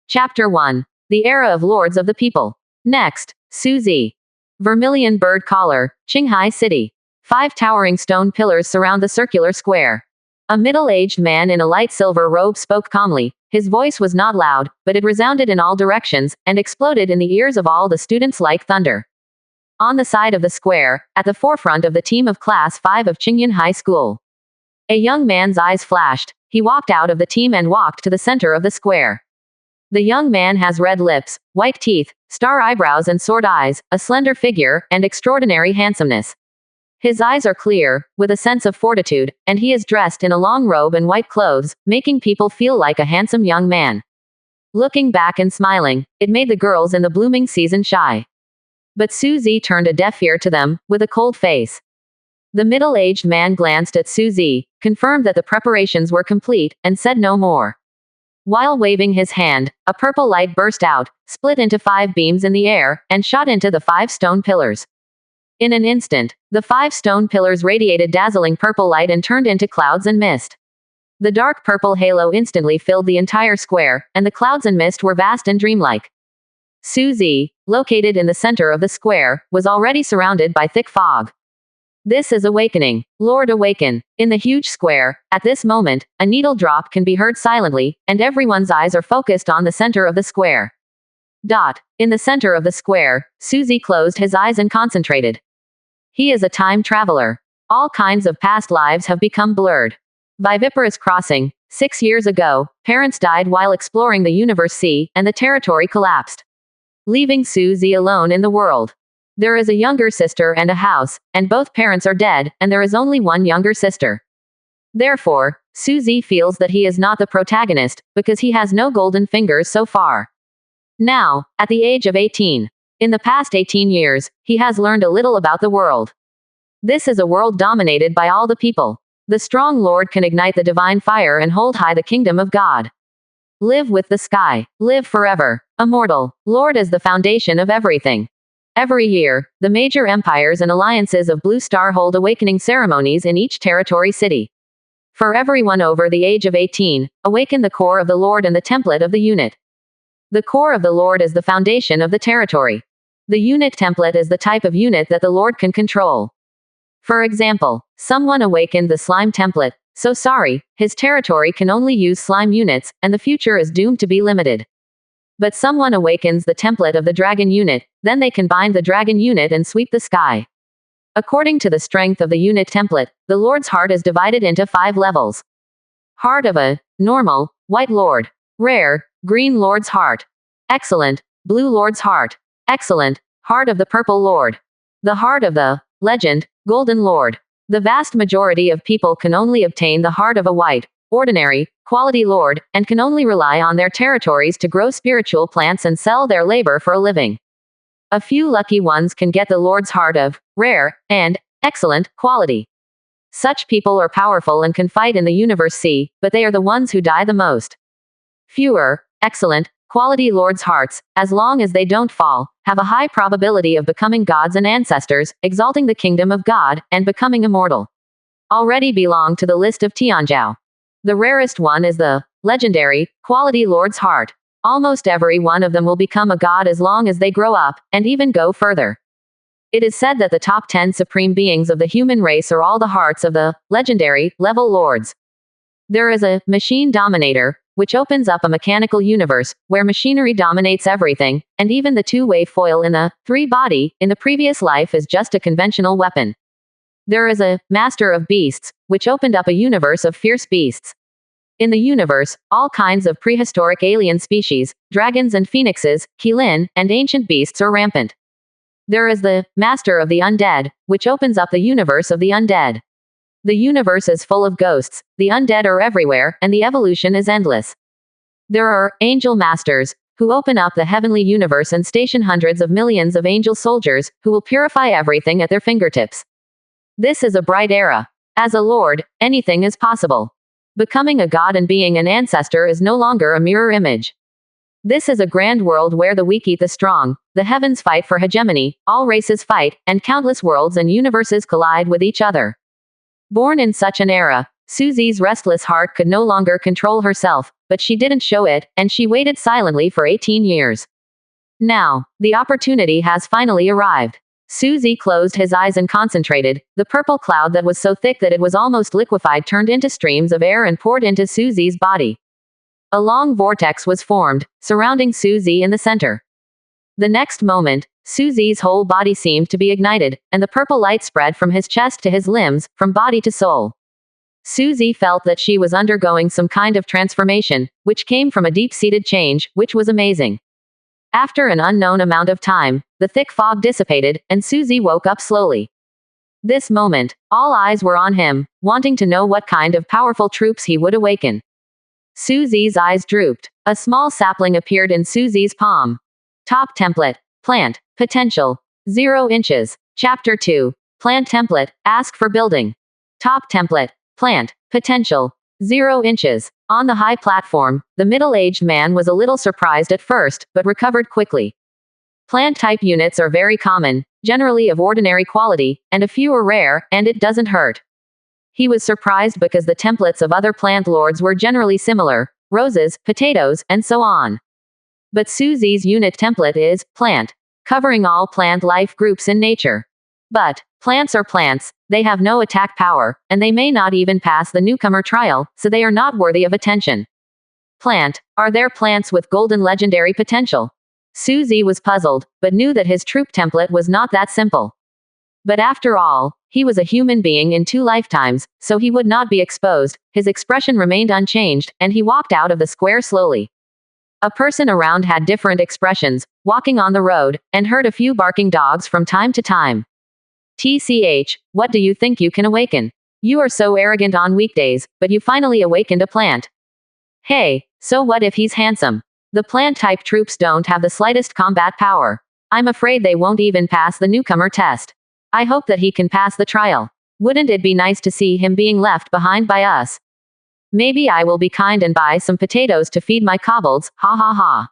Chapter 1. The Era of Lords of the People. Next, Suzy. Vermilion bird collar, Qinghai City. 5 towering stone pillars surround the circular square. A middle-aged man in a light silver robe spoke calmly. His voice was not loud, but it resounded in all directions, and exploded in the ears of all the students like thunder. On the side of the square, at the forefront of the team of Class 5 of Qingyun High School. A young man's eyes flashed. He walked out of the team and walked to the center of the square. The young man has red lips, white teeth, star eyebrows and sword eyes, a slender figure, and extraordinary handsomeness. His eyes are clear, with a sense of fortitude, and he is dressed in a long robe and white clothes, making people feel like a handsome young man. Looking back and smiling, it made the girls in the blooming season shy. But Suzy turned a deaf ear to them, with a cold face. The middle-aged man glanced at Suzy, confirmed that the preparations were complete, and said no more. While waving his hand, a purple light burst out, split into 5 beams in the air, and shot into the 5 stone pillars. In an instant, the 5 stone pillars radiated dazzling purple light and turned into clouds and mist. The dark purple halo instantly filled the entire square, and the clouds and mist were vast and dreamlike. Suzy, located in the center of the square, was already surrounded by thick fog. This is awakening. Lord awaken. In the huge square, at this moment, a needle drop can be heard silently, and everyone's eyes are focused on the center of the square. In the center of the square, Suzy closed his eyes and concentrated. He is a time traveler. All kinds of past lives have become blurred. Viviparous crossing. 6 years ago, parents died while exploring the universe sea, and the territory collapsed, leaving Suzy alone in the world. There is a younger sister and a house, and both parents are dead, and there is only one younger sister. Therefore, Suzy feels that he is not the protagonist, because he has no golden fingers so far. Now, at the age of 18. In the past 18 years, he has learned a little about the world. This is a world dominated by all the people. The strong Lord can ignite the divine fire and hold high the kingdom of God. Live with the sky. Live forever. Immortal. Lord is the foundation of everything. Every year, the major empires and alliances of Blue Star hold awakening ceremonies in each territory city. For everyone over the age of 18, awaken the core of the Lord and the template of the unit. The core of the Lord is the foundation of the territory. The unit template is the type of unit that the Lord can control. For example, someone awakened the slime template, so sorry, his territory can only use slime units, and the future is doomed to be limited. But someone awakens the template of the dragon unit, then they can bind the dragon unit and sweep the sky. According to the strength of the unit template, the Lord's heart is divided into 5 levels. Heart of a normal, white Lord. Rare, green Lord's heart. Excellent, blue Lord's heart. Excellent, heart of the purple Lord. The heart of the legend, golden Lord. The vast majority of people can only obtain the heart of a white, ordinary, quality Lord, and can only rely on their territories to grow spiritual plants and sell their labor for a living. A few lucky ones can get the Lord's heart of rare and excellent quality. Such people are powerful and can fight in the universe sea, but they are the ones who die the most. Fewer, excellent, quality Lord's hearts, as long as they don't fall, have a high probability of becoming gods and ancestors, exalting the kingdom of God, and becoming immortal. Already belong to the list of Tianzhao. The rarest one is the legendary, quality Lord's heart. Almost every one of them will become a god as long as they grow up, and even go further. It is said that the top 10 supreme beings of the human race are all the hearts of the legendary level lords. There is a machine dominator, which opens up a mechanical universe, where machinery dominates everything, and even the 2-way foil in the 3-body, in the previous life is just a conventional weapon. There is a master of beasts, which opened up a universe of fierce beasts. In the universe, all kinds of prehistoric alien species, dragons and phoenixes, qilin, and ancient beasts are rampant. There is the master of the undead, which opens up the universe of the undead. The universe is full of ghosts, the undead are everywhere, and the evolution is endless. There are angel masters, who open up the heavenly universe and station hundreds of millions of angel soldiers, who will purify everything at their fingertips. This is a bright era. As a lord, anything is possible. Becoming a god and being an ancestor is no longer a mirror image. This is a grand world where the weak eat the strong, the heavens fight for hegemony, all races fight, and countless worlds and universes collide with each other. Born in such an era, Susie's restless heart could no longer control herself, but she didn't show it, and she waited silently for 18 years. Now, the opportunity has finally arrived. Susie closed his eyes and concentrated. The purple cloud that was so thick that it was almost liquefied turned into streams of air and poured into Susie's body. A long vortex was formed, surrounding Susie in the center. The next moment, Susie's whole body seemed to be ignited, and the purple light spread from his chest to his limbs, from body to soul. Susie felt that she was undergoing some kind of transformation, which came from a deep-seated change, which was amazing. After an unknown amount of time, the thick fog dissipated, and Susie woke up slowly. This moment, all eyes were on him, wanting to know what kind of powerful troops he would awaken. Susie's eyes drooped. A small sapling appeared in Susie's palm. Top template. Plant. Potential. 0 inches. Chapter 2. Plant template. Ask for building. Top template. Plant. Potential. 0 inches. On the high platform, the middle-aged man was a little surprised at first, but recovered quickly. Plant-type units are very common, generally of ordinary quality, and a few are rare, and it doesn't hurt. He was surprised because the templates of other plant lords were generally similar, roses, potatoes, and so on. But Susie's unit template is plant, covering all plant life groups in nature. But plants are plants, they have no attack power, and they may not even pass the newcomer trial, so they are not worthy of attention. Plant. Are there plants with golden legendary potential? Susie was puzzled, but knew that his troop template was not that simple. But after all, he was a human being in 2 lifetimes, so he would not be exposed. His expression remained unchanged, and he walked out of the square slowly. A person around had different expressions, walking on the road, and heard a few barking dogs from time to time. TCH, what do you think you can awaken? You are so arrogant on weekdays, but you finally awakened a plant. Hey, so what if he's handsome? The plant-type troops don't have the slightest combat power. I'm afraid they won't even pass the newcomer test. I hope that he can pass the trial. Wouldn't it be nice to see him being left behind by us? Maybe I will be kind and buy some potatoes to feed my kobolds, ha ha ha.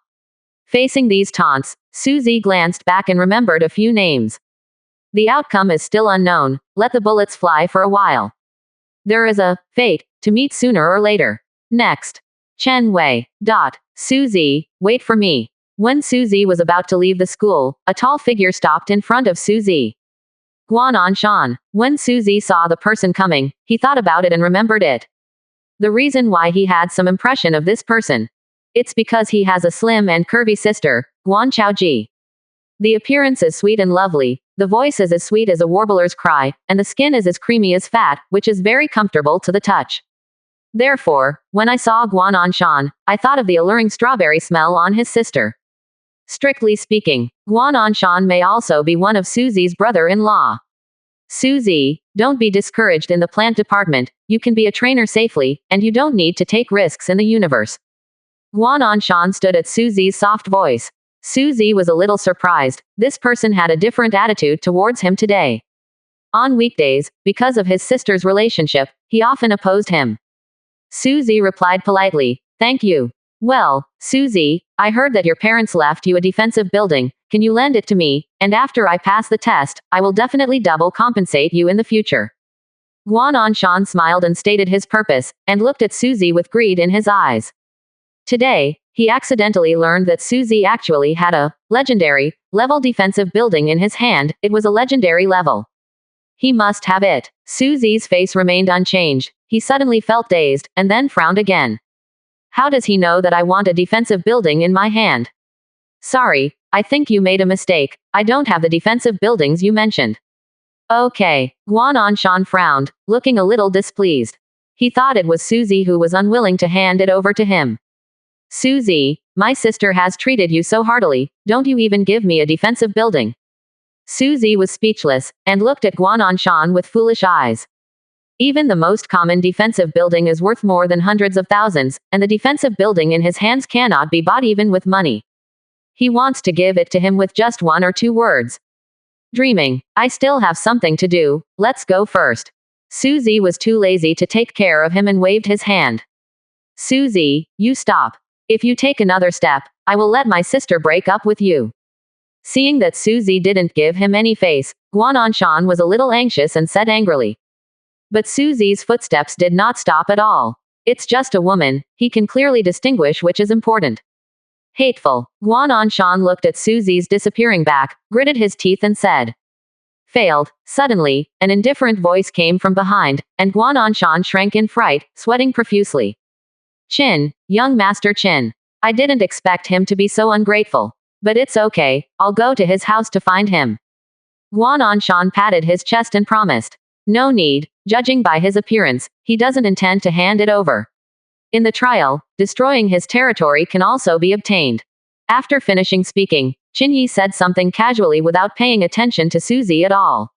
Facing these taunts, Susie glanced back and remembered a few names. The outcome is still unknown, let the bullets fly for a while. There is a fate to meet sooner or later. Next. Chen Wei. Susie, wait for me. When Susie was about to leave the school, a tall figure stopped in front of Susie. Guananshan. When Susie saw the person coming, he thought about it and remembered it. The reason why he had some impression of this person. It's because he has a slim and curvy sister, Guan Chaoji. The appearance is sweet and lovely, the voice is as sweet as a warbler's cry, and the skin is as creamy as fat, which is very comfortable to the touch. Therefore, when I saw Guananshan, I thought of the alluring strawberry smell on his sister. Strictly speaking, Guananshan may also be one of Susie's brother-in-law. Susie, don't be discouraged in the plant department, you can be a trainer safely, and you don't need to take risks in the universe. Guananshan stood at Susie's soft voice. Susie was a little surprised, this person had a different attitude towards him today. On weekdays, because of his sister's relationship, he often opposed him. Susie replied politely, thank you. Well, Susie, I heard that your parents left you a defensive building, can you lend it to me, and after I pass the test, I will definitely double compensate you in the future. Guananshan smiled and stated his purpose, and looked at Susie with greed in his eyes. Today, he accidentally learned that Susie actually had a legendary level defensive building in his hand, it was a legendary level. He must have it. Susie's face remained unchanged, he suddenly felt dazed, and then frowned again. How does he know that I want a defensive building in my hand? Sorry, I think you made a mistake, I don't have the defensive buildings you mentioned. Okay, Guananshan frowned, looking a little displeased. He thought it was Susie who was unwilling to hand it over to him. Susie, my sister has treated you so heartily, don't you even give me a defensive building? Susie was speechless, and looked at Guananshan with foolish eyes. Even the most common defensive building is worth more than hundreds of thousands, and the defensive building in his hands cannot be bought even with money. He wants to give it to him with just 1 or 2 words. Dreaming, I still have something to do, let's go first. Susie was too lazy to take care of him and waved his hand. Susie, you stop. If you take another step, I will let my sister break up with you. Seeing that Susie didn't give him any face, Guananshan was a little anxious and said angrily. But Susie's footsteps did not stop at all. It's just a woman, he can clearly distinguish which is important. Hateful. Guan Anshan looked at Susie's disappearing back, gritted his teeth and said. Failed. Suddenly, an indifferent voice came from behind, and Guan Anshan shrank in fright, sweating profusely. Qin, young Master Qin. I didn't expect him to be so ungrateful. But it's okay, I'll go to his house to find him. Guan Anshan patted his chest and promised. No need, judging by his appearance, he doesn't intend to hand it over. In the trial, destroying his territory can also be obtained. After finishing speaking, Qin Yi said something casually without paying attention to Suzy at all.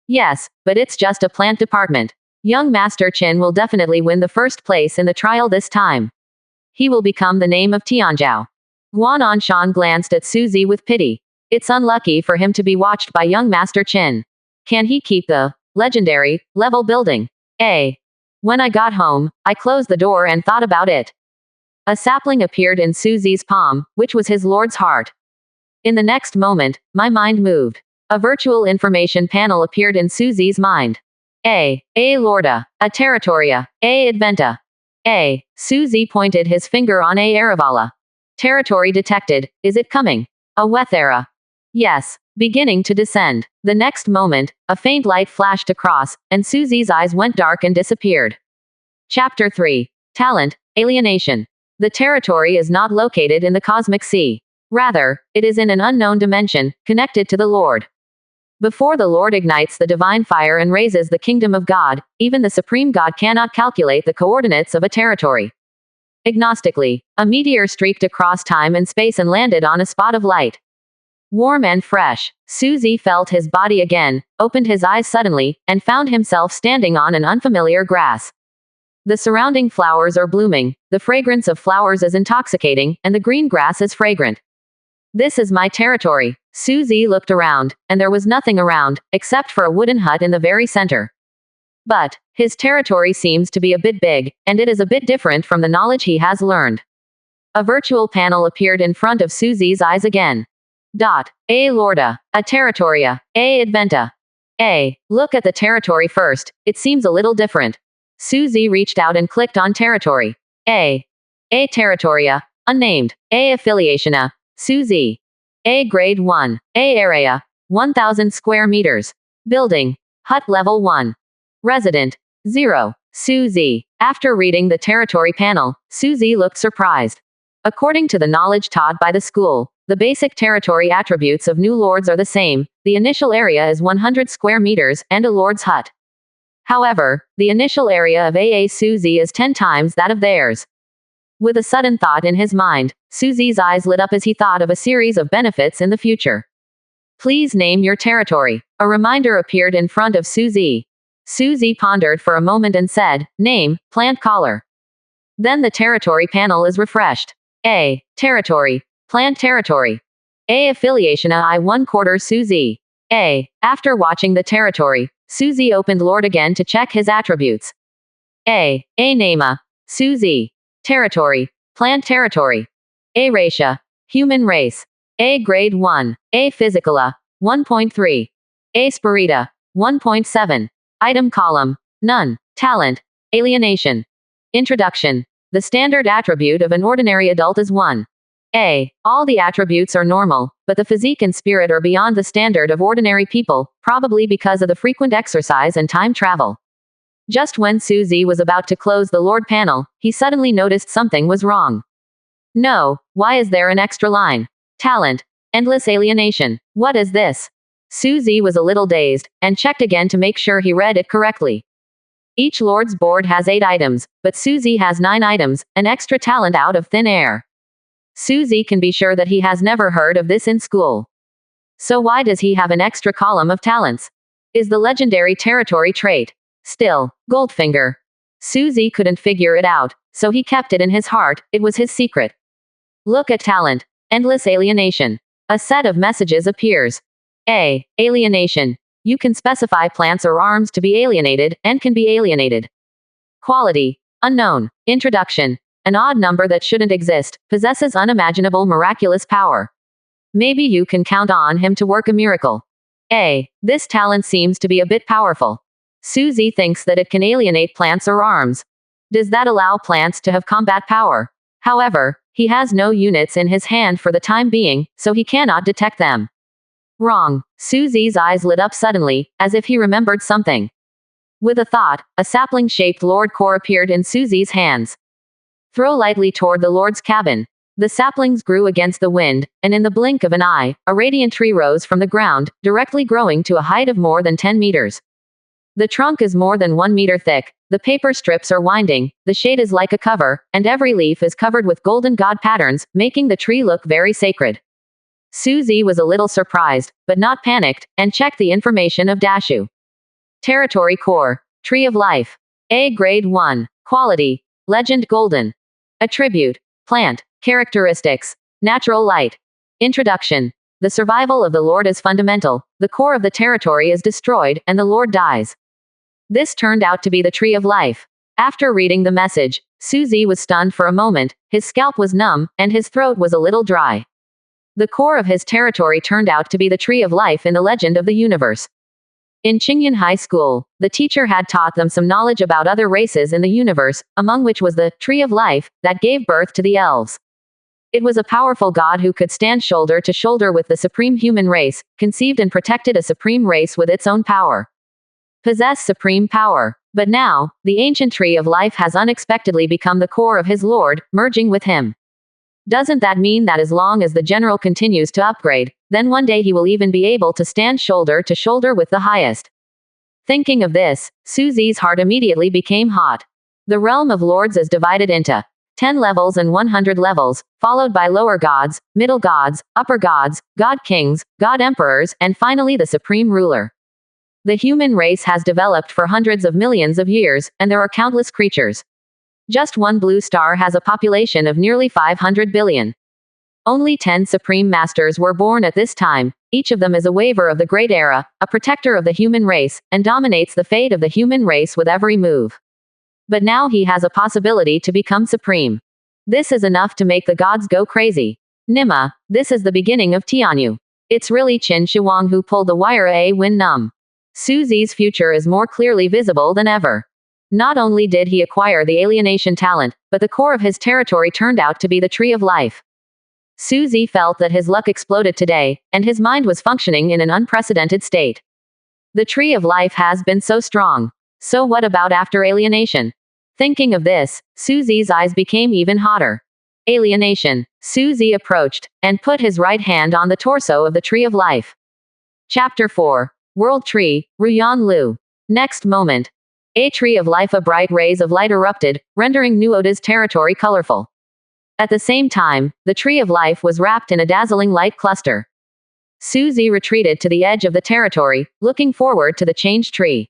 Yes, but it's just a plant department. Young Master Qin will definitely win the first place in the trial this time. He will become the name of Tianzhou. Guan Anshan glanced at Suzy with pity. It's unlucky for him to be watched by young Master Qin. Can he keep the legendary level building? When I got home, I closed the door and thought about it. A sapling appeared in Suzy's palm, which was his lord's heart. In the next moment, my mind moved. A virtual information panel appeared in Suzy's mind. A Lorda. A Territoria. A Adventa. Suzy pointed his finger on A Aravala. Territory detected. Is it coming? A Wethera. Yes. Beginning to descend. The next moment, a faint light flashed across, and Suzy's eyes went dark and disappeared. Chapter 3. Talent, Alienation. The territory is not located in the cosmic sea. Rather, it is in an unknown dimension, connected to the Lord. Before the Lord ignites the divine fire and raises the kingdom of God, even the supreme God cannot calculate the coordinates of a territory. Agnostically, a meteor streaked across time and space and landed on a spot of light. Warm and fresh, Suzy felt his body again, opened his eyes suddenly, and found himself standing on an unfamiliar grass. The surrounding flowers are blooming, the fragrance of flowers is intoxicating, and the green grass is fragrant. This is my territory. Suzy looked around, and there was nothing around, except for a wooden hut in the very center. But his territory seems to be a bit big, and it is a bit different from the knowledge he has learned. A virtual panel appeared in front of Suzy's eyes again. A Lorda. A Territoria. A Adventa. Look at the territory first, it seems a little different. Suzy reached out and clicked on territory. A Territoria. Unnamed. A Affiliationa. Suzy. A Grade 1. A Area. 1000 square meters. Building. Hut Level 1. Resident. 0. Suzy. After reading the territory panel, Suzy looked surprised. According to the knowledge taught by the school, the basic territory attributes of new lords are the same. The initial area is 100 square meters, and a lord's hut. However, the initial area of AA Suzy is 10 times that of theirs. With a sudden thought in his mind, Suzy's eyes lit up as he thought of a series of benefits in the future. Please name your territory. A reminder appeared in front of Suzy. Suzy pondered for a moment and said, Name, Plant Collar. Then the territory panel is refreshed. A. Territory. Plant Territory. A. Affiliationa I1/4 Suzy. After watching the territory, Suzy opened Lord again to check his attributes. A. Nama. Suzy. Territory. Plant Territory. A. Racia. Human Race. A. Grade 1. A. Physicala. 1.3. A. Spirita. 1.7. Item column. None. Talent. Alienation. Introduction. The standard attribute of an ordinary adult is 1. All the attributes are normal, but the physique and spirit are beyond the standard of ordinary people, probably because of the frequent exercise and time travel. Just when Suzy was about to close the Lord panel, he suddenly noticed something was wrong. No, why is there an extra line? Talent. Endless alienation. What is this? Suzy was a little dazed, and checked again to make sure he read it correctly. Each Lord's board has 8 items, but Suzy has 9 items, an extra talent out of thin air. Suzy can be sure that he has never heard of this in school. So why does he have an extra column of talents? Is the legendary territory trait still Goldfinger? Suzy couldn't figure it out, so he kept it in his heart. It was his secret. Look at talent. Endless alienation. A set of messages appears. Alienation. You can specify plants or arms to be alienated, and can be alienated. Quality. Unknown. Introduction. An odd number that shouldn't exist, possesses unimaginable miraculous power. Maybe you can count on him to work a miracle. This talent seems to be a bit powerful. Suzy thinks that it can alienate plants or arms. Does that allow plants to have combat power? However, he has no units in his hand for the time being, so he cannot detect them. Wrong. Suzy's eyes lit up suddenly, as if he remembered something. With a thought, a sapling-shaped Lord core appeared in Suzy's hands. Throw lightly toward the Lord's cabin. The saplings grew against the wind, and in the blink of an eye, a radiant tree rose from the ground, directly growing to a height of more than 10 meters. The trunk is more than 1 meter thick, the paper strips are winding, the shade is like a cover, and every leaf is covered with golden god patterns, making the tree look very sacred. Suzy was a little surprised, but not panicked, and checked the information of Dashu. Territory Core. Tree of Life. A Grade 1. Quality. Legend Golden. Attribute. Plant. Characteristics. Natural light. Introduction. The survival of the Lord is fundamental, the core of the territory is destroyed, and the Lord dies. This turned out to be the Tree of Life. After reading the message, Suzy was stunned for a moment, his scalp was numb, and his throat was a little dry. The core of his territory turned out to be the Tree of Life in the legend of the universe. In Qingyun High School, the teacher had taught them some knowledge about other races in the universe, among which was the Tree of Life that gave birth to the elves. It was a powerful god who could stand shoulder to shoulder with the supreme human race, conceived and protected a supreme race with its own power. Possess supreme power. But now, the ancient Tree of Life has unexpectedly become the core of his lord, merging with him. Doesn't that mean that as long as the general continues to upgrade, then one day he will even be able to stand shoulder to shoulder with the highest? Thinking of this, Suzy's heart immediately became hot. The realm of lords is divided into 10 levels and 100 levels, followed by lower gods, middle gods, upper gods, god kings, god emperors, and finally the supreme ruler. The human race has developed for hundreds of millions of years, and there are countless creatures. Just one blue star has a population of nearly 500 billion. Only 10 supreme masters were born at this time, each of them is a waver of the great era, a protector of the human race, and dominates the fate of the human race with every move. But now he has a possibility to become supreme. This is enough to make the gods go crazy. Nima, this is the beginning of Tianyu. It's really Qin Shiwang who pulled the wire a win num. Suzy's future is more clearly visible than ever. Not only did he acquire the alienation talent, but the core of his territory turned out to be the Tree of Life. Suzy felt that his luck exploded today, and his mind was functioning in an unprecedented state. The Tree of Life has been so strong. So what about after alienation? Thinking of this, Suzy's eyes became even hotter. Alienation. Suzy approached, and put his right hand on the torso of the Tree of Life. Chapter 4. World Tree, Ruyan Lu. Next moment. A Tree of Life, a bright rays of light erupted, rendering Nuoda's territory colorful. At the same time, the Tree of Life was wrapped in a dazzling light cluster. Suzy retreated to the edge of the territory, looking forward to the changed tree.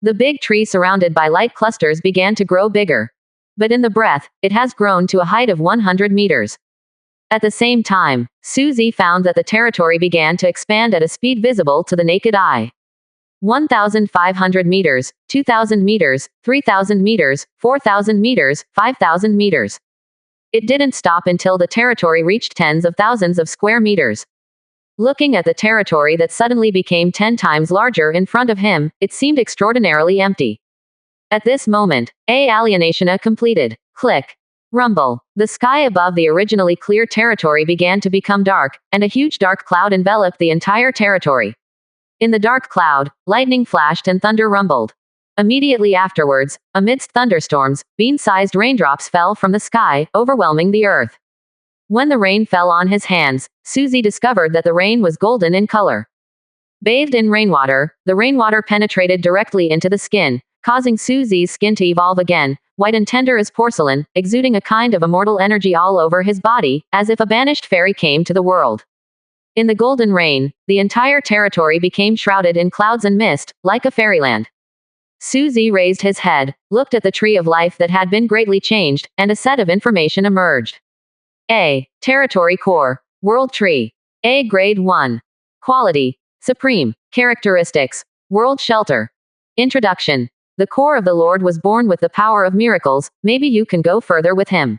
The big tree surrounded by light clusters began to grow bigger. But in the breath, it has grown to a height of 100 meters. At the same time, Suzy found that the territory began to expand at a speed visible to the naked eye. 1,500 meters, 2,000 meters, 3,000 meters, 4,000 meters, 5,000 meters. It didn't stop until the territory reached tens of thousands of square meters. Looking at the territory that suddenly became 10 times larger in front of him, it seemed extraordinarily empty. At this moment, alienation completed. Click. Rumble. The sky above the originally clear territory began to become dark, and a huge dark cloud enveloped the entire territory. In the dark cloud, lightning flashed and thunder rumbled. Immediately afterwards, amidst thunderstorms, bean-sized raindrops fell from the sky, overwhelming the earth. When the rain fell on his hands, Suzy discovered that the rain was golden in color. Bathed in rainwater, the rainwater penetrated directly into the skin, causing Suzy's skin to evolve again, white and tender as porcelain, exuding a kind of immortal energy all over his body, as if a banished fairy came to the world. In the golden rain, the entire territory became shrouded in clouds and mist, like a fairyland. Suzy raised his head, looked at the Tree of Life that had been greatly changed, and a set of information emerged. A. Territory Core. World Tree. A Grade 1. Quality. Supreme. Characteristics. World Shelter. Introduction. The core of the Lord was born with the power of miracles, maybe you can go further with him.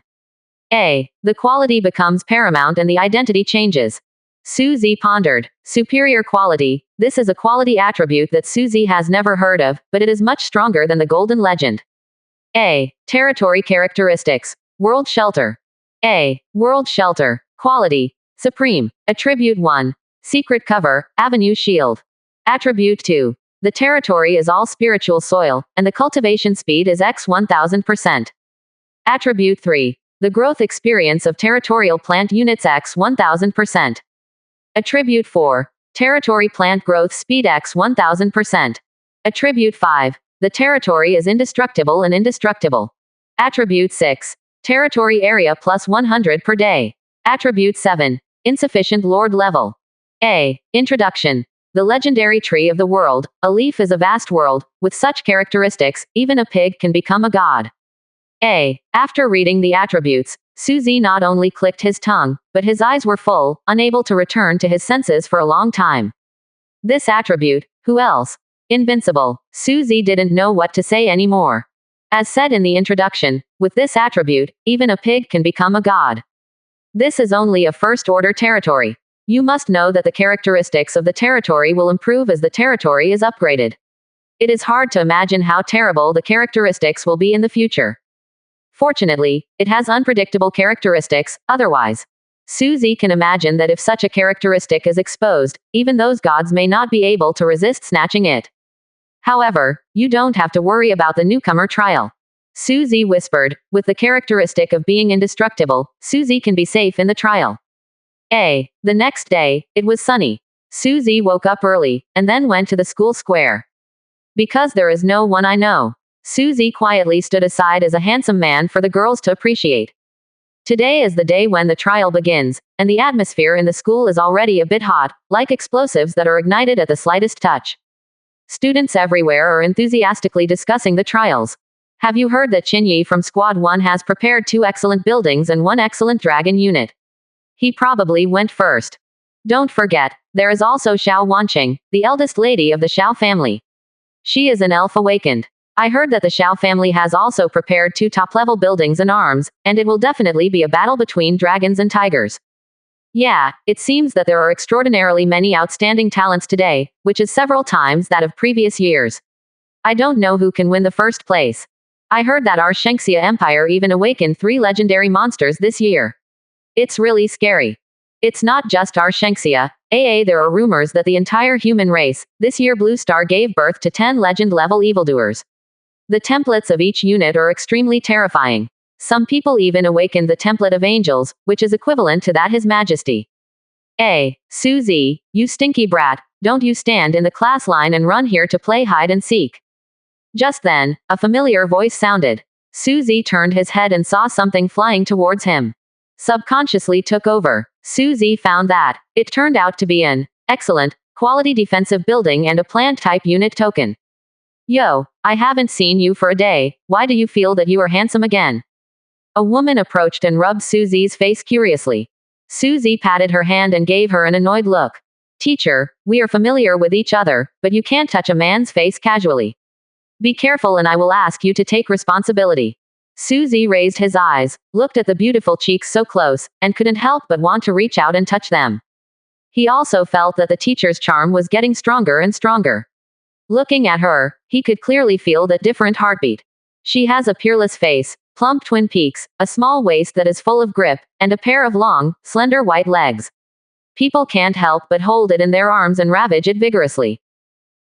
A. The quality becomes paramount and the identity changes. Suzy pondered. Superior quality. This is a quality attribute that Suzy has never heard of, but it is much stronger than the golden legend. A. Territory characteristics. World shelter. A. World shelter. Quality. Supreme. Attribute 1. Secret cover, avenue shield. Attribute 2. The territory is all spiritual soil, and the cultivation speed is x 1000%. Attribute 3. The growth experience of territorial plant units x 1000%. Attribute 4. Territory plant growth speed x 1000%. Attribute 5. The territory is indestructible and indestructible. Attribute 6. Territory area plus 100 per day. Attribute 7. Insufficient lord level. A. Introduction. The legendary tree of the world. A leaf is a vast world. With such characteristics, even a pig can become a god. A. After reading the attributes, Suzy not only clicked his tongue, but his eyes were full, unable to return to his senses for a long time. This attribute, who else? Invincible. Suzy didn't know what to say anymore. As said in the introduction, with this attribute, even a pig can become a god. This is only a first-order territory. You must know that the characteristics of the territory will improve as the territory is upgraded. It is hard to imagine how terrible the characteristics will be in the future. Fortunately, it has unpredictable characteristics, otherwise. Suzy can imagine that if such a characteristic is exposed, even those gods may not be able to resist snatching it. However, you don't have to worry about the newcomer trial. Suzy whispered, with the characteristic of being indestructible, Suzy can be safe in the trial. A. The next day, it was sunny. Suzy woke up early, and then went to the school square. Because there is no one I know. Suzy quietly stood aside as a handsome man for the girls to appreciate. Today is the day when the trial begins, and the atmosphere in the school is already a bit hot, like explosives that are ignited at the slightest touch. Students everywhere are enthusiastically discussing the trials. Have you heard that Chinyi from Squad 1 has prepared 2 excellent buildings and 1 excellent dragon unit? He probably went first. Don't forget, there is also Xiao Wanqing, the eldest lady of the Xiao family. She is an elf awakened. I heard that the Xiao family has also prepared 2 top-level buildings and arms, and it will definitely be a battle between dragons and tigers. Yeah, it seems that there are extraordinarily many outstanding talents today, which is several times that of previous years. I don't know who can win the first place. I heard that our Shengxia Empire even awakened 3 legendary monsters this year. It's really scary. It's not just our Shengxia. There are rumors that the entire human race, this year Blue Star gave birth to 10 legend-level evildoers. The templates of each unit are extremely terrifying. Some people even awakened the template of angels, which is equivalent to that His Majesty. Suzy, you stinky brat, don't you stand in the class line and run here to play hide and seek. Just then, a familiar voice sounded. Suzy turned his head and saw something flying towards him. Subconsciously took over. Suzy found that it turned out to be an excellent quality defensive building and a plant type unit token. Yo, I haven't seen you for a day, why do you feel that you are handsome again? A woman approached and rubbed Suzy's face curiously. Suzy patted her hand and gave her an annoyed look. Teacher, we are familiar with each other, but you can't touch a man's face casually. Be careful and I will ask you to take responsibility. Suzy raised his eyes, looked at the beautiful cheeks so close, and couldn't help but want to reach out and touch them. He also felt that the teacher's charm was getting stronger and stronger. Looking at her, he could clearly feel that different heartbeat. She has a peerless face, plump twin peaks, a small waist that is full of grip, and a pair of long, slender white legs. People can't help but hold it in their arms and ravage it vigorously.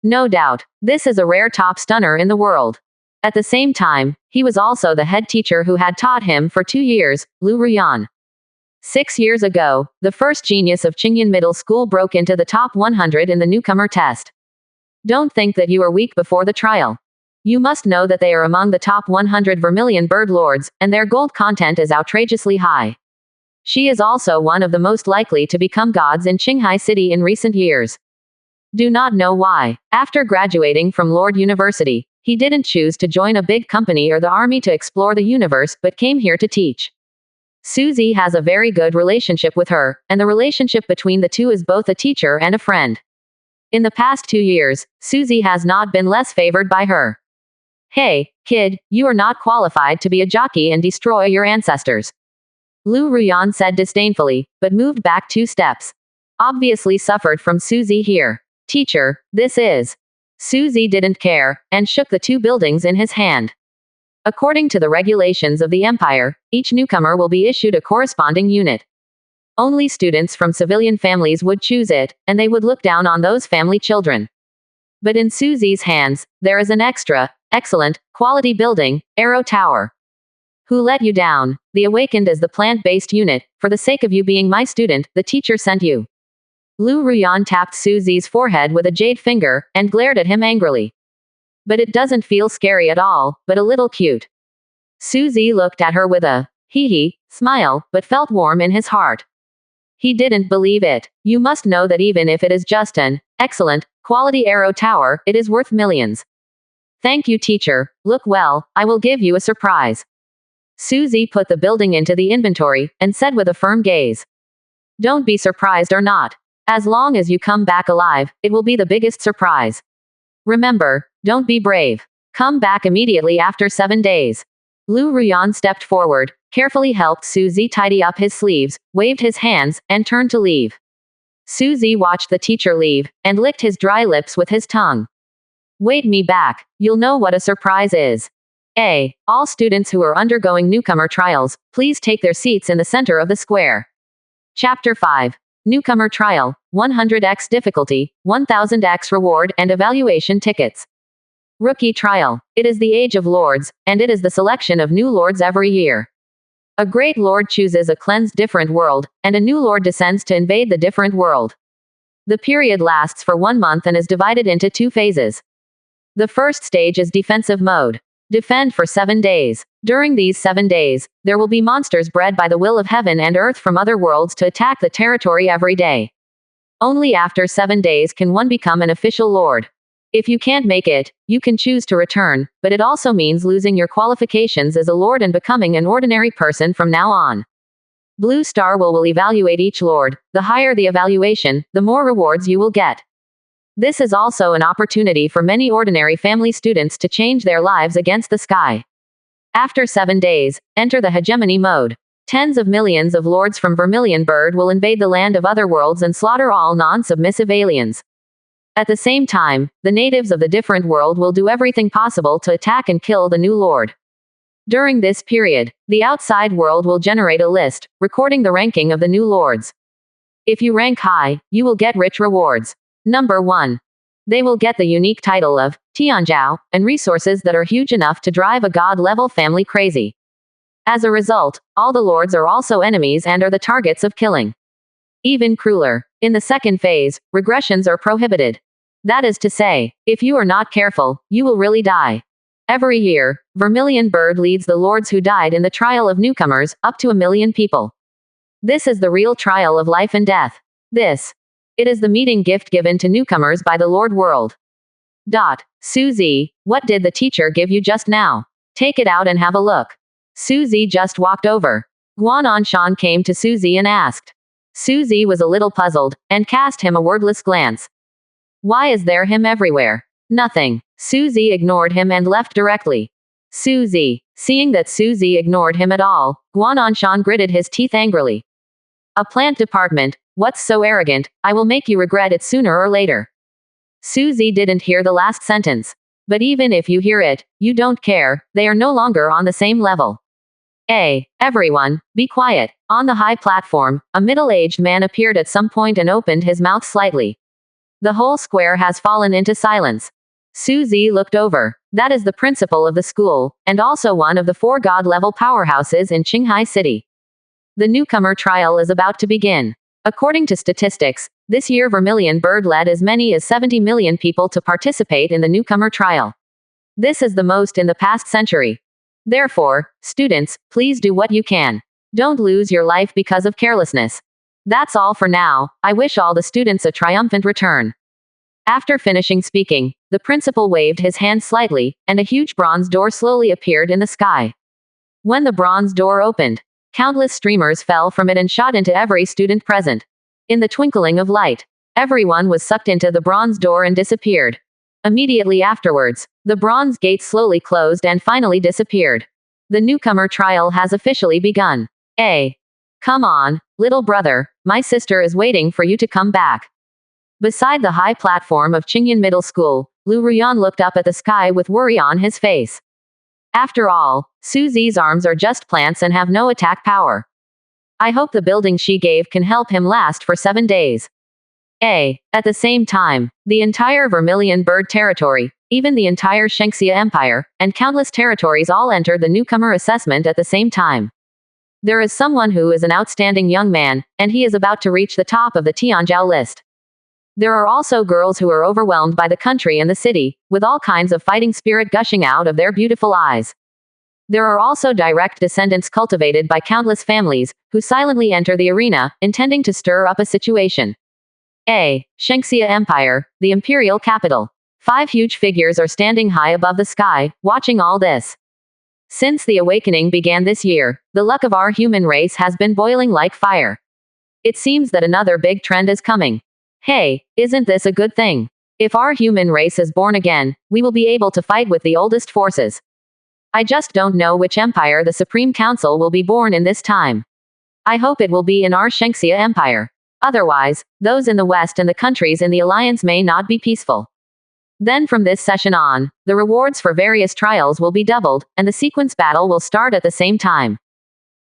No doubt, this is a rare top stunner in the world. At the same time, he was also the head teacher who had taught him for 2 years, Lu Ruyan. 6 years ago, the first genius of Qingyan Middle School broke into the top 100 in the newcomer test. Don't think that you are weak before the trial. You must know that they are among the top 100 vermilion bird lords, and their gold content is outrageously high. She is also one of the most likely to become gods in Qinghai City in recent years. Do not know why. After graduating from Lord University, he didn't choose to join a big company or the army to explore the universe, but came here to teach. Suzy has a very good relationship with her, and the relationship between the two is both a teacher and a friend. In the past 2 years, Suzy has not been less favored by her. Hey, kid, you are not qualified to be a jockey and destroy your ancestors. Lu Ruyan said disdainfully, but moved back 2 steps. obviously suffered from Suzy here. Teacher, this is. Suzy didn't care, and shook the two buildings in his hand. According to the regulations of the Empire, each newcomer will be issued a corresponding unit. Only students from civilian families would choose it, and they would look down on those family children. But in Suzy's hands, there is an extra, excellent, quality building, Arrow Tower. Who let you down? The Awakened is the plant-based unit. For the sake of you being my student, the teacher sent you. Lu Ruyan tapped Suzy's forehead with a jade finger, and glared at him angrily. But it doesn't feel scary at all, but a little cute. Suzy looked at her with a hee-hee smile, but felt warm in his heart. He didn't believe it. You must know that even if it is just an excellent, quality Arrow Tower, it is worth millions. Thank you, teacher. Look well, I will give you a surprise. Suzy put the building into the inventory, and said with a firm gaze. Don't be surprised or not. As long as you come back alive, it will be the biggest surprise. Remember, don't be brave. Come back immediately after 7 days. Lu Ruyan stepped forward, carefully helped Suzy tidy up his sleeves, waved his hands, and turned to leave. Suzy watched the teacher leave, and licked his dry lips with his tongue. Wait me back, you'll know what a surprise is. All students who are undergoing newcomer trials, please take their seats in the center of the square. Chapter 5. Newcomer Trial, 100x difficulty, 1000x reward and evaluation tickets. Rookie Trial. It is the Age of Lords, and it is the selection of new lords every year. A great lord chooses a cleansed different world, and a new lord descends to invade the different world. The period lasts for 1 month and is divided into 2 phases. The first stage is defensive mode. Defend for 7 days. During these 7 days, there will be monsters bred by the will of heaven and earth from other worlds to attack the territory every day. Only after 7 days can one become an official lord. If you can't make it, you can choose to return, but it also means losing your qualifications as a lord and becoming an ordinary person from now on. Blue Star will evaluate each lord. The higher the evaluation, the more rewards you will get. This is also an opportunity for many ordinary family students to change their lives against the sky. After 7 days, enter the hegemony mode. Tens of millions of lords from Vermilion Bird will invade the land of other worlds and slaughter all non-submissive aliens. At the same time, the natives of the different world will do everything possible to attack and kill the new lord. During this period, the outside world will generate a list, recording the ranking of the new lords. If you rank high, you will get rich rewards. Number 1. They will get the unique title of Tianzhao, and resources that are huge enough to drive a god-level family crazy. As a result, all the lords are also enemies and are the targets of killing. Even crueler. In the second phase, regressions are prohibited. That is to say, if you are not careful, you will really die. Every year, Vermilion Bird leads the lords who died in the trial of newcomers, up to 1 million people. This is the real trial of life and death. It is the meeting gift given to newcomers by the Lord World. Suzy, what did the teacher give you just now? Take it out and have a look. Suzy just walked over. Guananshan came to Suzy and asked. Suzy was a little puzzled, and cast him a wordless glance. Why is there him everywhere? Nothing. Suzy ignored him and left directly. Suzy. Seeing that Suzy ignored him at all, Guananshan gritted his teeth angrily. A plant department, what's so arrogant? I will make you regret it sooner or later. Suzy didn't hear the last sentence. But even if you hear it, you don't care, they are no longer on the same level. Everyone, be quiet. On the high platform, a middle-aged man appeared at some point and opened his mouth slightly. The whole square has fallen into silence. Suzy looked over. That is the principal of the school, and also one of the 4 god-level powerhouses in Qinghai City. The newcomer trial is about to begin. According to statistics, this year Vermilion Bird led as many as 70 million people to participate in the newcomer trial. This is the most in the past century. Therefore, students, please do what you can. Don't lose your life because of carelessness. That's all for now. I wish all the students a triumphant return. After finishing speaking, the principal waved his hand slightly, and a huge bronze door slowly appeared in the sky. When the bronze door opened, countless streamers fell from it and shot into every student present. In the twinkling of light, everyone was sucked into the bronze door and disappeared. Immediately afterwards, the bronze gate slowly closed and finally disappeared. The newcomer trial has officially begun. Come on, little brother, my sister is waiting for you to come back. Beside the high platform of Qingyan Middle School, Lu Ruyan looked up at the sky with worry on his face. After all, Suzy's arms are just plants and have no attack power. I hope the building she gave can help him last for 7 days. At the same time, the entire Vermilion Bird territory, even the entire Shengxia Empire, and countless territories all entered the Newcomer assessment at the same time. There is someone who is an outstanding young man, and he is about to reach the top of the Tianzhou list. There are also girls who are overwhelmed by the country and the city, with all kinds of fighting spirit gushing out of their beautiful eyes. There are also direct descendants cultivated by countless families, who silently enter the arena, intending to stir up a situation. Shengxia Empire, the imperial capital. 5 huge figures are standing high above the sky, watching all this. Since the awakening began this year, the luck of our human race has been boiling like fire. It seems that another big trend is coming. Hey, isn't this a good thing? If our human race is born again, we will be able to fight with the oldest forces. I just don't know which empire the Supreme Council will be born in this time. I hope it will be in our Shengxia Empire. Otherwise, those in the West and the countries in the alliance may not be peaceful. Then from this session on, the rewards for various trials will be doubled, and the sequence battle will start at the same time.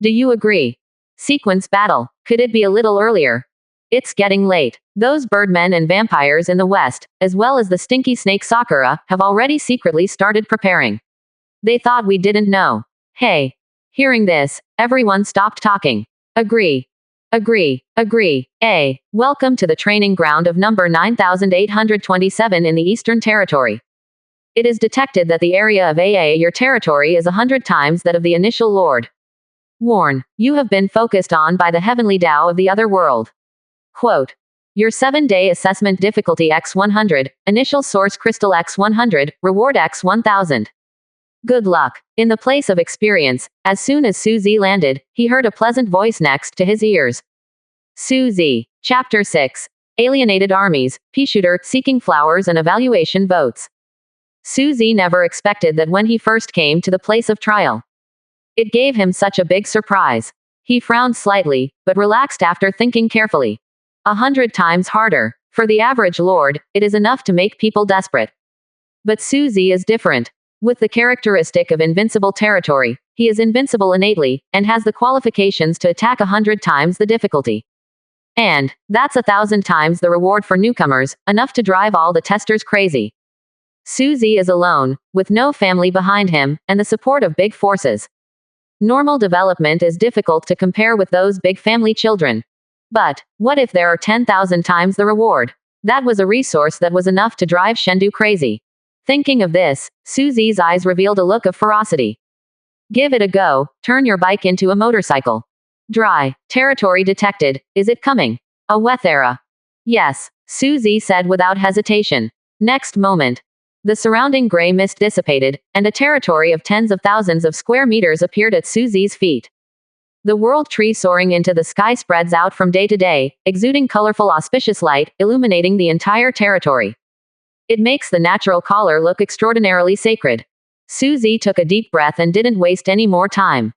Do you agree? Sequence battle. Could it be a little earlier? It's getting late. Those birdmen and vampires in the West, as well as the stinky snake Sakura, have already secretly started preparing. They thought we didn't know. Hey. Hearing this, everyone stopped talking. Agree. Welcome to the training ground of number 9827 in the Eastern Territory. It is detected that the area of your territory is 100 times that of the initial lord. Warn, you have been focused on by the heavenly Tao of the other world. Quote. Your 7-day assessment difficulty X100, initial source crystal X100, reward X1000. Good luck. In the place of experience, as soon as Suzy landed, he heard a pleasant voice next to his ears. Suzy. Chapter 6. Alienated Armies, Peashooter, Seeking Flowers and Evaluation Votes. Suzy never expected that when he first came to the place of trial. It gave him such a big surprise. He frowned slightly, but relaxed after thinking carefully. 100 times harder. For the average lord, it is enough to make people desperate. But Suzy is different. With the characteristic of invincible territory, he is invincible innately, and has the qualifications to attack 100 times the difficulty. And that's 1,000 times the reward for newcomers, enough to drive all the testers crazy. Suzy is alone, with no family behind him, and the support of big forces. Normal development is difficult to compare with those big family children. But what if there are 10,000 times the reward? That was a resource that was enough to drive Shendu crazy. Thinking of this, Suzy's eyes revealed a look of ferocity. Give it a go, turn your bike into a motorcycle. Dry. Territory detected. Is it coming? A Wethera. Yes, Suzy said without hesitation. Next moment. The surrounding gray mist dissipated, and a territory of tens of thousands of square meters appeared at Suzy's feet. The world tree soaring into the sky spreads out from day to day, exuding colorful auspicious light, illuminating the entire territory. It makes the natural color look extraordinarily sacred. Suzy took a deep breath and didn't waste any more time.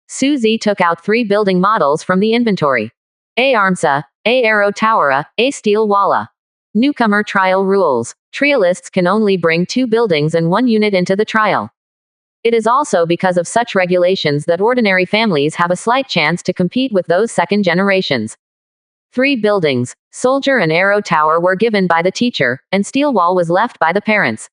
Suzy took out 3 building models from the inventory. A Armsa, A Arrow Towera, A Steel Walla. Newcomer trial rules. Trialists can only bring 2 buildings and 1 unit into the trial. It is also because of such regulations that ordinary families have a slight chance to compete with those second generations. 3 buildings, Soldier and Arrow Tower were given by the teacher, and Steel Wall was left by the parents.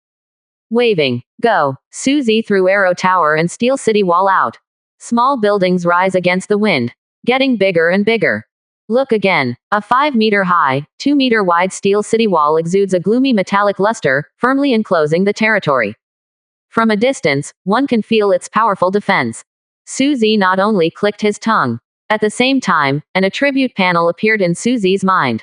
Waving. Go. Suzy threw Arrow Tower and Steel City Wall out. Small buildings rise against the wind, getting bigger and bigger. Look again. A 5-meter-high, 2-meter-wide Steel City Wall exudes a gloomy metallic luster, firmly enclosing the territory. From a distance, one can feel its powerful defense. Suzy not only clicked his tongue. At the same time, an attribute panel appeared in Suzy's mind.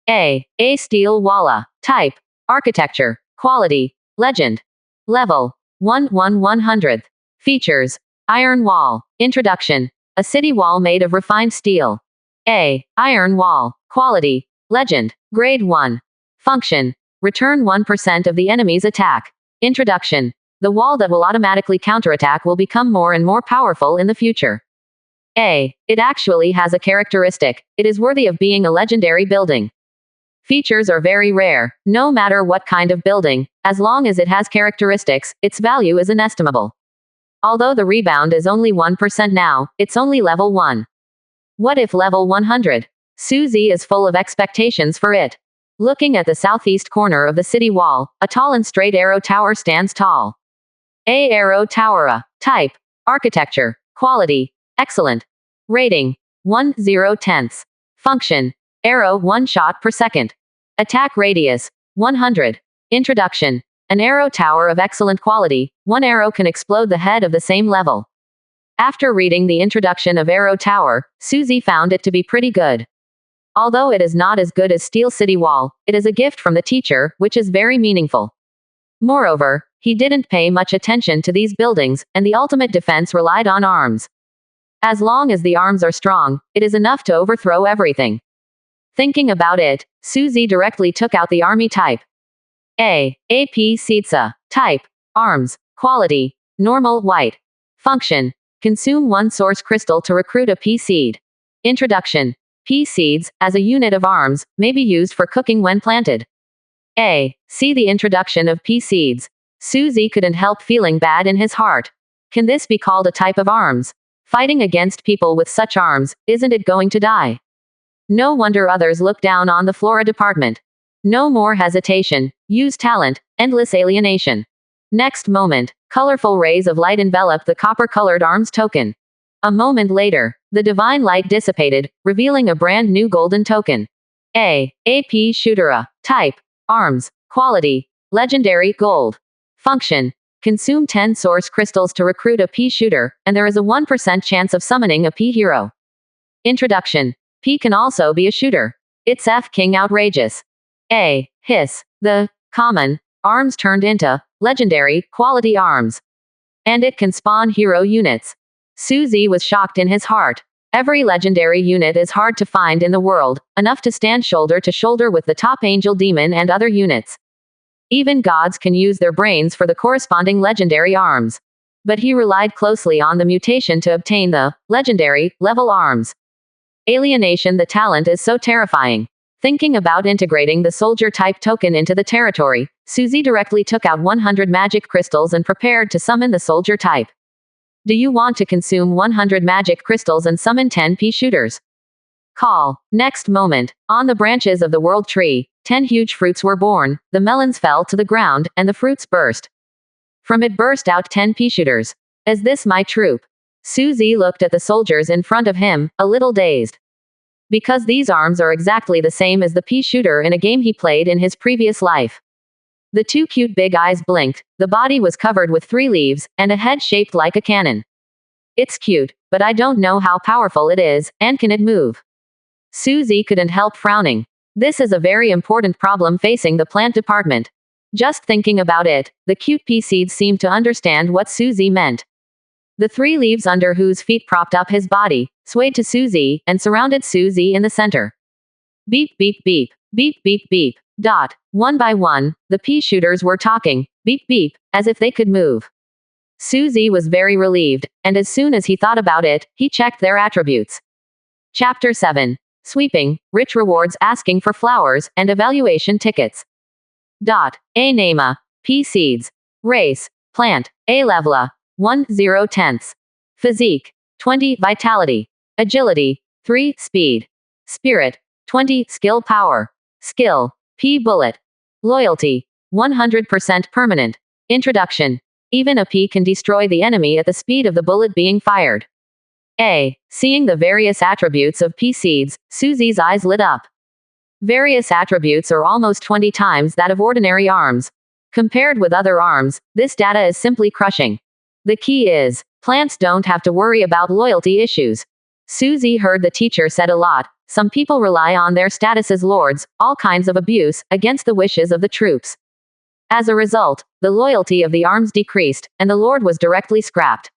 A Steel Walla. Type. Architecture. Quality. Legend. Level. 1/100th. Features. Iron Wall. Introduction. A city wall made of refined steel. Iron Wall. Quality. Legend. Grade 1. Function. Return 1% of the enemy's attack. Introduction. The wall that will automatically counterattack will become more and more powerful in the future. A. It actually has a characteristic. It is worthy of being a legendary building. Features are very rare, no matter what kind of building. As long as it has characteristics, its value is inestimable. Although the rebound is only 1% now, it's only level 1. What if level 100? Suzy is full of expectations for it. Looking at the southeast corner of the city wall, a tall and straight arrow tower stands tall. A arrow tower. Type. Architecture. Quality. Excellent. Rating. 1/0. Function. Arrow 1 shot per second. Attack radius. 100. Introduction. An arrow tower of excellent quality, one arrow can explode the head of the same level. After reading the introduction of Arrow Tower, Suzy found it to be pretty good. Although it is not as good as Steel City Wall, it is a gift from the teacher, which is very meaningful. Moreover, he didn't pay much attention to these buildings, and the ultimate defense relied on arms. As long as the arms are strong, it is enough to overthrow everything. Thinking about it, Suzy directly took out the army type. AP Seedsa. Type. Arms. Quality. Normal white. Function. Consume 1 source crystal to recruit a pea seed. Introduction. Pea seeds, as a unit of arms, may be used for cooking when planted. See the introduction of pea seeds. Suzy couldn't help feeling bad in his heart. Can this be called a type of arms? Fighting against people with such arms, isn't it going to die? No wonder others look down on the Flora department. No more hesitation. Use talent. Endless alienation. Next moment, colorful rays of light enveloped the copper-colored arms token. A moment later, the divine light dissipated, revealing a brand new golden token. Peashooter. Type. Arms. Quality. Legendary gold. Function. Consume 10 source crystals to recruit a Peashooter, and there is a 1% chance of summoning a P hero. Introduction. P can also be a shooter. It's F-King outrageous. Hiss. The common arms turned into legendary quality arms. And it can spawn hero units. Suzy was shocked in his heart. Every legendary unit is hard to find in the world, enough to stand shoulder to shoulder with the top angel demon and other units. Even gods can use their brains for the corresponding legendary arms. But he relied closely on the mutation to obtain the legendary level arms. Alienation. The talent is so terrifying. Thinking about integrating the soldier-type token into the territory, Suzy directly took out 100 magic crystals and prepared to summon the soldier type. Do you want to consume 100 magic crystals and summon 10 Peashooters? Call. Next moment, on the branches of the world tree, 10 huge fruits were born, the melons fell to the ground, and the fruits burst. From it burst out 10 Peashooters. Is this my troop? Suzy looked at the soldiers in front of him, a little dazed. Because these arms are exactly the same as the Peashooter in a game he played in his previous life. The 2 cute big eyes blinked, the body was covered with 3 leaves, and a head shaped like a cannon. It's cute, but I don't know how powerful it is, and can it move? Suzy couldn't help frowning. This is a very important problem facing the plant department. Just thinking about it, the cute pea seeds seemed to understand what Suzy meant. The 3 leaves under whose feet propped up his body, swayed to Suzy, and surrounded Suzy in the center. Beep beep beep, beep beep beep, dot. One by one, the Peashooters were talking, beep beep, as if they could move. Suzy was very relieved, and as soon as he thought about it, he checked their attributes. Chapter 7. Sweeping, rich rewards asking for flowers, and evaluation tickets. Dot. A Nama. Pea seeds. Race. Plant. A Levela. 1/0. Physique. 20. Vitality. Agility. 3. Speed. Spirit. 20. Skill power. Skill. P bullet. Loyalty. 100% permanent. Introduction. Even a P can destroy the enemy at the speed of the bullet being fired. Seeing the various attributes of P seeds, Suzy's eyes lit up. Various attributes are almost 20 times that of ordinary arms. Compared with other arms, this data is simply crushing. The key is, plants don't have to worry about loyalty issues. Suzy heard the teacher said a lot, some people rely on their status as lords, all kinds of abuse, against the wishes of the troops. As a result, the loyalty of the arms decreased, and the lord was directly scrapped.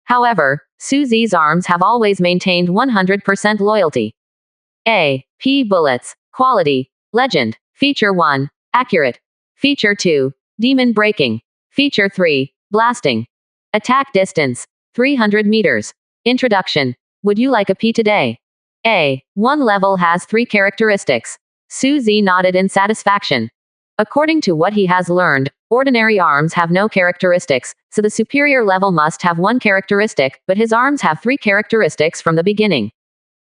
However, Suzy's arms have always maintained 100% loyalty. P bullets. Quality. Legend. Feature 1. Accurate. Feature 2. Demon breaking. Feature 3. Blasting. Attack distance. 300 meters. Introduction. Would you like a pea today? A. One level has 3 characteristics. Suzy nodded in satisfaction. According to what he has learned, ordinary arms have no characteristics, so the superior level must have 1 characteristic, but his arms have 3 characteristics from the beginning.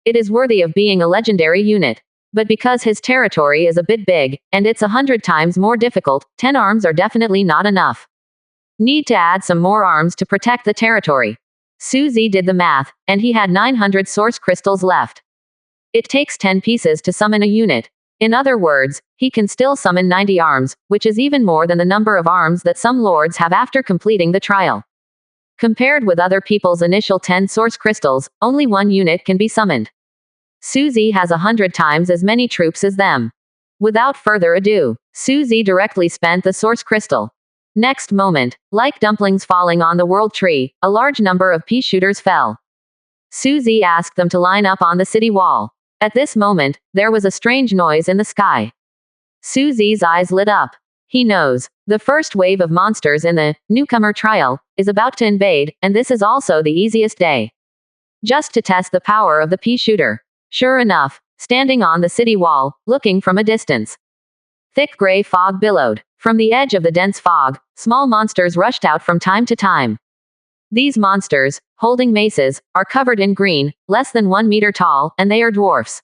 It is worthy of being a legendary unit. But because his territory is a bit big, and it's 100 times more difficult, 10 arms are definitely not enough. Need to add some more arms to protect the territory. Suzy did the math, and he had 900 source crystals left. It takes 10 pieces to summon a unit. In other words, he can still summon 90 arms, which is even more than the number of arms that some lords have after completing the trial. Compared with other people's initial 10 source crystals, only 1 unit can be summoned. Suzy has 100 times as many troops as them. Without further ado, Suzy directly spent the source crystal. Next moment, like dumplings falling on the world tree, a large number of Peashooters fell. Suzy asked them to line up on the city wall. At this moment, there was a strange noise in the sky. Suzy's eyes lit up. He knows. The first wave of monsters in the Newcomer trial is about to invade, and this is also the easiest day. Just to test the power of the Peashooter. Sure enough, standing on the city wall, looking from a distance. Thick gray fog billowed. From the edge of the dense fog, small monsters rushed out from time to time. These monsters, holding maces, are covered in green, less than 1 meter tall, and they are dwarfs.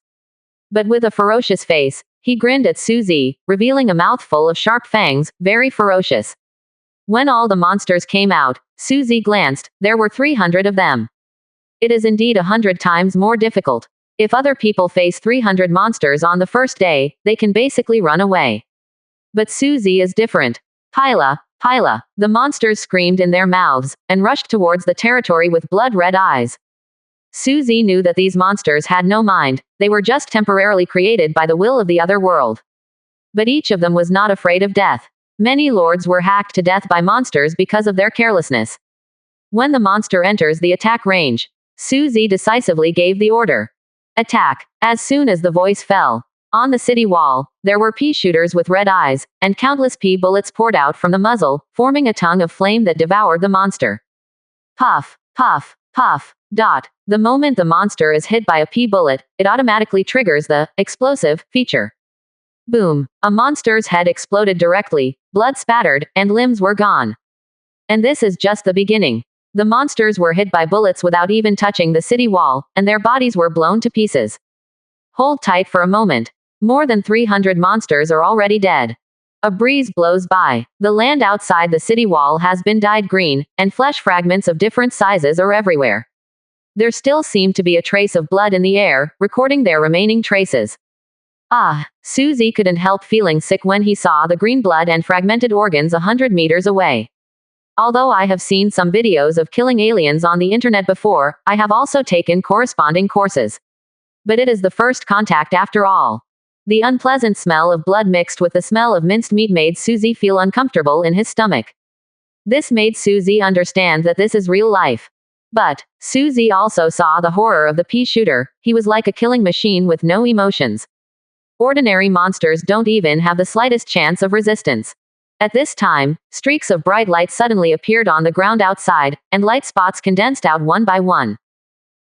But with a ferocious face, he grinned at Suzy, revealing a mouthful of sharp fangs, very ferocious. When all the monsters came out, Suzy glanced, there were 300 of them. It is indeed 100 times more difficult. If other people face 300 monsters on the first day, they can basically run away. But Suzy is different. Pila, Pila. The monsters screamed in their mouths, and rushed towards the territory with blood-red eyes. Suzy knew that these monsters had no mind, they were just temporarily created by the will of the other world. But each of them was not afraid of death. Many lords were hacked to death by monsters because of their carelessness. When the monster enters the attack range, Suzy decisively gave the order. Attack. As soon as the voice fell. On the city wall, there were Peashooters with red eyes, and countless pea bullets poured out from the muzzle, forming a tongue of flame that devoured the monster. Puff, puff, puff, dot. The moment the monster is hit by a pea bullet, it automatically triggers the explosive feature. Boom. A monster's head exploded directly, blood spattered, and limbs were gone. And this is just the beginning. The monsters were hit by bullets without even touching the city wall, and their bodies were blown to pieces. Hold tight for a moment. More than 300 monsters are already dead. A breeze blows by. The land outside the city wall has been dyed green, and flesh fragments of different sizes are everywhere. There still seemed to be a trace of blood in the air, recording their remaining traces. Ah, Suzy couldn't help feeling sick when he saw the green blood and fragmented organs 100 meters away. Although I have seen some videos of killing aliens on the internet before, I have also taken corresponding courses. But it is the first contact after all. The unpleasant smell of blood mixed with the smell of minced meat made Suzy feel uncomfortable in his stomach. This made Suzy understand that this is real life. But Suzy also saw the horror of the Peashooter. He was like a killing machine with no emotions. Ordinary monsters don't even have the slightest chance of resistance. At this time, streaks of bright light suddenly appeared on the ground outside, and light spots condensed out one by one.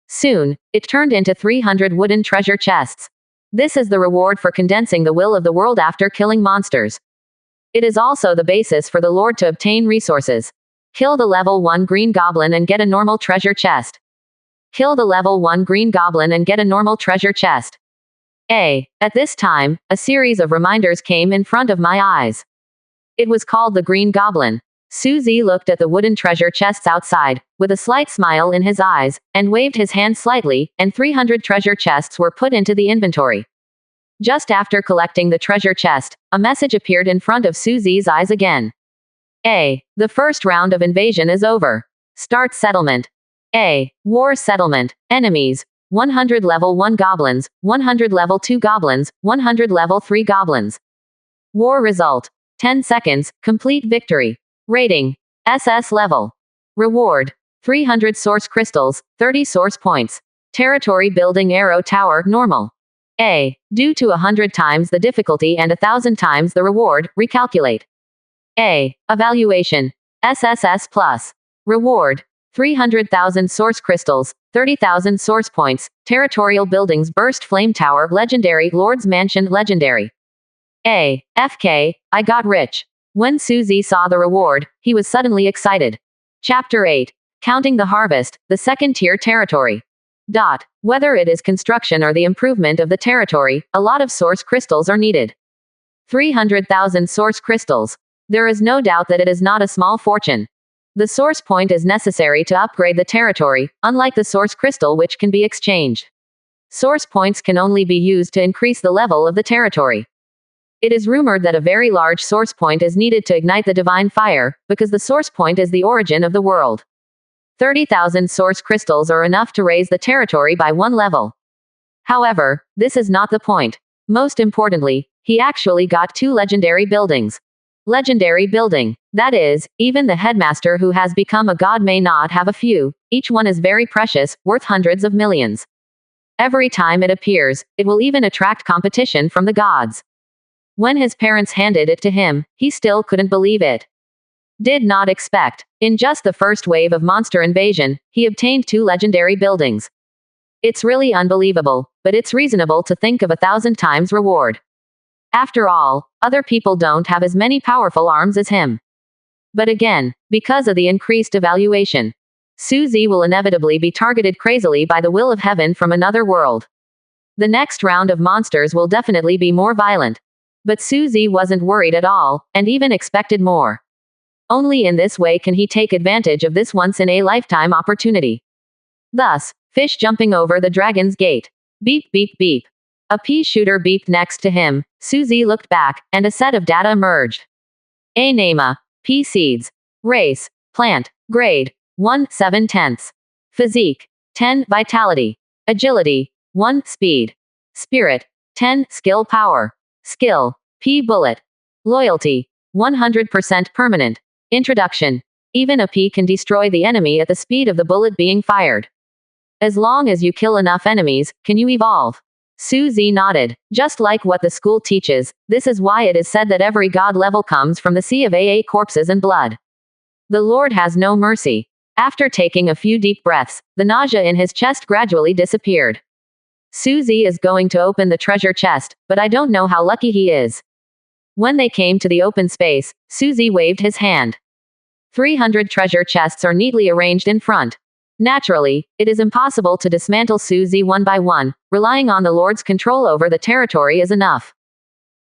Soon, it turned into 300 wooden treasure chests. This is the reward for condensing the will of the world after killing monsters. It is also the basis for the Lord to obtain resources. Kill the level 1 green goblin and get a normal treasure chest. Kill the level 1 green goblin and get a normal treasure chest. At this time, a series of reminders came in front of my eyes. It was called the Green Goblin. Suzy looked at the wooden treasure chests outside, with a slight smile in his eyes, and waved his hand slightly, and 300 treasure chests were put into the inventory. Just after collecting the treasure chest, a message appeared in front of Suzy's eyes again. The first round of invasion is over. Start settlement. War settlement. Enemies. 100 level 1 goblins, 100 level 2 goblins, 100 level 3 goblins. War result. 10 seconds, complete victory. Rating. SS level. Reward. 300 source crystals, 30 source points. Territory building arrow tower, normal. Due to 100 times the difficulty and 1,000 times the reward, recalculate. Evaluation. SSS plus. Reward. 300,000 source crystals, 30,000 source points, territorial buildings burst flame tower legendary Lord's Mansion legendary. FK, I got rich. When Suzy saw the reward, he was suddenly excited. Chapter 8. Counting the harvest, the second tier territory. Whether it is construction or the improvement of the territory, a lot of source crystals are needed. 300,000 source crystals. There is no doubt that it is not a small fortune. The source point is necessary to upgrade the territory, unlike the source crystal which can be exchanged. Source points can only be used to increase the level of the territory. It is rumored that a very large source point is needed to ignite the divine fire, because the source point is the origin of the world. 30,000 source crystals are enough to raise the territory by one level. However, this is not the point. Most importantly, he actually got 2 legendary buildings. Legendary building. That is, even the headmaster who has become a god may not have a few. Each one is very precious, worth hundreds of millions. Every time it appears, it will even attract competition from the gods. When his parents handed it to him, he still couldn't believe it. Did not expect. In just the first wave of monster invasion, he obtained 2 legendary buildings. It's really unbelievable, but it's reasonable to think of 1,000 times reward. After all, other people don't have as many powerful arms as him. But again, because of the increased evaluation, Suzy will inevitably be targeted crazily by the will of heaven from another world. The next round of monsters will definitely be more violent. But Suzy wasn't worried at all, and even expected more. Only in this way can he take advantage of this once-in-a-lifetime opportunity. Thus, fish jumping over the dragon's gate. Beep beep beep. A Peashooter beeped next to him. Suzy looked back, and a set of data emerged. Nama. Pea seeds. Race. Plant. Grade. 1/7/10. Physique. 10. Vitality. Agility. 1. Speed. Spirit. 10. Skill power. Skill. P bullet. Loyalty. 100% permanent. Introduction. Even a P can destroy the enemy at the speed of the bullet being fired. As long as you kill enough enemies, can you evolve? Suzy nodded. Just like what the school teaches, this is why it is said that every god level comes from the sea of AA corpses and blood. The Lord has no mercy. After taking a few deep breaths, the nausea in his chest gradually disappeared. Suzy is going to open the treasure chest, but I don't know how lucky he is. When they came to the open space, Suzy waved his hand. 300 treasure chests are neatly arranged in front. Naturally, it is impossible to dismantle Suzy one by one. Relying on the Lord's control over the territory is enough.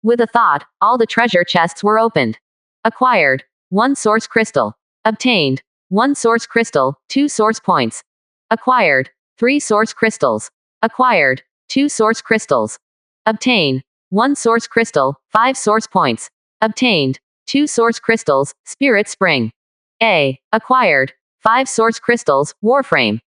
With a thought, all the treasure chests were opened. Acquired. 1 source crystal. Obtained. 1 source crystal, 2 source points. Acquired. 3 source crystals. Acquired. 2 source crystals. Obtain. 1 source crystal, 5 source points. Obtained. 2 source crystals, Spirit Spring. Acquired. 5 source crystals, Warframe.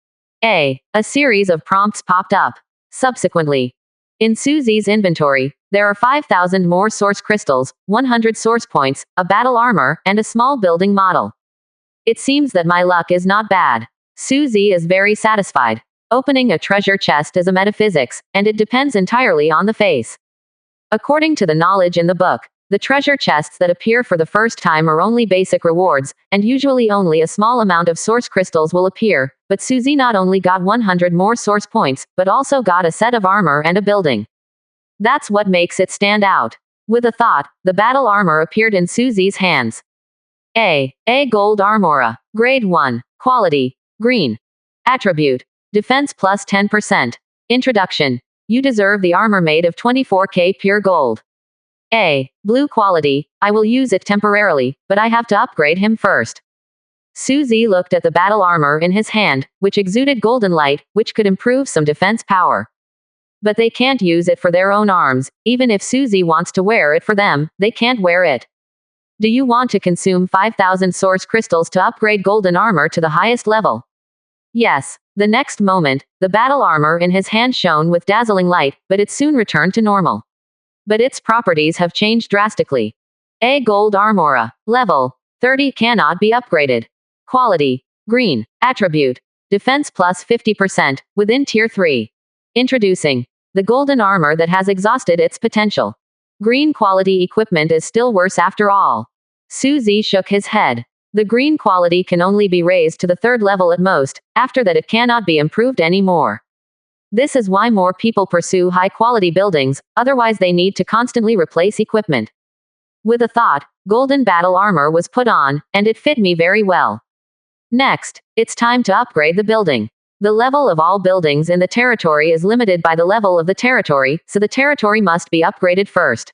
A series of prompts popped up. Subsequently, in Suzy's inventory, there are 5,000 more source crystals, 100 source points, a battle armor, and a small building model. It seems that my luck is not bad. Suzy is very satisfied. Opening a treasure chest is a metaphysics, and it depends entirely on the face. According to the knowledge in the book, the treasure chests that appear for the first time are only basic rewards, and usually only a small amount of source crystals will appear, but Suzy not only got 100 more source points, but also got a set of armor and a building. That's what makes it stand out. With a thought, the battle armor appeared in Suzy's hands. A gold armora. Grade 1. Quality. Green. Attribute. Defense plus 10%. Introduction. You deserve the armor made of 24K pure gold. Blue quality. I will use it temporarily, but I have to upgrade him first. Suzy looked at the battle armor in his hand, which exuded golden light, which could improve some defense power. But they can't use it for their own arms. Even if Suzy wants to wear it for them, they can't wear it. Do you want to consume 5,000 source crystals to upgrade golden armor to the highest level? Yes. The next moment, the battle armor in his hand shone with dazzling light, but it soon returned to normal. But its properties have changed drastically. A gold armora. Level 30 cannot be upgraded. Quality. Green. Attribute. Defense plus 50%, within tier 3. Introducing the golden armor that has exhausted its potential. Green quality equipment is still worse after all. Suzy shook his head. The green quality can only be raised to the third level at most, after that it cannot be improved anymore. This is why more people pursue high-quality buildings, otherwise they need to constantly replace equipment. With a thought, golden battle armor was put on, and it fit me very well. Next, it's time to upgrade the building. The level of all buildings in the territory is limited by the level of the territory, so the territory must be upgraded first.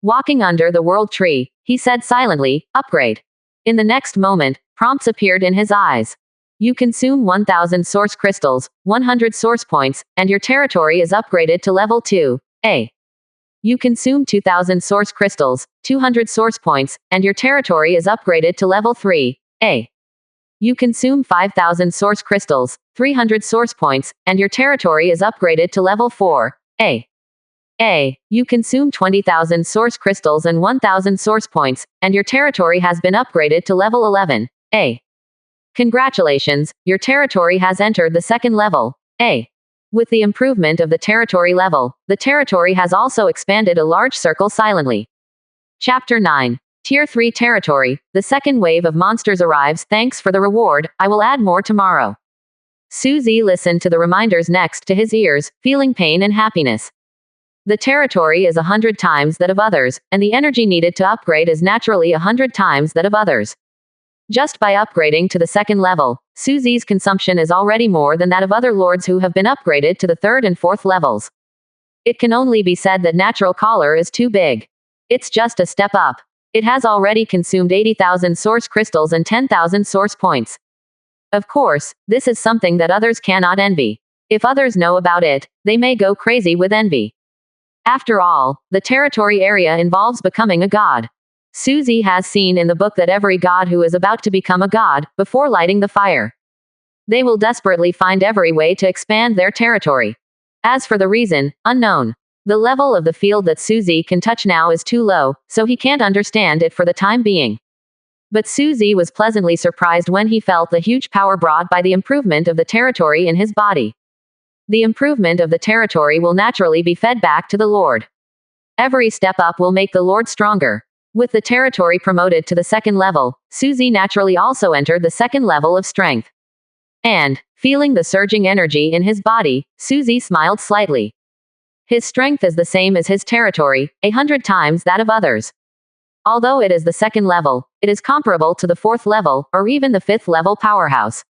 Walking under the world tree, he said silently, "Upgrade." In the next moment, prompts appeared in his eyes. You consume 1000 source crystals, 100 source points, and your territory is upgraded to level 2A. You consume 2000 source crystals, 200 source points, and your territory is upgraded to level 3A. You consume 5000 source crystals, 300 source points, and your territory is upgraded to level 4A. You consume 20,000 source crystals and 1000 source points, and your territory has been upgraded to level 11A. Congratulations, your territory has entered the second level, A. With the improvement of the territory level, the territory has also expanded a large circle silently. Chapter 9. Tier 3 Territory. The second wave of monsters arrives. Thanks for the reward, I will add more tomorrow. Suzy listened to the reminders next to his ears, feeling pain and happiness. The territory is 100 times that of others, and the energy needed to upgrade is naturally 100 times that of others. Just by upgrading to the second level, Suzy's consumption is already more than that of other lords who have been upgraded to the third and fourth levels. It can only be said that natural collar is too big. It's just a step up. It has already consumed 80,000 source crystals and 10,000 source points. Of course, this is something that others cannot envy. If others know about it, they may go crazy with envy. After all, the territory area involves becoming a god. Suzy has seen in the book that every god who is about to become a god, before lighting the fire, they will desperately find every way to expand their territory. As for the reason, unknown. The level of the field that Suzy can touch now is too low, so he can't understand it for the time being. But Suzy was pleasantly surprised when he felt the huge power brought by the improvement of the territory in his body. The improvement of the territory will naturally be fed back to the Lord. Every step up will make the Lord stronger. With the territory promoted to the second level, Suzy naturally also entered the second level of strength. And, feeling the surging energy in his body, Suzy smiled slightly. His strength is the same as his territory, 100 times that of others. Although it is the second level, it is comparable to the fourth level, or even the fifth level powerhouse.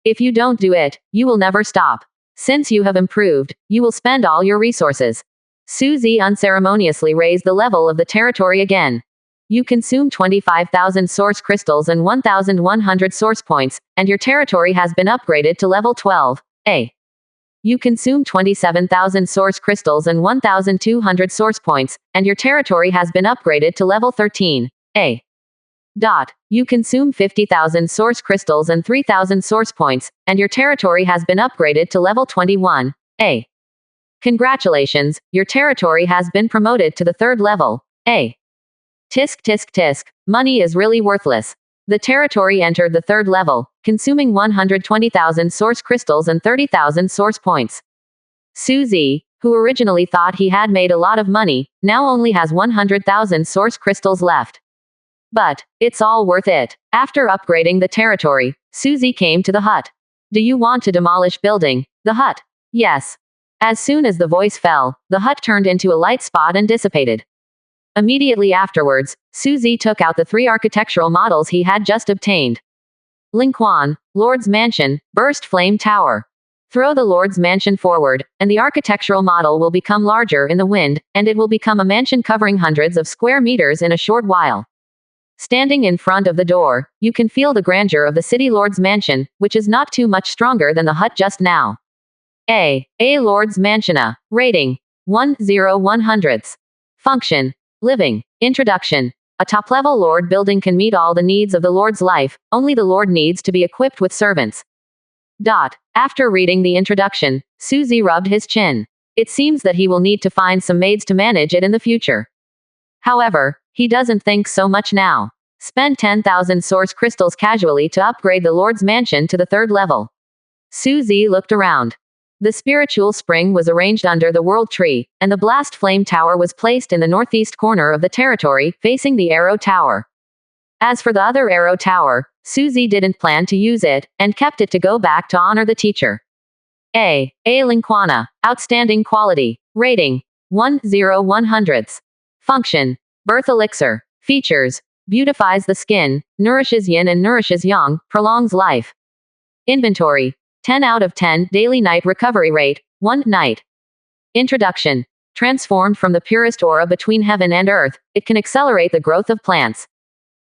If you don't do it, you will never stop. Since you have improved, you will spend all your resources. Suzy unceremoniously raised the level of the territory again. You consume 25,000 source crystals and 1,100 source points, and your territory has been upgraded to level 12A. You consume 27,000 source crystals and 1,200 source points, and your territory has been upgraded to level 13A. You consume 50,000 source crystals and 3,000 source points, and your territory has been upgraded to level 21A. Congratulations, your territory has been promoted to the third level, A. Tisk tisk tisk, money is really worthless. The territory entered the third level, consuming 120,000 source crystals and 30,000 source points. Suzy, who originally thought he had made a lot of money, now only has 100,000 source crystals left. But, it's all worth it. After upgrading the territory, Suzy came to the hut. Do you want to demolish building? The hut. Yes. As soon as the voice fell, the hut turned into a light spot and dissipated. Immediately afterwards, Suzy took out the 3 architectural models he had just obtained. Lingquan, Lord's Mansion, Burst Flame Tower. Throw the Lord's Mansion forward, and the architectural model will become larger in the wind, and it will become a mansion covering hundreds of square meters in a short while. Standing in front of the door, you can feel the grandeur of the city Lord's Mansion, which is not too much stronger than the hut just now. A Lord's Mansiona. Rating. 1/100. Function. Living. Introduction. A top-level Lord building can meet all the needs of the Lord's life, only the Lord needs to be equipped with servants. After reading the introduction, Suzy rubbed his chin. It seems that he will need to find some maids to manage it in the future. However, he doesn't think so much now. Spend 10,000 source crystals casually to upgrade the Lord's Mansion to the third level. Suzy looked around. The spiritual spring was arranged under the world tree, and the blast flame tower was placed in the northeast corner of the territory, facing the arrow tower. As for the other arrow tower, Suzy didn't plan to use it, and kept it to go back to honor the teacher. A. Linquana. Outstanding quality. Rating. 1/100. Function. Birth elixir. Features. Beautifies the skin, nourishes yin and nourishes yang, prolongs life. Inventory. 10 out of 10. Daily night recovery rate. 1 night. Introduction. Transformed from the purest aura between heaven and earth, it can accelerate the growth of plants.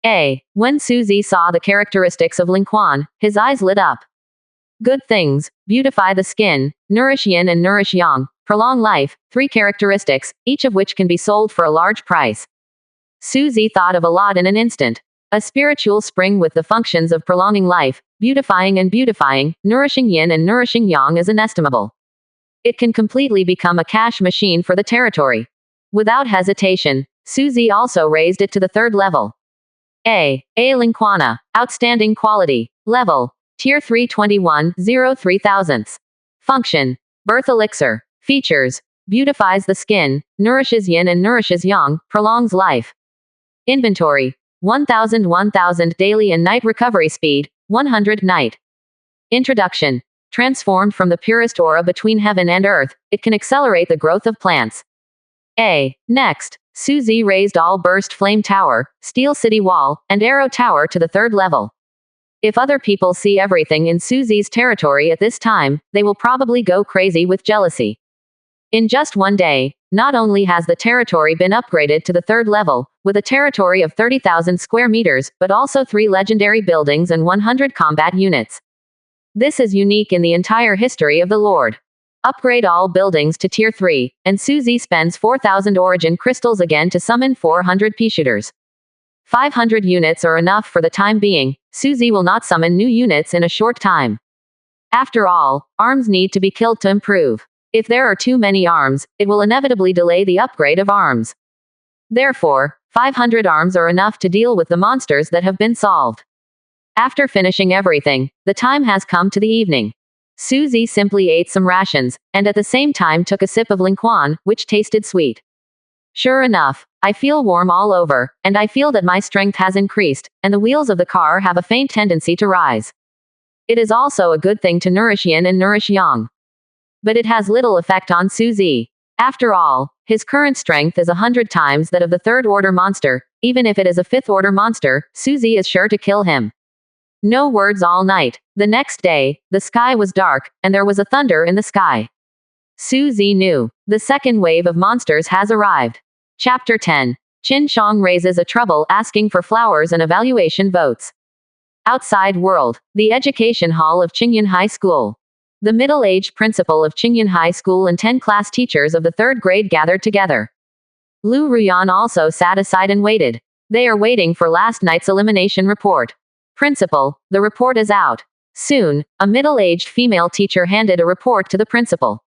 A. When Suzy saw the characteristics of Linquan, his eyes lit up. Good things. Beautify the skin, nourish yin and nourish yang, prolong life, 3 characteristics, each of which can be sold for a large price. Suzy thought of a lot in an instant. A spiritual spring with the functions of prolonging life, beautifying, nourishing yin and nourishing yang is inestimable. It can completely become a cash machine for the territory. Without hesitation, Suzy also raised it to the 3rd level. A. Linquana. Outstanding quality. Level. Tier 321/03,000. Function. Birth elixir. Features. Beautifies the skin, nourishes yin and nourishes yang, prolongs life. Inventory. 1000 daily and night recovery speed, 100 night. Introduction. Transformed from the purest aura between heaven and earth, it can accelerate the growth of plants. A. Next, Suzy raised all burst flame tower, steel city wall, and arrow tower to the 3rd level. If other people see everything in Suzy's territory at this time, they will probably go crazy with jealousy. In just one day, not only has the territory been upgraded to the 3rd level, with a territory of 30,000 square meters, but also 3 legendary buildings and 100 combat units. This is unique in the entire history of the Lord. Upgrade all buildings to Tier 3, and Suzy spends 4,000 origin crystals again to summon 400 Peashooters. 500 units are enough for the time being. Suzy will not summon new units in a short time. After all, arms need to be killed to improve. If there are too many arms, it will inevitably delay the upgrade of arms. Therefore, 500 arms are enough to deal with the monsters that have been solved. After finishing everything, the time has come to the evening. Suzy simply ate some rations, and at the same time took a sip of Linquan, which tasted sweet. Sure enough, I feel warm all over, and I feel that my strength has increased, and the wheels of the car have a faint tendency to rise. It is also a good thing to nourish yin and nourish yang. But it has little effect on Suzy. After all, his current strength is 100 times that of the 3rd order monster. Even if it is a 5th order monster, Suzy is sure to kill him. No words all night. The next day, the sky was dark, and there was a thunder in the sky. Suzy knew. The 2nd wave of monsters has arrived. Chapter 10. Qin Shang raises a trouble asking for flowers and evaluation votes. Outside world. The education hall of Qingyun High School. The middle-aged principal of Qingyun High School and 10 class teachers of the 3rd grade gathered together. Lu Ruyan also sat aside and waited. They are waiting for last night's elimination report. Principal, the report is out. Soon, a middle-aged female teacher handed a report to the principal.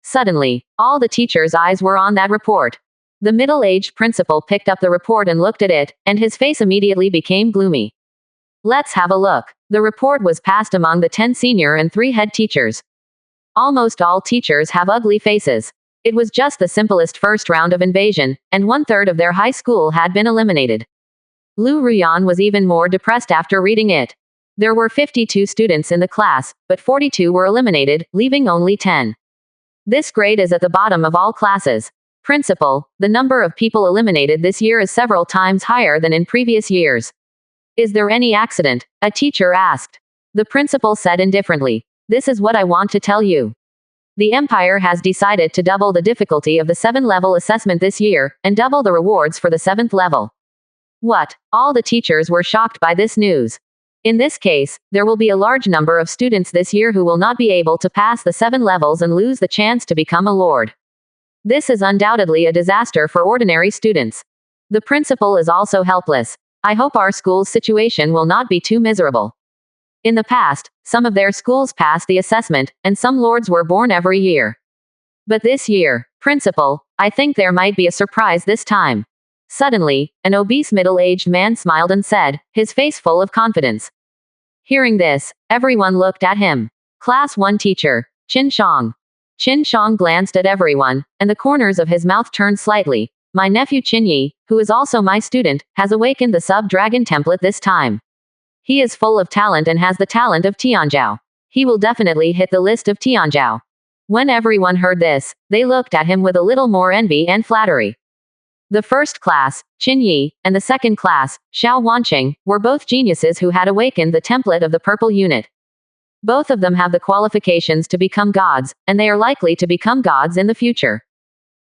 Suddenly, all the teachers' eyes were on that report. The middle-aged principal picked up the report and looked at it, and his face immediately became gloomy. Let's have a look. The report was passed among the 10 senior and 3 head teachers. Almost all teachers have ugly faces. It was just the simplest first round of invasion, and 1/3 of their high school had been eliminated. Lu Ruyan was even more depressed after reading it. There were 52 students in the class, but 42 were eliminated, leaving only 10. This grade is at the bottom of all classes. Principal, the number of people eliminated this year is several times higher than in previous years. Is there any accident? A teacher asked. The principal said indifferently. This is what I want to tell you. The Empire has decided to double the difficulty of the 7-level assessment this year, and double the rewards for the 7th level. What? All the teachers were shocked by this news. In this case, there will be a large number of students this year who will not be able to pass the 7 levels and lose the chance to become a lord. This is undoubtedly a disaster for ordinary students. The principal is also helpless. I hope our school's situation will not be too miserable. In the past, some of their schools passed the assessment, and some lords were born every year. But this year, principal, I think there might be a surprise this time. Suddenly, an obese middle-aged man smiled and said, his face full of confidence. Hearing this, everyone looked at him. Class 1 teacher, Qin Shang. Qin Shang glanced at everyone, and the corners of his mouth turned slightly. my nephew Qinyi, who is also my student, has awakened the sub-dragon template this time. He is full of talent and has the talent of Tianzhao. He will definitely hit the list of Tianzhao. When everyone heard this, they looked at him with a little more envy and flattery. The first class, Qinyi, and the second class, Xiao Wanqing, were both geniuses who had awakened the template of the purple unit. Both of them have the qualifications to become gods, and they are likely to become gods in the future.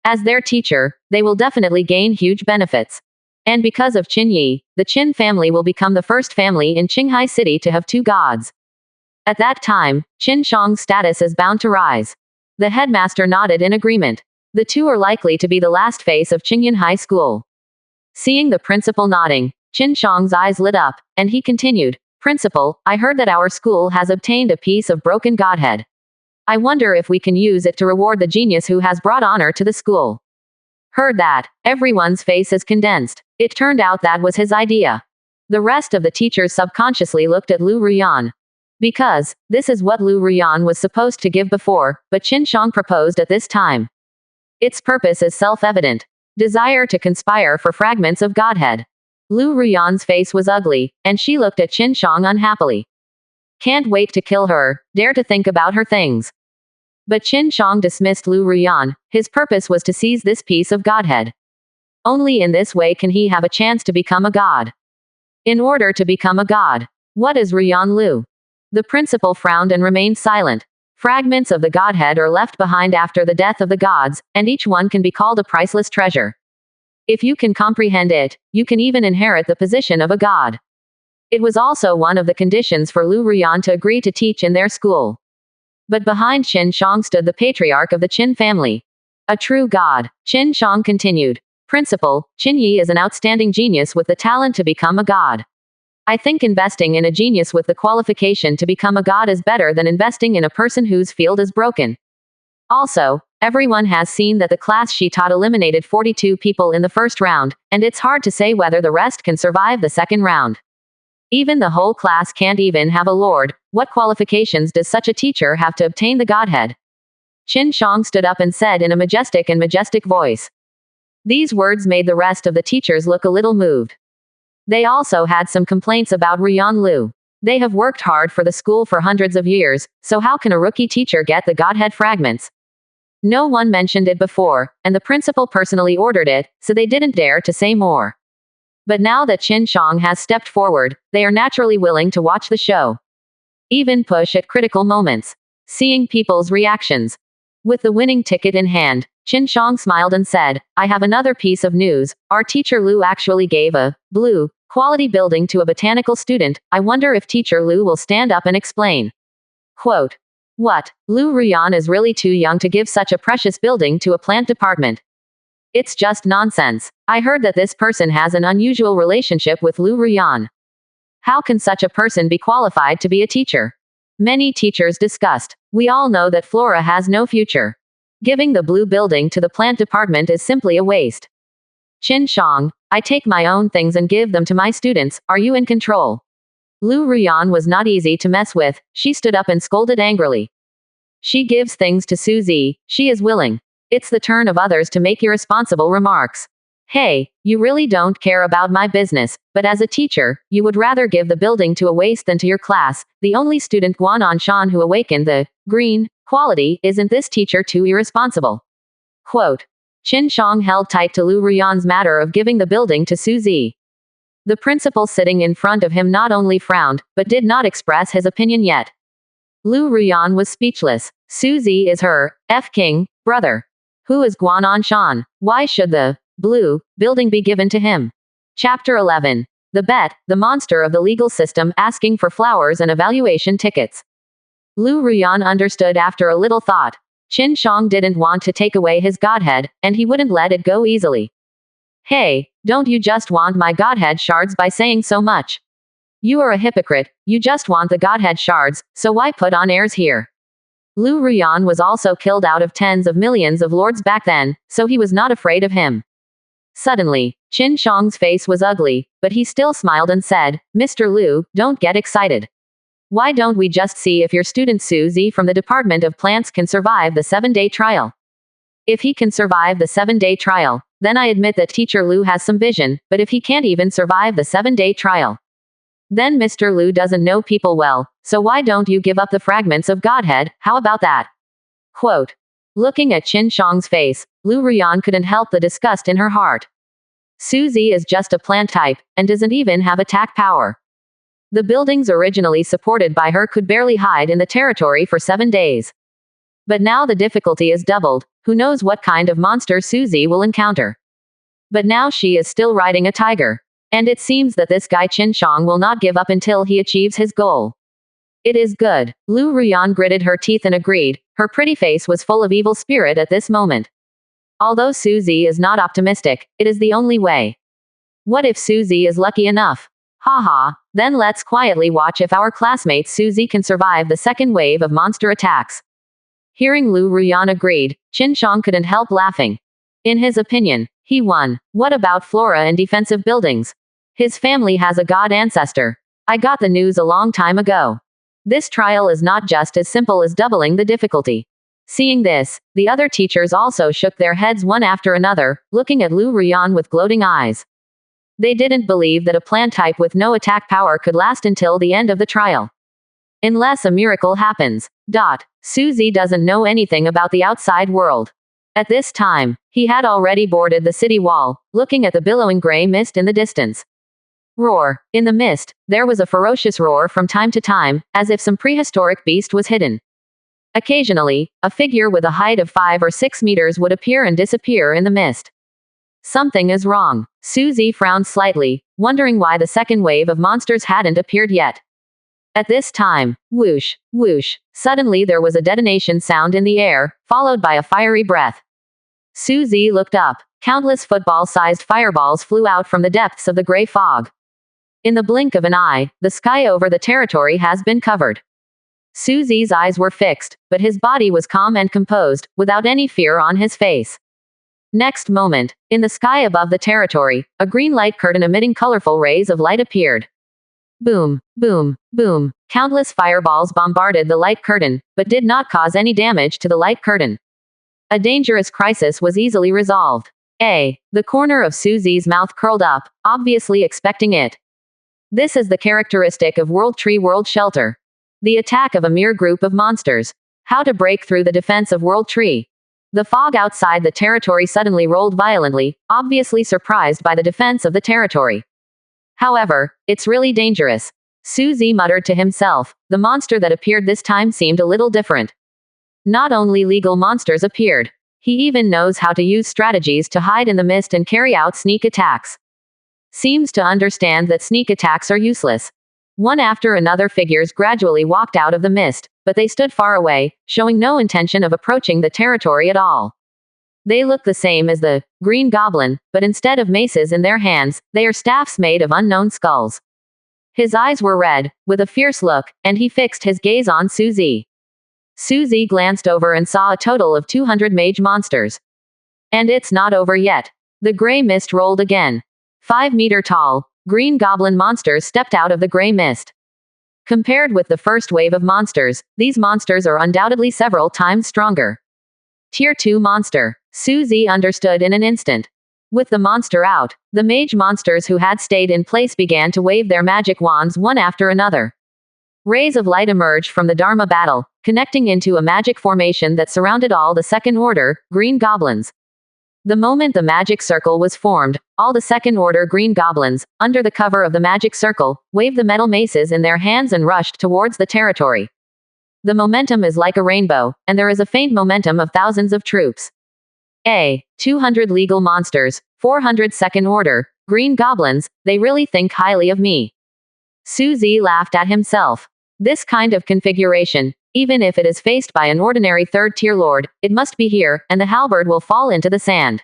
As their teacher, they will definitely gain huge benefits. And because of Qinyi, the Qin family will become the first family in Qinghai City to have 2 gods. At that time, Qin Shang's status is bound to rise. The headmaster nodded in agreement. The 2 are likely to be the last face of Qingyan High School. Seeing the principal nodding, Qin Shang's eyes lit up, and he continued, Principal, I heard that our school has obtained a piece of broken godhead. I wonder if we can use it to reward the genius who has brought honor to the school. Heard that, everyone's face is condensed. It turned out that was his idea. The rest of the teachers subconsciously looked at Lu Ruyan. Because, this is what Lu Ruyan was supposed to give before, but Qin Shang proposed at this time. Its purpose is self-evident. Desire to conspire for fragments of Godhead. Lu Ruyan's face was ugly, and she looked at Qin Shang unhappily. Can't wait to kill her, dare to think about her things. But Qin Shang dismissed Lu Ruyan. His purpose was to seize this piece of Godhead. Only in this way can he have a chance to become a god. In order to become a god, what is Ruyan Lu? The principal frowned and remained silent. Fragments of the Godhead are left behind after the death of the gods, and each one can be called a priceless treasure. If you can comprehend it, you can even inherit the position of a god. It was also one of the conditions for Lu Ruyan to agree to teach in their school. But behind Qin Shang stood the patriarch of the Qin family. A true god. Qin Shang continued. Principal, Qinyi is an outstanding genius with the talent to become a god. I think investing in a genius with the qualification to become a god is better than investing in a person whose field is broken. Also, everyone has seen that the class she taught eliminated 42 people in the first round, and it's hard to say whether the rest can survive the second round. Even the whole class can't even have a lord. What qualifications does such a teacher have to obtain the godhead? Qin Shang stood up and said in a majestic voice. These words made the rest of the teachers look a little moved. They also had some complaints about Ruyan Lu. They have worked hard for the school for hundreds of years, so how can a rookie teacher get the Godhead fragments? No one mentioned it before, and the principal personally ordered it, so they didn't dare to say more. But now that Qin Shang has stepped forward, they are naturally willing to watch the show. Even push at critical moments. Seeing people's reactions. With the winning ticket in hand, Qin Shang smiled and said, I have another piece of news. Our teacher Lu actually gave a blue quality building to a botanical student. I wonder if teacher Lu will stand up and explain. Quote. What? Lu Ruyan is really too young to give such a precious building to a plant department. It's just nonsense. I heard that this person has an unusual relationship with Lu Ruyan. How can such a person be qualified to be a teacher? Many teachers discussed. We all know that Flora has no future. Giving the blue building to the plant department is simply a waste. Qin Shang, I take my own things and give them to my students. Are you in control? Lu Ruyan was not easy to mess with. She stood up and scolded angrily. She gives things to Suzy. She is willing. It's the turn of others to make irresponsible remarks. Hey, you really don't care about my business, but as a teacher, you would rather give the building to a waste than to your class. The only student Guanan Shan who awakened the green quality, isn't this teacher too irresponsible? Quote. Qin Shang held tight to Lu Ruyan's matter of giving the building to Suzy. The principal sitting in front of him not only frowned, but did not express his opinion yet. Lu Ruyan was speechless. Suzy is her king brother. Who is Guanan Shan? Why should the blue building be given to him? Chapter 11. The Bet, the monster of the legal system, asking for flowers and evaluation tickets. Lu Ruyan understood after a little thought. Qin Shang didn't want to take away his godhead, and he wouldn't let it go easily. Hey, don't you just want my godhead shards by saying so much? You are a hypocrite, you just want the godhead shards, so why put on airs here? Lu Ruyan was also killed out of tens of millions of lords back then, so he was not afraid of him. Suddenly, Qin Shang's face was ugly, but he still smiled and said, Mr. Lu, don't get excited. Why don't we just see if your student Suzy from the Department of Plants can survive the 7-day trial? If he can survive the 7-day trial, then I admit that Teacher Lu has some vision, but if he can't even survive the 7-day trial, then Mr. Lu doesn't know people well, so why don't you give up the fragments of Godhead, how about that? Quote. Looking at Qin Shang's face, Lu Ruyan couldn't help the disgust in her heart. Suzy is just a plant type, and doesn't even have attack power. The buildings originally supported by her could barely hide in the territory for 7 days. But now the difficulty is doubled, who knows what kind of monster Suzy will encounter. But now she is still riding a tiger. And it seems that this guy Qin Shang will not give up until he achieves his goal. It is good. Lu Ruyan gritted her teeth and agreed. Her pretty face was full of evil spirit at this moment. Although Suzy is not optimistic, it is the only way. What if Suzy is lucky enough? Haha, then let's quietly watch if our classmate Suzy can survive the second wave of monster attacks. Hearing Lu Ruyan agreed, Qin Shang couldn't help laughing. In his opinion, he won. What about flora and defensive buildings? His family has a god ancestor. I got the news a long time ago. This trial is not just as simple as doubling the difficulty. Seeing this, the other teachers also shook their heads one after another, looking at Lu Ruyan with gloating eyes. They didn't believe that a plant type with no attack power could last until the end of the trial. Unless a miracle happens. Suzy doesn't know anything about the outside world. At this time, he had already boarded the city wall, looking at the billowing gray mist in the distance. Roar. In the mist, there was a ferocious roar from time to time, as if some prehistoric beast was hidden. Occasionally, a figure with a height of 5 or 6 meters would appear and disappear in the mist. Something is wrong. Suzy frowned slightly, wondering why the second wave of monsters hadn't appeared yet. At this time, whoosh, whoosh, suddenly there was a detonation sound in the air, followed by a fiery breath. Suzy looked up. Countless football-sized fireballs flew out from the depths of the gray fog. In the blink of an eye, the sky over the territory has been covered. Suzy's eyes were fixed, but his body was calm and composed, without any fear on his face. Next moment, in the sky above the territory, a green light curtain emitting colorful rays of light appeared. Boom, boom, boom. Countless fireballs bombarded the light curtain, but did not cause any damage to the light curtain. A dangerous crisis was easily resolved. The corner of Suzy's mouth curled up, obviously expecting it. This is the characteristic of World Tree World Shelter. The attack of a mere group of monsters. How to break through the defense of World Tree. The fog outside the territory suddenly rolled violently, obviously surprised by the defense of the territory. However, it's really dangerous. Suzy muttered to himself. The monster that appeared this time seemed a little different. Not only legal monsters appeared. He even knows how to use strategies to hide in the mist and carry out sneak attacks. Seems to understand that sneak attacks are useless. One after another figures gradually walked out of the mist, but they stood far away, showing no intention of approaching the territory at all. They look the same as the Green Goblin, but instead of maces in their hands, they are staffs made of unknown skulls. His eyes were red, with a fierce look, and he fixed his gaze on Suzy. Suzy glanced over and saw a total of 200 mage monsters. And it's not over yet. The gray mist rolled again. 5-meter-tall, green goblin monsters stepped out of the gray mist. Compared with the first wave of monsters, these monsters are undoubtedly several times stronger. Tier 2 monster. Suzy understood in an instant. With the monster out, the mage monsters who had stayed in place began to wave their magic wands one after another. Rays of light emerged from the Dharma battle, connecting into a magic formation that surrounded all the second order, green goblins. The moment the magic circle was formed, all the second order green goblins, under the cover of the magic circle, waved the metal maces in their hands and rushed towards the territory. The momentum is like a rainbow, and there is a faint momentum of thousands of troops. 200 legal monsters, 400 second order, green goblins, they really think highly of me. Suzy laughed at himself. This kind of configuration, even if it is faced by an ordinary third-tier lord, it must be here, and the halberd will fall into the sand.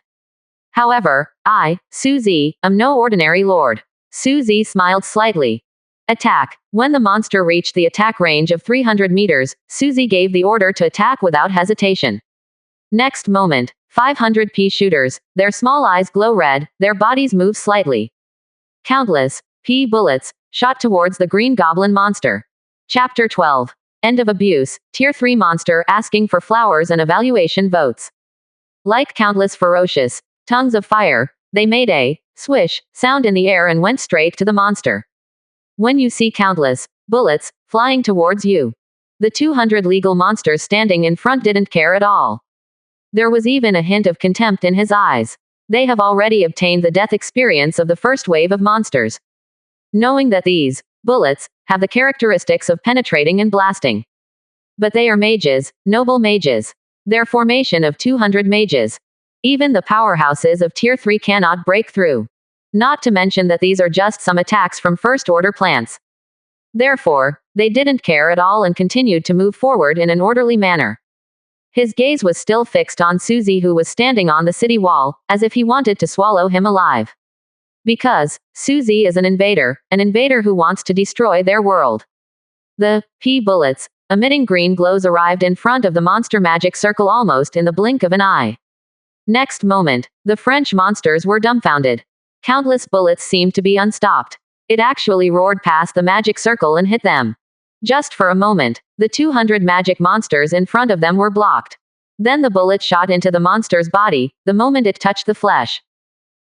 However, I, Suzy, am no ordinary lord. Suzy smiled slightly. Attack. When the monster reached the attack range of 300 meters, Suzy gave the order to attack without hesitation. Next moment, 500 Peashooters, their small eyes glow red, their bodies move slightly. Countless P bullets shot towards the green goblin monster. Chapter 12. End of abuse. Tier 3 monster asking for flowers and evaluation votes. Like countless ferocious tongues of fire. They made a swish sound in the air and went straight to the monster. When you see countless bullets flying towards you, the 200 legal monsters standing in front didn't care at all. There was even a hint of contempt in his eyes. They have already obtained the death experience of the first wave of monsters, knowing that these bullets have the characteristics of penetrating and blasting. But they are mages, noble mages. Their formation of 200 mages. Even the powerhouses of Tier 3 cannot break through. Not to mention that these are just some attacks from first-order plants. Therefore, they didn't care at all and continued to move forward in an orderly manner. His gaze was still fixed on Suzy, who was standing on the city wall, as if he wanted to swallow him alive. Because Suzy is an invader who wants to destroy their world. The bullets, emitting green glows, arrived in front of the monster magic circle almost in the blink of an eye. Next moment, the French monsters were dumbfounded. Countless bullets seemed to be unstopped. It actually roared past the magic circle and hit them. Just for a moment, the 200 magic monsters in front of them were blocked. Then the bullet shot into the monster's body, the moment it touched the flesh.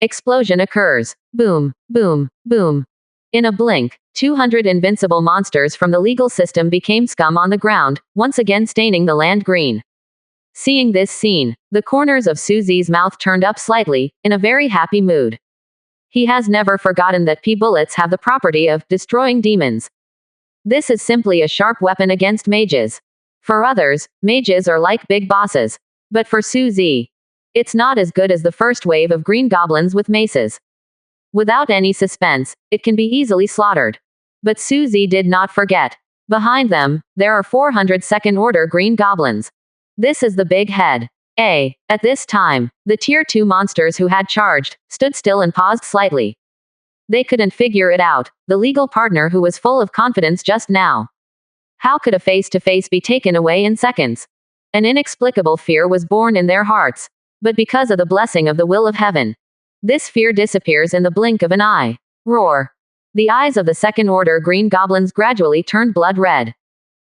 Explosion occurs. Boom, boom, boom. In a blink, 200 invincible monsters from the legal system became scum on the ground, once again staining the land green. Seeing this scene, the corners of Suzy's mouth turned up slightly, in a very happy mood. He has never forgotten that bullets have the property of destroying demons. This is simply a sharp weapon against mages. For others, mages are like big bosses. But for Suzy, it's not as good as the first wave of green goblins with maces. Without any suspense, it can be easily slaughtered. But Suzy did not forget. Behind them, there are 400 second-order green goblins. This is the big head. At this time, the Tier 2 monsters who had charged, stood still and paused slightly. They couldn't figure it out, the legal partner who was full of confidence just now. How could a face-to-face be taken away in seconds? An inexplicable fear was born in their hearts. But because of the blessing of the will of heaven, this fear disappears in the blink of an eye. Roar. The eyes of the second-order green goblins gradually turned blood red.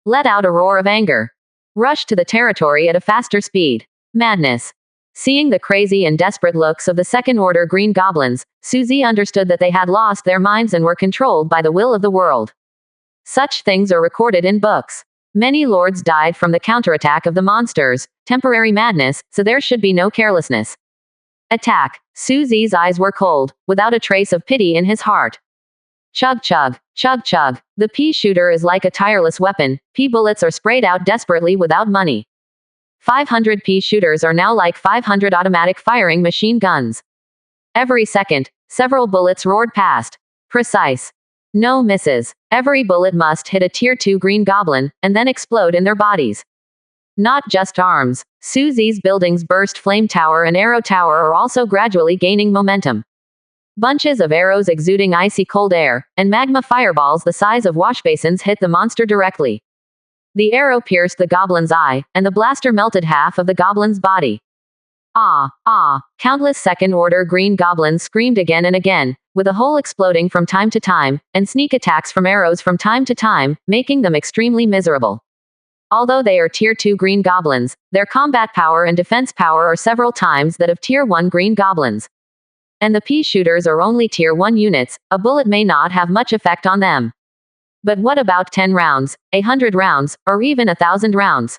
Let out a roar of anger. Rushed to the territory at a faster speed. Madness. Seeing the crazy and desperate looks of the second-order green goblins, Suzy understood that they had lost their minds and were controlled by the will of the world. Such things are recorded in books. Many lords died from the counterattack of the monsters, temporary madness, so there should be no carelessness. Attack. Suzy's eyes were cold, without a trace of pity in his heart. Chug chug, chug chug. The Peashooter is like a tireless weapon. Bullets are sprayed out desperately without money. 500 Peashooters are now like 500 automatic firing machine guns. Every second, several bullets roared past. Precise. No misses. Every bullet must hit a Tier 2 green goblin, and then explode in their bodies. Not just arms. Suzy's buildings burst flame tower and arrow tower are also gradually gaining momentum. Bunches of arrows exuding icy cold air, and magma fireballs the size of washbasins hit the monster directly. The arrow pierced the goblin's eye, and the blaster melted half of the goblin's body. Countless second-order green goblins screamed again and again, with a hole exploding from time to time, and sneak attacks from arrows from time to time, making them extremely miserable. Although they are Tier 2 green goblins, their combat power and defense power are several times that of Tier 1 green goblins. And the Peashooters are only Tier 1 units, a bullet may not have much effect on them. But what about 10 rounds, 100 rounds, or even 1,000 rounds?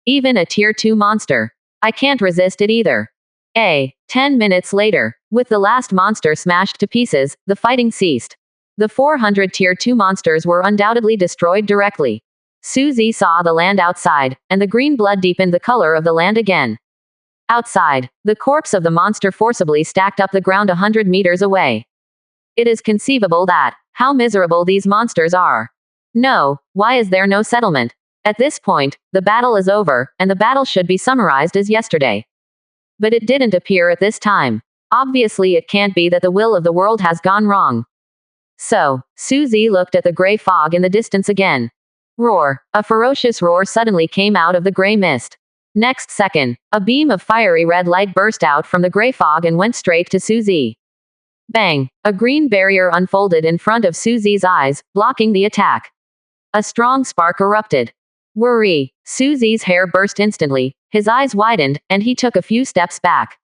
Even a Tier 2 monster. I can't resist it either. 10 minutes later, with the last monster smashed to pieces, the fighting ceased. The 400 Tier 2 monsters were undoubtedly destroyed directly. Suzy saw the land outside, and the green blood deepened the color of the land again. Outside, the corpse of the monster forcibly stacked up the ground 100 meters away. It is conceivable that, how miserable these monsters are. No, why is there no settlement? At this point, the battle is over, and the battle should be summarized as yesterday. But it didn't appear at this time. Obviously it can't be that the will of the world has gone wrong. So, Suzy looked at the gray fog in the distance again. Roar. A ferocious roar suddenly came out of the gray mist. Next second, a beam of fiery red light burst out from the gray fog and went straight to Suzy. Bang! A green barrier unfolded in front of Suzy's eyes, blocking the attack. A strong spark erupted. Worry! Suzy's hair burst instantly, his eyes widened, and he took a few steps back.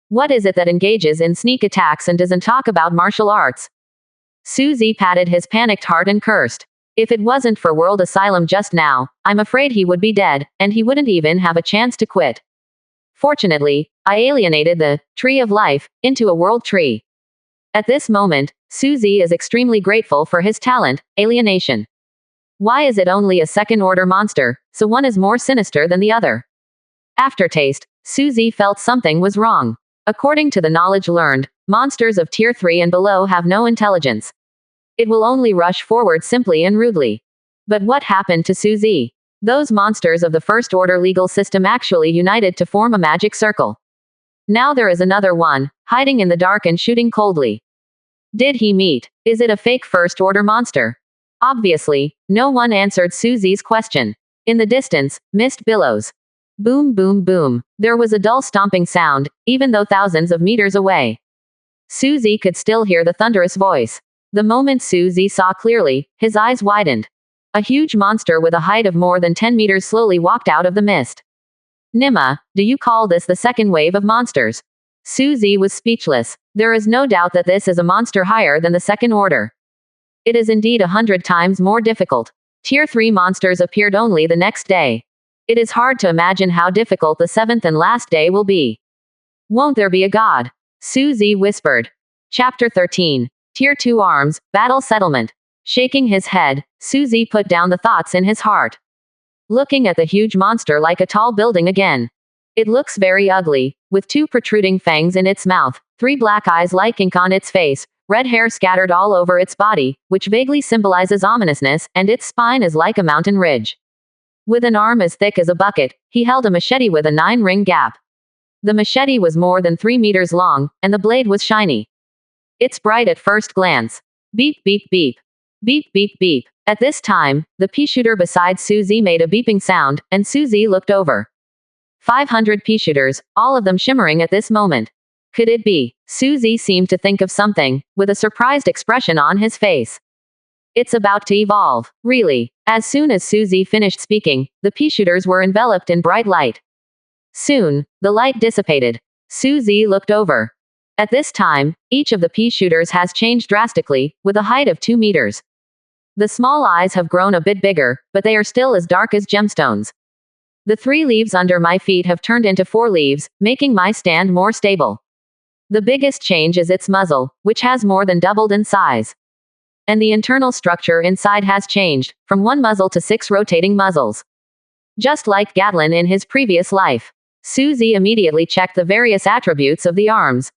What is it that engages in sneak attacks and doesn't talk about martial arts? Suzy patted his panicked heart and cursed. If it wasn't for World Asylum just now, I'm afraid he would be dead, and he wouldn't even have a chance to quit. Fortunately, I alienated the Tree of Life into a world tree. At this moment, Suzy is extremely grateful for his talent, Alienation. Why is it only a second-order monster, so one is more sinister than the other? Aftertaste, Suzy felt something was wrong. According to the knowledge learned, monsters of Tier 3 and below have no intelligence. It will only rush forward simply and rudely. But what happened to Suzy? Those monsters of the first-order legal system actually united to form a magic circle. Now there is another one, hiding in the dark and shooting coldly. Did he meet? Is it a fake first-order monster? Obviously, no one answered Suzy's question. In the distance, mist billows. Boom, boom, boom. There was a dull stomping sound, even though thousands of meters away. Suzy could still hear the thunderous voice. The moment Suzy saw clearly, his eyes widened. A huge monster with a height of more than 10 meters slowly walked out of the mist. Nima, do you call this the second wave of monsters? Suzy was speechless. There is no doubt that this is a monster higher than the second order. It is indeed 100 times more difficult. Tier 3 monsters appeared only the next day. It is hard to imagine how difficult the 7th and last day will be. Won't there be a god? Suzy whispered. Chapter 13. Tier 2 Arms, Battle Settlement. Shaking his head, Suzy put down the thoughts in his heart. Looking at the huge monster like a tall building again. It looks very ugly, with 2 protruding fangs in its mouth, 3 black eyes like ink on its face, red hair scattered all over its body, which vaguely symbolizes ominousness, and its spine is like a mountain ridge. With an arm as thick as a bucket, he held a machete with a 9-ring gap. The machete was more than 3 meters long, and the blade was shiny. It's bright at first glance. Beep, beep, beep. Beep, beep, beep. At this time, the Peashooter beside Suzy made a beeping sound, and Suzy looked over. 500 Peashooters, all of them shimmering at this moment. Could it be? Suzy seemed to think of something, with a surprised expression on his face. It's about to evolve. Really. As soon as Suzy finished speaking, the Peashooters were enveloped in bright light. Soon, the light dissipated. Suzy looked over. At this time, each of the Peashooters has changed drastically, with a height of 2 meters. The small eyes have grown a bit bigger, but they are still as dark as gemstones. The 3 leaves under my feet have turned into 4 leaves, making my stand more stable. The biggest change is its muzzle, which has more than doubled in size. And the internal structure inside has changed, from 1 muzzle to 6 rotating muzzles. Just like Gatling in his previous life. Suzy immediately checked the various attributes of the arms.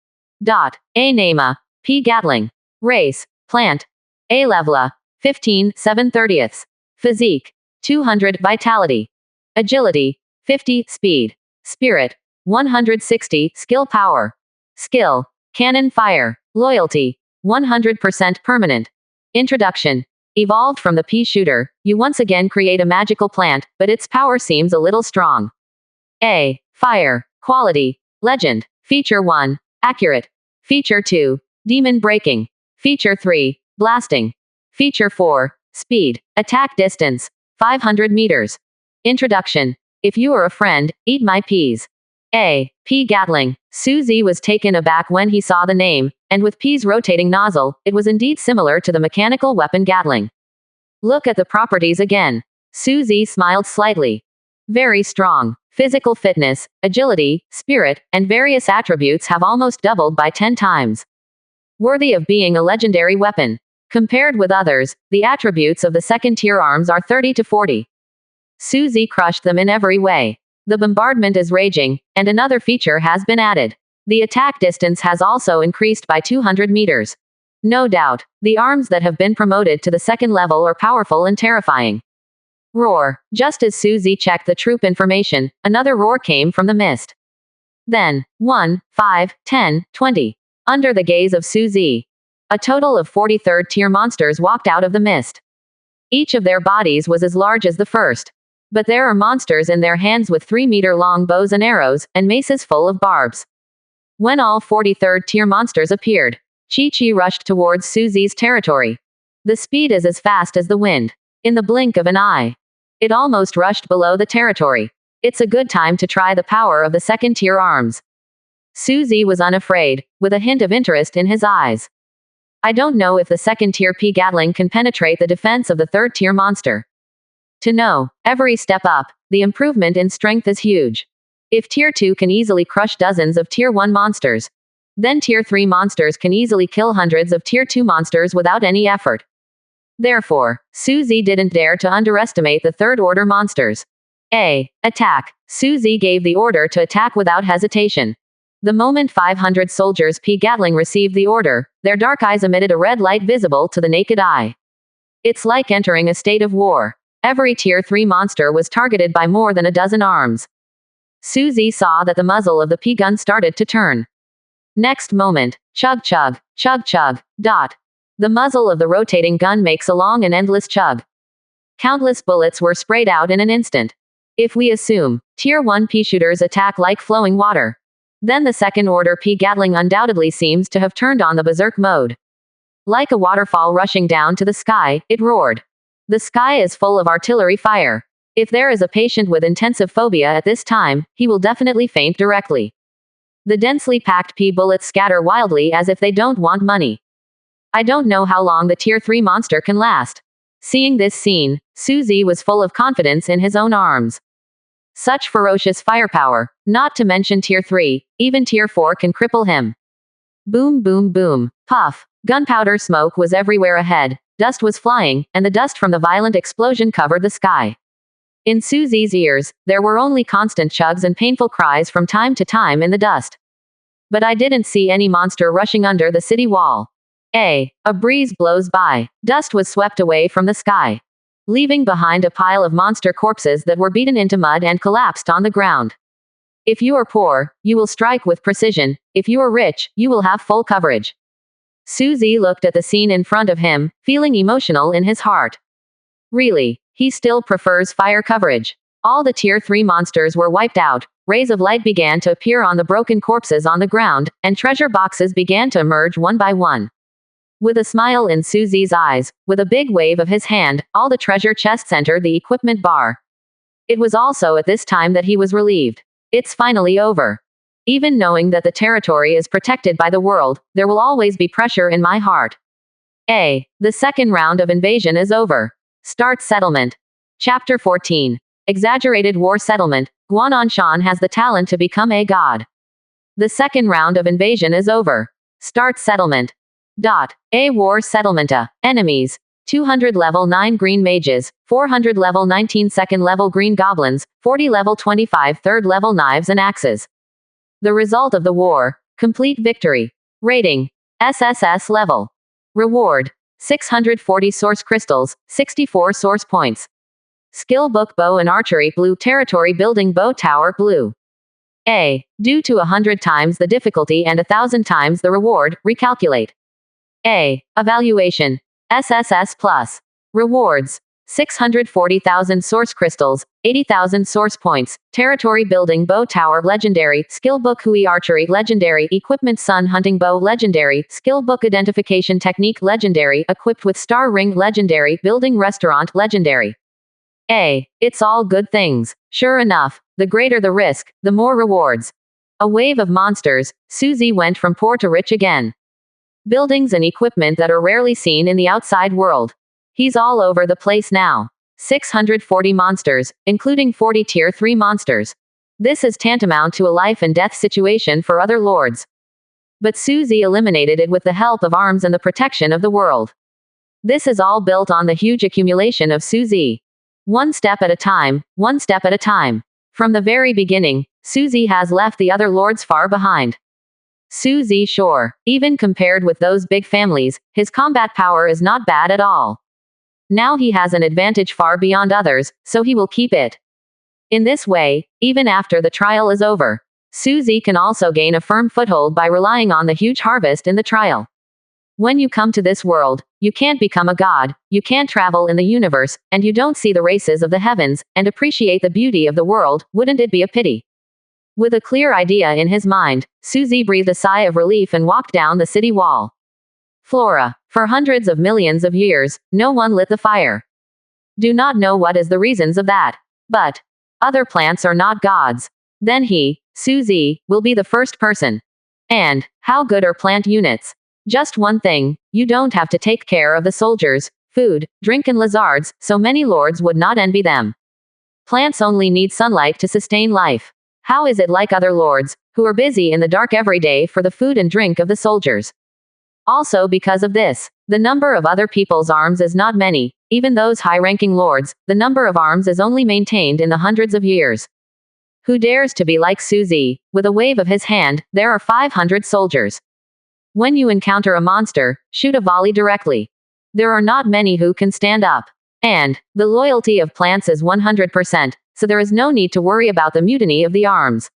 A Nama. P Gatling. Race. Plant. A Levela. 15, 7/30. Physique. 200 Vitality. Agility. 50 Speed. Spirit. 160 Skill Power. Skill. Cannon Fire. Loyalty. 100% permanent. Introduction. Evolved from the Peashooter, you once again create a magical plant, but its power seems a little strong. A. Fire. Quality. Legend. Feature 1. Accurate. Feature 2. Demon Breaking. Feature 3. Blasting. Feature 4. Speed. Attack distance. 500 meters. Introduction. If you are a friend, eat my peas. A. P. Gatling. Suzy was taken aback when he saw the name, and with P's rotating nozzle, it was indeed similar to the mechanical weapon Gatling. Look at the properties again. Suzy smiled slightly. Very strong. Physical fitness, agility, spirit, and various attributes have almost doubled by 10 times. Worthy of being a legendary weapon. Compared with others, the attributes of the second-tier arms are 30 to 40. Suzy crushed them in every way. The bombardment is raging, and another feature has been added. The attack distance has also increased by 200 meters. No doubt, the arms that have been promoted to the second level are powerful and terrifying. Roar. Just as Suzy checked the troop information, another roar came from the mist. Then, 1, 5, 10, 20. Under the gaze of Suzy, a total of 43rd-tier monsters walked out of the mist. Each of their bodies was as large as the first. But there are monsters in their hands with 3-meter-long bows and arrows, and maces full of barbs. When all 43rd-tier monsters appeared, Chi-Chi rushed towards Suzy's territory. The speed is as fast as the wind. In the blink of an eye, it almost rushed below the territory. It's a good time to try the power of the second-tier arms. Suzy was unafraid, with a hint of interest in his eyes. I don't know if the second-tier P Gatling can penetrate the defense of the third-tier monster. To know, every step up, the improvement in strength is huge. If Tier 2 can easily crush dozens of Tier 1 monsters, then Tier 3 monsters can easily kill hundreds of Tier 2 monsters without any effort. Therefore, Suzy didn't dare to underestimate the third-order monsters. Attack. Suzy gave the order to attack without hesitation. The moment 500 soldiers P Gatling received the order, their dark eyes emitted a red light visible to the naked eye. It's like entering a state of war. Every Tier 3 monster was targeted by more than a dozen arms. Suzy saw that the muzzle of the P gun started to turn. Next moment, chug chug, chug chug, dot. The muzzle of the rotating gun makes a long and endless chug. Countless bullets were sprayed out in an instant. If we assume Tier 1 Peashooters attack like flowing water, then the second-order P Gatling undoubtedly seems to have turned on the berserk mode. Like a waterfall rushing down to the sky, it roared. The sky is full of artillery fire. If there is a patient with intensive phobia at this time, he will definitely faint directly. The densely packed P bullets scatter wildly as if they don't want money. I don't know how long the Tier 3 monster can last. Seeing this scene, Suzy was full of confidence in his own arms. Such ferocious firepower, not to mention Tier 3, even Tier 4 can cripple him. Boom boom boom, puff. Gunpowder smoke was everywhere ahead, dust was flying, and the dust from the violent explosion covered the sky. In Suzy's ears, there were only constant chugs and painful cries from time to time in the dust. But I didn't see any monster rushing under the city wall. A breeze blows by. Dust was swept away from the sky, leaving behind a pile of monster corpses that were beaten into mud and collapsed on the ground. If you are poor, you will strike with precision. If you are rich, you will have full coverage. Suzy looked at the scene in front of him, feeling emotional in his heart. Really, he still prefers fire coverage. All the Tier 3 monsters were wiped out, rays of light began to appear on the broken corpses on the ground, and treasure boxes began to emerge one by one. With a smile in Suzy's eyes, with a big wave of his hand, all the treasure chests entered the equipment bar. It was also at this time that he was relieved. It's finally over. Even knowing that the territory is protected by the world, there will always be pressure in my heart. The second round of invasion is over. Start settlement. Chapter 14. Exaggerated war settlement. Guananshan has the talent to become a god. The second round of invasion is over. Start settlement. A war settlement. Enemies. 200 level 9 green mages, 400 level 19 second level green goblins, 40 level 25 third level knives and axes. The result of the war. Complete victory. Rating. SSS level. Reward. 640 source crystals, 64 source points. Skill book bow and archery blue territory building bow tower blue. Due to 100 times the difficulty and 1,000 times the reward, recalculate. Evaluation. SSS plus. Rewards. 640,000 source crystals, 80,000 source points, territory building bow tower legendary, skill book Hui archery legendary, equipment sun hunting bow legendary, skill book identification technique legendary, equipped with star ring legendary, building restaurant legendary. It's all good things. Sure enough, the greater the risk, the more rewards. A wave of monsters, Suzy went from poor to rich again. Buildings and equipment that are rarely seen in the outside world. He's all over the place now. 640 monsters, including 40 Tier 3 monsters. This is tantamount to a life and death situation for other lords. But Suzy eliminated it with the help of arms and the protection of the world. This is all built on the huge accumulation of Suzy. One step at a time, one step at a time. From the very beginning, Suzy has left the other lords far behind. Suzy sure, even compared with those big families, his combat power is not bad at all. Now he has an advantage far beyond others, so he will keep it. In this way, even after the trial is over, Suzy can also gain a firm foothold by relying on the huge harvest in the trial. When you come to this world, you can't become a god, you can't travel in the universe, and you don't see the races of the heavens, and appreciate the beauty of the world. Wouldn't it be a pity? With a clear idea in his mind, Suzy breathed a sigh of relief and walked down the city wall. Flora. For hundreds of millions of years, no one lit the fire. Do not know what is the reasons of that. But other plants are not gods. Then he, Suzy, will be the first person. And how good are plant units? Just one thing, you don't have to take care of the soldiers, food, drink and lizards, so many lords would not envy them. Plants only need sunlight to sustain life. How is it like other lords, who are busy in the dark every day for the food and drink of the soldiers? Also because of this, the number of other people's arms is not many, even those high-ranking lords, the number of arms is only maintained in the hundreds of years. Who dares to be like Suzy? With a wave of his hand, there are 500 soldiers. When you encounter a monster, shoot a volley directly. There are not many who can stand up. And the loyalty of plants is 100%, so there is no need to worry about the mutiny of the arms.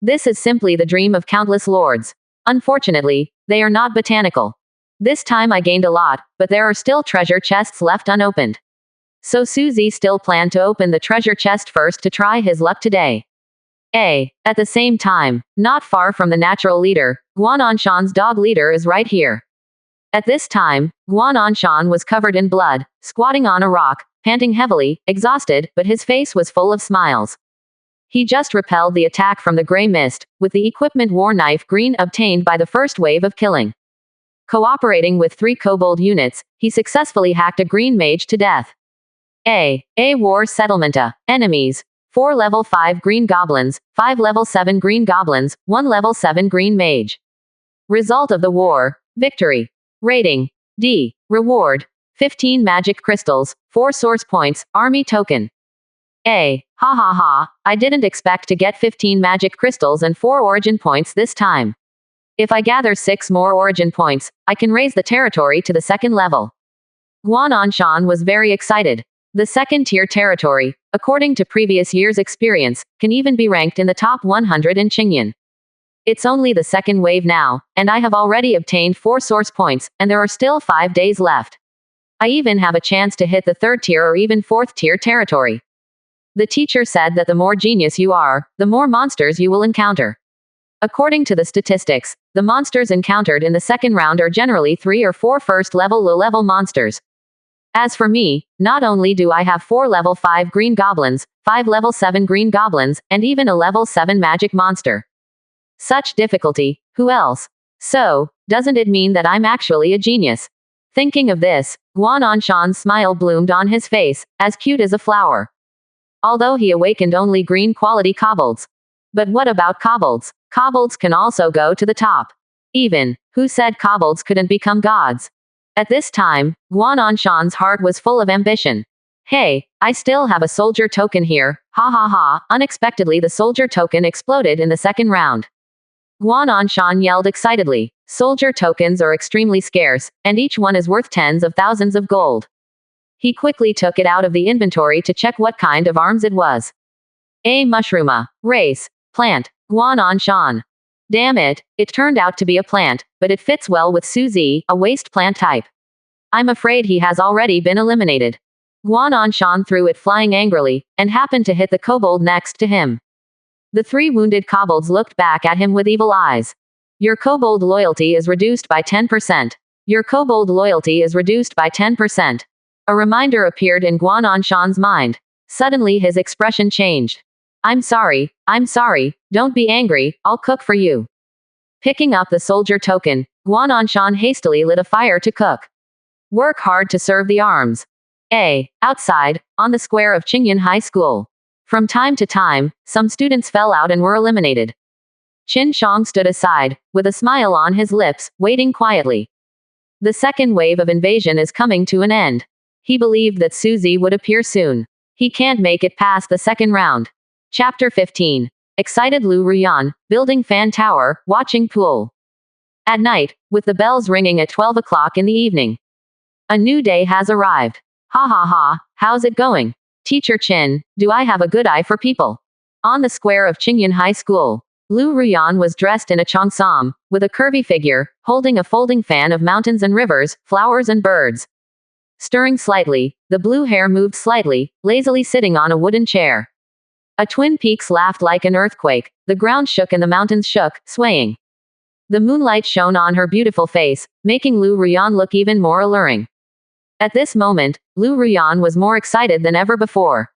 This is simply the dream of countless lords. Unfortunately, they are not botanical. This time I gained a lot, but there are still treasure chests left unopened. So Suzy still planned to open the treasure chest first to try his luck today. At the same time, not far from the natural leader, Guananshan's dog leader is right here. At this time, Guananshan was covered in blood, squatting on a rock, panting heavily, exhausted, but his face was full of smiles. He just repelled the attack from the gray mist, with the equipment war knife green obtained by the first wave of killing. Cooperating with 3 kobold units, he successfully hacked a green mage to death. A war settlement. Enemies. 4 level 5 green goblins, 5 level 7 green goblins, 1 level 7 green mage. Result of the war, victory. Rating, D. Reward, 15 magic crystals, 4 source points, army token. Ha ha ha, I didn't expect to get 15 magic crystals and 4 origin points this time. If I gather 6 more origin points, I can raise the territory to the 2nd level. Guananshan was very excited. The 2nd-tier territory, according to previous year's experience, can even be ranked in the top 100 in Qingyan. It's only the 2nd wave now, and I have already obtained 4 source points, and there are still 5 days left. I even have a chance to hit the 3rd tier or even 4th tier territory. The teacher said that the more genius you are, the more monsters you will encounter. According to the statistics, the monsters encountered in the 2nd round are generally 3 or 4 first-level low-level monsters. As for me, not only do I have 4 level 5 green goblins, 5 level 7 green goblins, and even a level 7 magic monster. Such difficulty, who else? So, doesn't it mean that I'm actually a genius? Thinking of this, Guananshan's smile bloomed on his face, as cute as a flower. Although he awakened only green quality kobolds. But what about kobolds? Kobolds can also go to the top. Even, who said kobolds couldn't become gods? At this time, Guananshan's heart was full of ambition. Hey, I still have a soldier token here, ha ha ha. Unexpectedly the soldier token exploded in the 2nd round. Guananshan yelled excitedly. Soldier tokens are extremely scarce, and each one is worth tens of thousands of gold. He quickly took it out of the inventory to check what kind of arms it was. A mushrooma. Race. Plant. Guananshan. Damn it, it turned out to be a plant, but it fits well with Suzy, a waste plant type. I'm afraid he has already been eliminated. Guananshan threw it flying angrily, and happened to hit the kobold next to him. The 3 wounded kobolds looked back at him with evil eyes. Your kobold loyalty is reduced by 10%. Your kobold loyalty is reduced by 10%. A reminder appeared in Guananshan's mind. Suddenly his expression changed. I'm sorry, don't be angry, I'll cook for you. Picking up the soldier token, Guananshan hastily lit a fire to cook. Work hard to serve the arms. Outside, on the square of Qingyan High School. From time to time, some students fell out and were eliminated. Qin Shang stood aside, with a smile on his lips, waiting quietly. The 2nd wave of invasion is coming to an end. He believed that Suzy would appear soon. He can't make it past the 2nd round. Chapter 15. Excited Lu Ruyan, building fan tower, watching pool. At night, with the bells ringing at 12 o'clock in the evening. A new day has arrived. Ha ha ha, how's it going? Teacher Qin, do I have a good eye for people? On the square of Qingyan High School, Lu Ruyan was dressed in a cheongsam, with a curvy figure, holding a folding fan of mountains and rivers, flowers and birds. Stirring slightly, the blue hair moved slightly, lazily sitting on a wooden chair. A twin peaks laughed like an earthquake, the ground shook and the mountains shook, swaying. The moonlight shone on her beautiful face, making Lu Ruyan look even more alluring. At this moment, Lu Ruyan was more excited than ever before.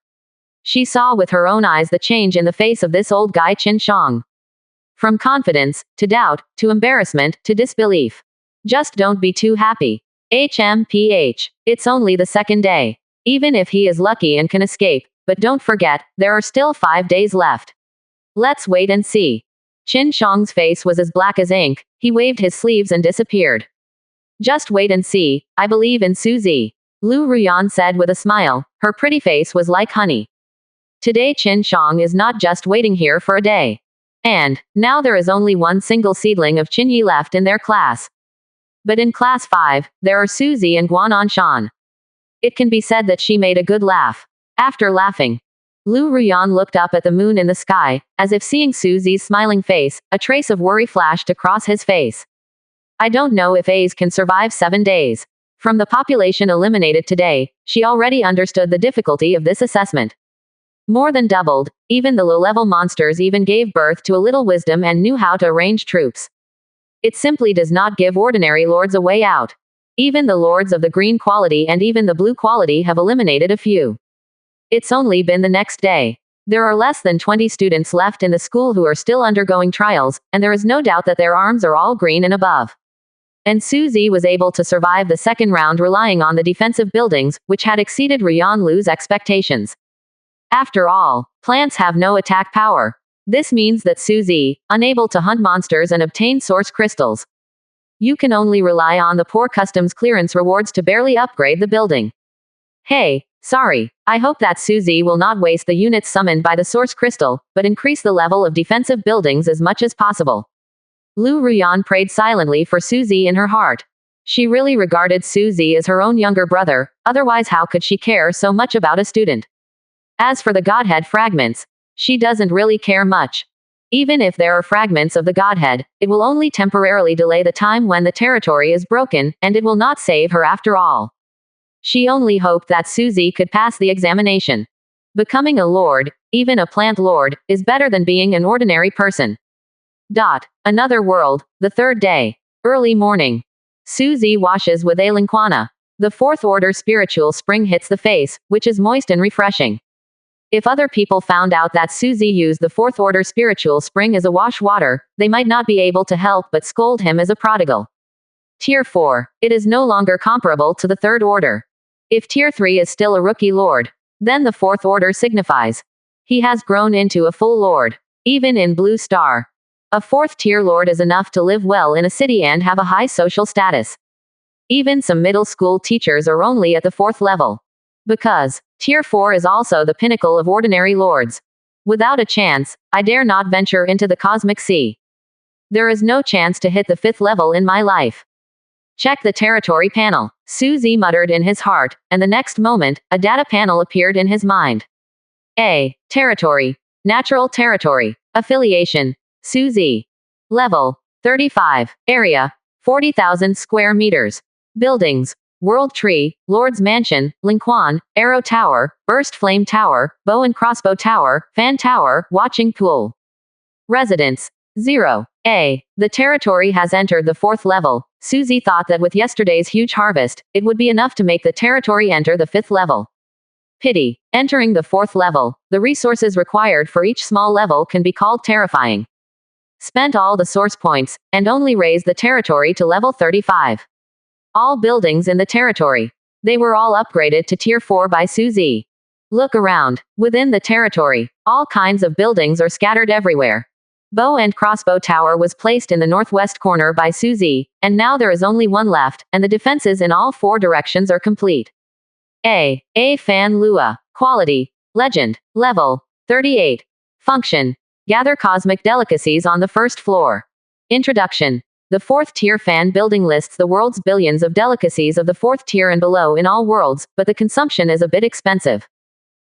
She saw with her own eyes the change in the face of this old guy Qin Shang. From confidence, to doubt, to embarrassment, to disbelief. Just don't be too happy. HMPH. It's only the second day. Even if he is lucky and can escape, but don't forget, there are still 5 days left. Let's wait and see. Qin Shang's face was as black as ink, he waved his sleeves and disappeared. Just wait and see, I believe in Suzy. Lu Ruyan said with a smile, her pretty face was like honey. Today Qin Shang is not just waiting here for a day. And, now there is only one single seedling of Qinyi left in their class. But in class 5, there are Suzy and Guanan Shan. It can be said that she made a good laugh. After laughing, Lu Ruyan looked up at the moon in the sky, as if seeing Suzy's smiling face, a trace of worry flashed across his face. I don't know if A's can survive 7 days. From the population eliminated today, she already understood the difficulty of this assessment. More than doubled, even the low-level monsters even gave birth to a little wisdom and knew how to arrange troops. It simply does not give ordinary lords a way out. Even the lords of the green quality and even the blue quality have eliminated a few. It's only been the next day. There are less than 20 students left in the school who are still undergoing trials, and there is no doubt that their arms are all green and above. And Suzy was able to survive the second round relying on the defensive buildings, which had exceeded Ruyan Lu's expectations. After all, plants have no attack power. This means that Suzy, unable to hunt monsters and obtain source crystals. You can only rely on the poor customs clearance rewards to barely upgrade the building. Hey, sorry, I hope that Suzy will not waste the units summoned by the source crystal, but increase the level of defensive buildings as much as possible. Lu Ruyan prayed silently for Suzy in her heart. She really regarded Suzy as her own younger brother, otherwise how could she care so much about a student? As for the Godhead fragments, she doesn't really care much. Even if there are fragments of the Godhead, it will only temporarily delay the time when the territory is broken, and it will not save her after all. She only hoped that Suzy could pass the examination. Becoming a lord, even a plant lord, is better than being an ordinary person. Another world, the third day. Early morning. Suzy washes with a linquana. The fourth order spiritual spring hits the face, which is moist and refreshing. If other people found out that Suzy used the fourth order spiritual spring as a wash water, they might not be able to help but scold him as a prodigal. Tier 4. It is no longer comparable to the third order. If Tier 3 is still a rookie lord, then the fourth order signifies he has grown into a full lord. Even in Blue Star, a fourth tier lord is enough to live well in a city and have a high social status. Even some middle school teachers are only at the fourth level. Because Tier 4 is also the pinnacle of ordinary lords. Without a chance, I dare not venture into the cosmic sea. There is no chance to hit the 5th level in my life. Check the territory panel, Suzy muttered in his heart, and the next moment, a data panel appeared in his mind. A. Territory. Natural territory. Affiliation. Suzy. Level. 35. Area. 40,000 square meters. Buildings. World Tree, Lord's Mansion, Linquan, Arrow Tower, Burst Flame Tower, Bow and Crossbow Tower, Fan Tower, Watching Pool. Residence. 0. A. The territory has entered the 4th level. Suzy thought that with yesterday's huge harvest, it would be enough to make the territory enter the 5th level. Pity. Entering the 4th level, the resources required for each small level can be called terrifying. Spent all the source points, and only raised the territory to level 35. All buildings in the territory. They were all upgraded to Tier 4 by Suzy. Look around. Within the territory, all kinds of buildings are scattered everywhere. Bow and Crossbow Tower was placed in the northwest corner by Suzy, and now there is only one left, and the defenses in all 4 directions are complete. A. Fan Lua. Quality. Legend. Level. 38. Function. Gather cosmic delicacies on the 1st floor. Introduction. The 4th tier fan building lists the world's billions of delicacies of the 4th tier and below in all worlds, but the consumption is a bit expensive.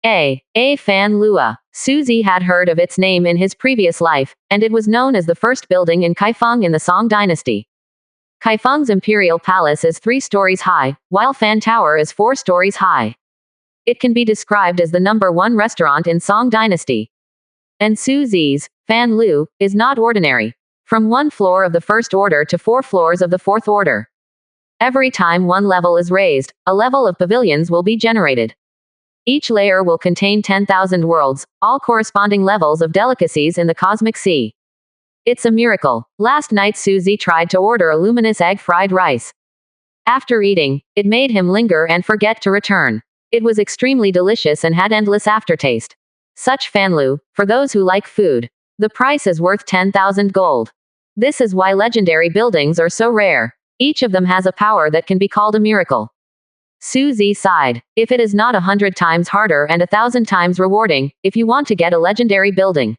A. Fan Lua. Suzy had heard of its name in his previous life, and it was known as the first building in Kaifeng in the Song dynasty. Kaifeng's imperial palace is 3 stories high, while Fan Tower is 4 stories high. It can be described as the number 1 restaurant in Song dynasty. And Suzy's Fan Lu is not ordinary. From 1 floor of the 1st order to 4 floors of the 4th order. Every time one level is raised, a level of pavilions will be generated. Each layer will contain 10,000 worlds, all corresponding levels of delicacies in the cosmic sea. It's a miracle. Last night Susie tried to order a luminous egg fried rice. After eating, it made him linger and forget to return. It was extremely delicious and had endless aftertaste. Such fanlu, for those who like food. The price is worth 10,000 gold. This is why legendary buildings are so rare. Each of them has a power that can be called a miracle. Susie sighed. If it is not 100 times harder and 1,000 times rewarding, if you want to get a legendary building.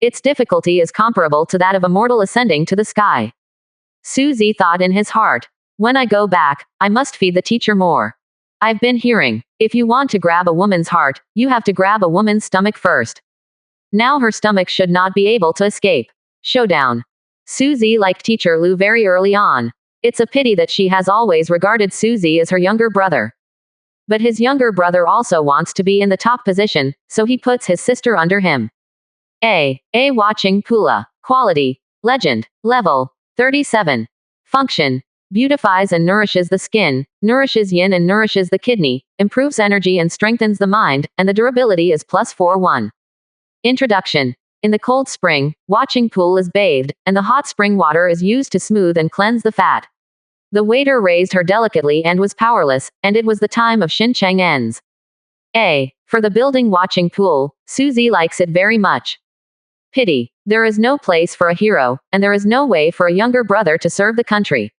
Its difficulty is comparable to that of a mortal ascending to the sky. Susie thought in his heart. When I go back, I must feed the teacher more. I've been hearing, if you want to grab a woman's heart, you have to grab a woman's stomach first. Now her stomach should not be able to escape. Showdown. Susie liked teacher Lu very early on. It's a pity that she has always regarded Susie as her younger brother. But his younger brother also wants to be in the top position, so he puts his sister under him. A watching Pula. Quality. Legend. Level. 37. Function. Beautifies and nourishes the skin, nourishes yin and nourishes the kidney, improves energy and strengthens the mind, and the durability is +4/1. Introduction. In the cold spring, watching pool is bathed, and the hot spring water is used to smooth and cleanse the fat. The waiter raised her delicately and was powerless, and it was the time of Shin Cheng ends. For the building watching pool, Susie likes it very much. Pity. There is no place for a hero, and there is no way for a younger brother to serve the country.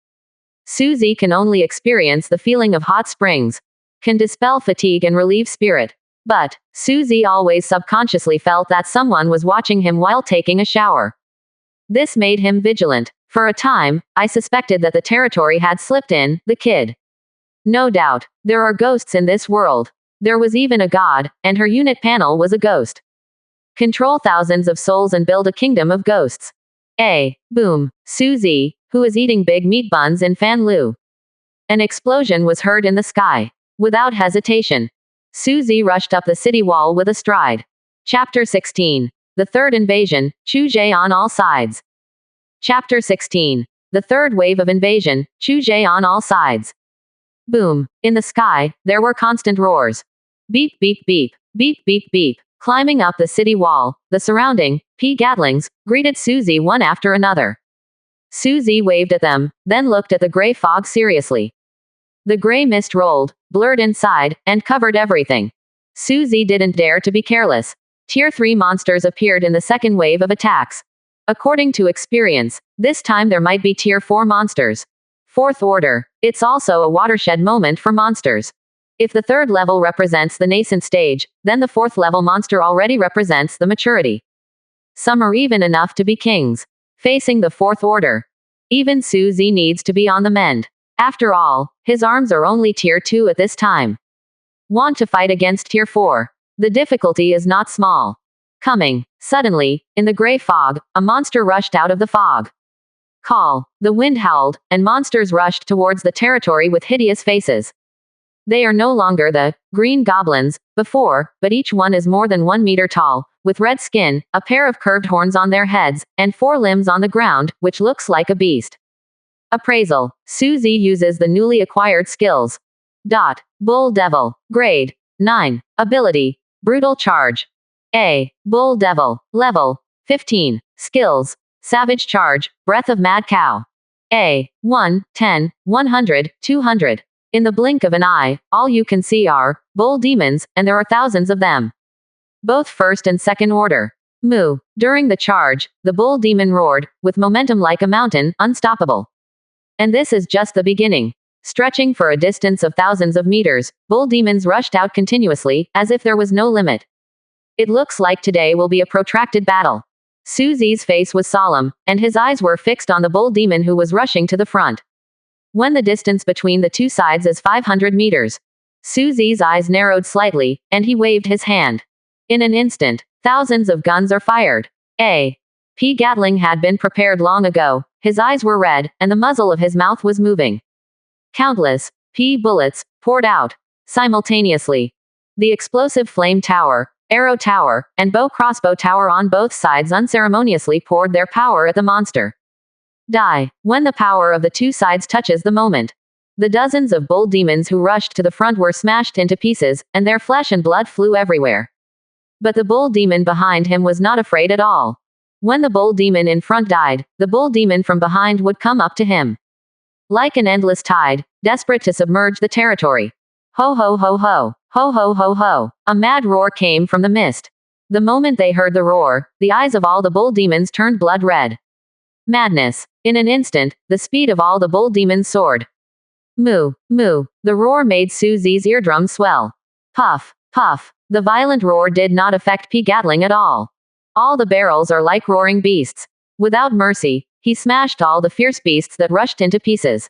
Susie can only experience the feeling of hot springs. Can dispel fatigue and relieve spirit. But, Susie always subconsciously felt that someone was watching him while taking a shower. This made him vigilant. For a time, I suspected that the territory had slipped in, the kid. No doubt, there are ghosts in this world. There was even a god, and her unit panel was a ghost. Control thousands of souls and build a kingdom of ghosts. Boom. Susie, who is eating big meat buns in Fan Lu. An explosion was heard in the sky. Without hesitation, Susie rushed up the city wall with a stride. Chapter 16. The Third Invasion, Chuzhe on all sides. Chapter 16. The Third Wave of Invasion, Chuzhe on all sides. Boom. In the sky, there were constant roars. Beep beep beep, beep beep beep. Climbing up the city wall, the surrounding Gatlings greeted Susie one after another. Susie waved at them, then looked at the gray fog seriously. The gray mist rolled, blurred inside, and covered everything. Susie didn't dare to be careless. Tier 3 monsters appeared in the second wave of attacks. According to experience, this time there might be Tier 4 monsters. Fourth order. It's also a watershed moment for monsters. If the third level represents the nascent stage, then the fourth level monster already represents the maturity. Some are even enough to be kings. Facing the fourth order. Even Susie needs to be on the mend. After all, his arms are only Tier 2 at this time. Want to fight against Tier 4. The difficulty is not small. Coming. Suddenly, in the gray fog, a monster rushed out of the fog. Call. The wind howled, and monsters rushed towards the territory with hideous faces. They are no longer the green goblins before, but each one is more than 1 meter tall, with red skin, a pair of curved horns on their heads, and 4 limbs on the ground, which looks like a beast. Appraisal. Susie uses the newly acquired skills. Bull Devil. Grade 9. Ability. Brutal Charge. Bull Devil. Level 15. Skills. Savage Charge. Breath of Mad Cow. 1, 10, 100, 200. In the blink of an eye, all you can see are bull demons, and there are thousands of them. Both first and second order. Moo. During the charge, the bull demon roared, with momentum like a mountain, unstoppable. And this is just the beginning. Stretching for a distance of thousands of meters, bull demons rushed out continuously, as if there was no limit. It looks like today will be a protracted battle. Susie's face was solemn, and his eyes were fixed on the bull demon who was rushing to the front. When the distance between the two sides is 500 meters. Susie's eyes narrowed slightly, and he waved his hand. In an instant, thousands of guns are fired. Gatling had been prepared long ago, his eyes were red, and the muzzle of his mouth was moving. Countless bullets poured out simultaneously. The explosive flame tower, arrow tower, and bow crossbow tower on both sides unceremoniously poured their power at the monster. Die. When the power of the two sides touches the moment. The dozens of bull demons who rushed to the front were smashed into pieces, and their flesh and blood flew everywhere. But the bull demon behind him was not afraid at all. When the bull demon in front died, the bull demon from behind would come up to him. Like an endless tide, desperate to submerge the territory. Ho ho ho ho. Ho ho ho ho. A mad roar came from the mist. The moment they heard the roar, the eyes of all the bull demons turned blood red. Madness. In an instant, the speed of all the bull demons soared. Moo, moo. The roar made Susie's eardrums swell. Puff, puff. The violent roar did not affect P. Gatling at all. All the barrels are like roaring beasts. Without mercy, he smashed all the fierce beasts that rushed into pieces.